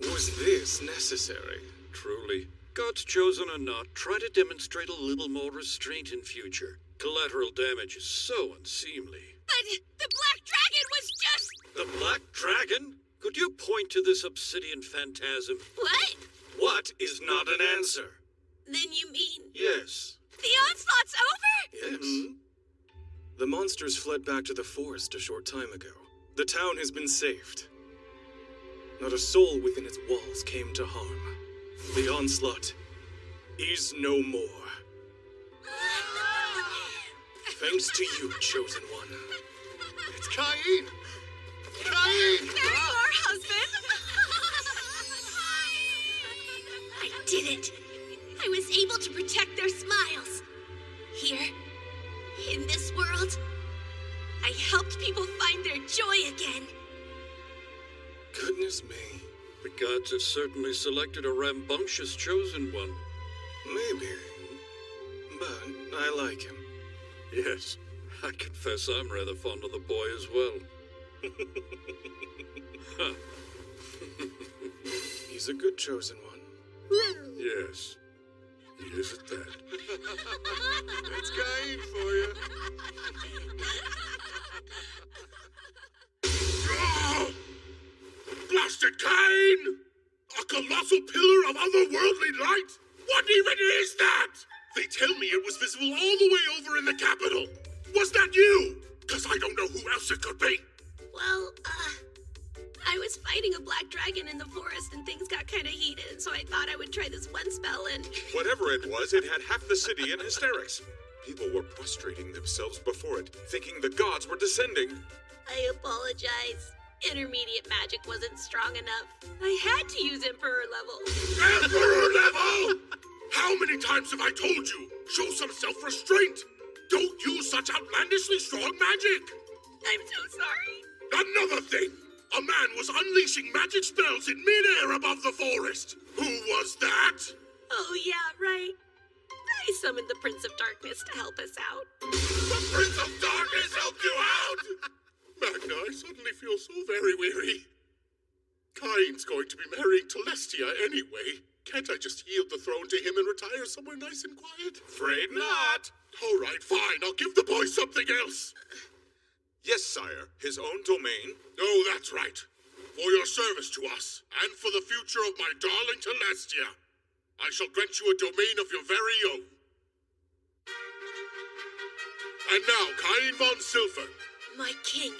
Was this necessary? Truly. God's chosen or not, try to demonstrate a little more restraint in future. Collateral damage is so unseemly. But the Black Dragon was just... The Black Dragon? Could you point to this obsidian phantasm? What? What is not an answer? Then you mean... Yes. The onslaught's over? Yes. The monsters fled back to the forest a short time ago. The town has been saved. Not a soul within its walls came to harm. The onslaught is no more. Thanks to you, Chosen One. It's Cain! Cain! There you are, husband! I did it! I was able to protect their smiles. Here, in this world, I helped people find their joy again. Goodness me. The gods have certainly selected a rambunctious chosen one. Maybe. But I like him. Yes, I confess I'm rather fond of the boy as well. He's a good chosen one. Yes, he is at that. That's Cain for you. Blasted Cain! A colossal pillar of otherworldly light? What even is that? They tell me it was visible all the way over in the capital. Was that you? 'Cause I don't know who else it could be. Well, I was fighting a black dragon in the forest and things got kind of heated, so I thought I would try this one spell and... Whatever it was, it had half the city in hysterics. People were prostrating themselves before it, thinking the gods were descending. I apologize. Intermediate magic wasn't strong enough. I had to use Emperor level. Emperor level! How many times have I told you? Show some self-restraint. Don't use such outlandishly strong magic. I'm so sorry. Another thing. A man was unleashing magic spells in midair above the forest. Who was that? Oh, yeah, right. I summoned the Prince of Darkness to help us out. The Prince of Darkness helped you out? Magna, I suddenly feel so very weary. Cain's going to be marrying Celestia anyway. Can't I just yield the throne to him and retire somewhere nice and quiet? Afraid not. All right, fine. I'll give the boy something else. Yes, sire. His own domain. Oh, that's right. For your service to us, and for the future of my darling Celestia, I shall grant you a domain of your very own. And now, Cain von Silford. My king.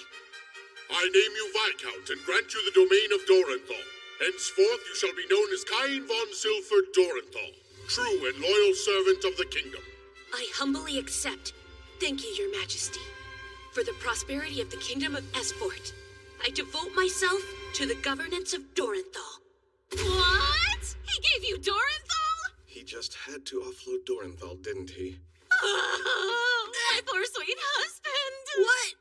I name you Viscount and grant you the domain of Dorenthal. Henceforth you shall be known as Cain von Silford Dorenthal, true and loyal servant of the kingdom. I humbly accept. Thank you, your majesty. For the prosperity of the kingdom of Esfort, I devote myself to the governance of Dorenthal. What? He gave you Dorenthal? He just had to offload Dorenthal, didn't he? Oh, my poor sweet husband. What?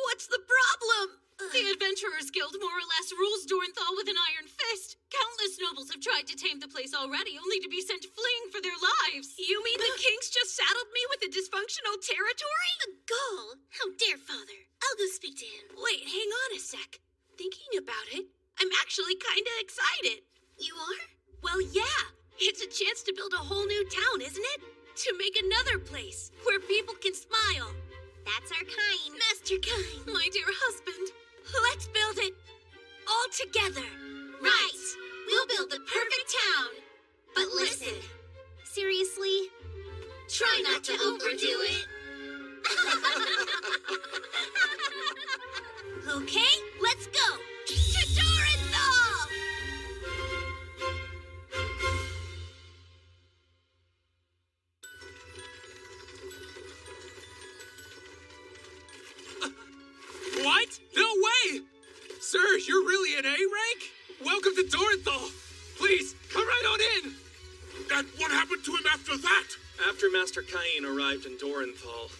What's the problem? The Adventurers Guild more or less rules Dorenthal with an iron fist. Countless nobles have tried to tame the place already, only to be sent fleeing for their lives. You mean the king's just saddled me with a dysfunctional territory? The gall! How dare, father? I'll go speak to him. Wait, hang on a sec. Thinking about it, I'm actually kinda excited. You are? Well, yeah. It's a chance to build a whole new town, isn't it? To make another place where people can smile. That's our Cain. Master Cain. My dear husband. Let's build it all together. Right. We'll build the perfect town. But listen, seriously, try not to overdo it. Okay, let's go. To Dorenthal! What? No way! Sir, you're really an A rank? Welcome to Dorenthal. Please, come right on in. And what happened to him after that? After Master Cain arrived in Dorenthal,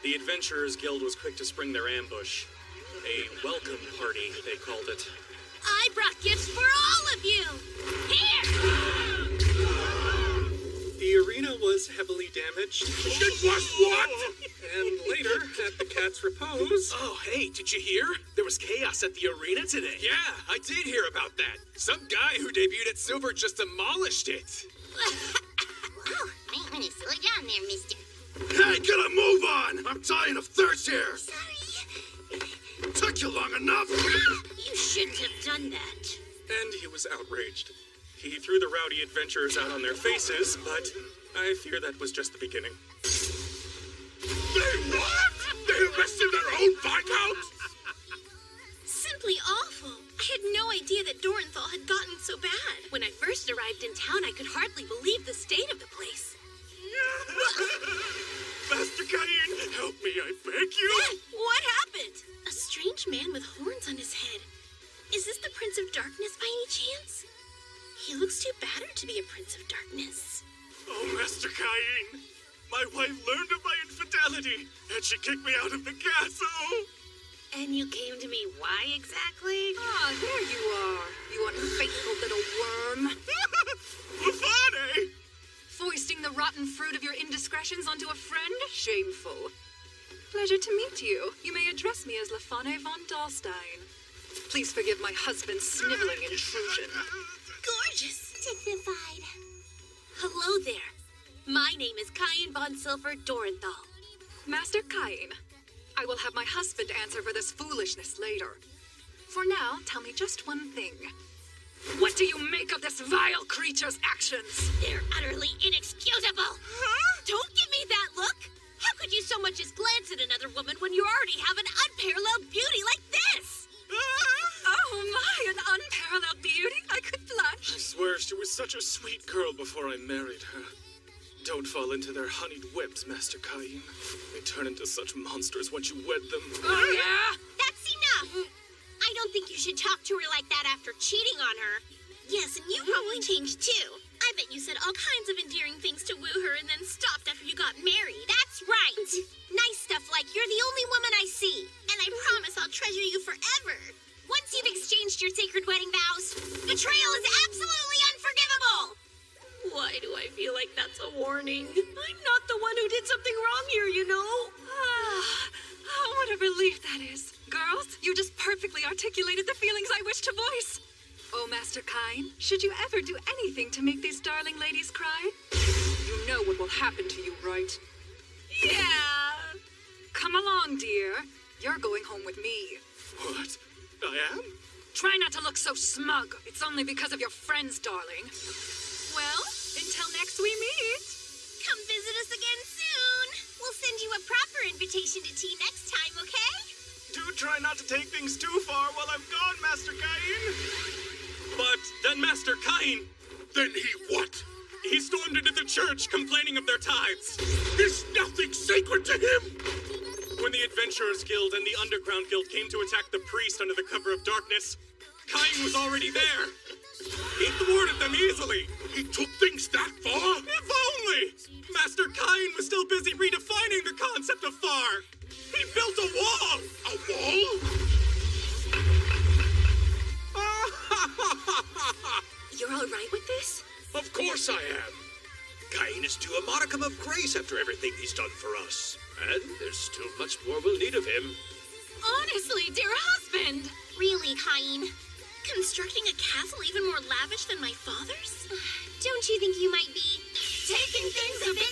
the Adventurers Guild was quick to spring their ambush. A welcome party, they called it. I brought gifts for all of you. Here! The arena was heavily damaged. It was what? And later, at the Cat's Repose... Oh, hey, did you hear? There was chaos at the arena today. Yeah, I did hear about that. Some guy who debuted at Silver just demolished it. Wow, might want to slow down there, mister. Hey, get a move on! I'm dying of thirst here! Sorry. Took you long enough! You shouldn't have done that. And he was outraged. He threw the rowdy adventurers out on their faces, but I fear that was just the beginning. They what? They arrested their own Viscount? Simply awful. I had no idea that Dorenthal had gotten so bad. When I first arrived in town, I could hardly believe the state of the place. Master Cain, help me, I beg you. What happened? A strange man with horns on his head. Is this the Prince of Darkness by any chance? He looks too battered to be a Prince of Darkness. Oh, Master Cain, my wife learned of my infidelity, and she kicked me out of the castle. And you came to me why exactly? Ah, there you are, you unfaithful little worm. Lafane! Foisting the rotten fruit of your indiscretions onto a friend? Shameful. Pleasure to meet you. You may address me as Lafane von Dahlstein. Please forgive my husband's sniveling intrusion. Gorgeous. Dignified. there. My name is Cain von Silford Dortha. Master Cain, I will have my husband answer for this foolishness later. For now, tell me just one thing. What do you make of this vile creature's actions? They're utterly inexcusable. Huh? Don't give me that look. How could you so much as glance at another woman when you already have an unparalleled beauty like this? Oh my, an unparalleled beauty? I could blush. I swear she was such a sweet girl before I married her. Don't fall into their honeyed whips, Master Cain. They turn into such monsters once you wed them. Oh, yeah? That's enough! I don't think you should talk to her like that after cheating on her. Yes, and you probably changed too. I bet you said all kinds of endearing things to woo her and then stopped after you got married. That's right! Nice stuff like you're the only woman I see, and I promise I'll treasure you forever. Once you've exchanged your sacred wedding vows, betrayal is absolutely unforgivable! Why do I feel like that's a warning? I'm not the one who did something wrong here, you know? Oh, what a relief that is. Girls, you just perfectly articulated the feelings I wish to voice. Oh, Master Cain, should you ever do anything to make these darling ladies cry? You know what will happen to you, right? Yeah! Come along, dear. You're going home with me. What? I am? Try not to look so smug. It's only because of your friends, darling. Well, until next we meet. Come visit us again soon. We'll send you a proper invitation to tea next time, okay? Do try not to take things too far while I'm gone, Master Cain. But then Master Cain... Then he what? He stormed into the church complaining of their tithes. Is nothing sacred to him? When the Adventurers Guild and the Underground Guild came to attack the priest under the cover of darkness, Cain was already there. He thwarted them easily. He took things that far? If only! Master Cain was still busy redefining the concept of far. He built a wall! A wall? You're all right with this? Of course I am. Cain is due a modicum of grace after everything he's done for us. And there's still much more we'll need of him. Honestly, dear husband! Really, Cain? Constructing a castle even more lavish than my father's? Don't you think you might be taking things a bit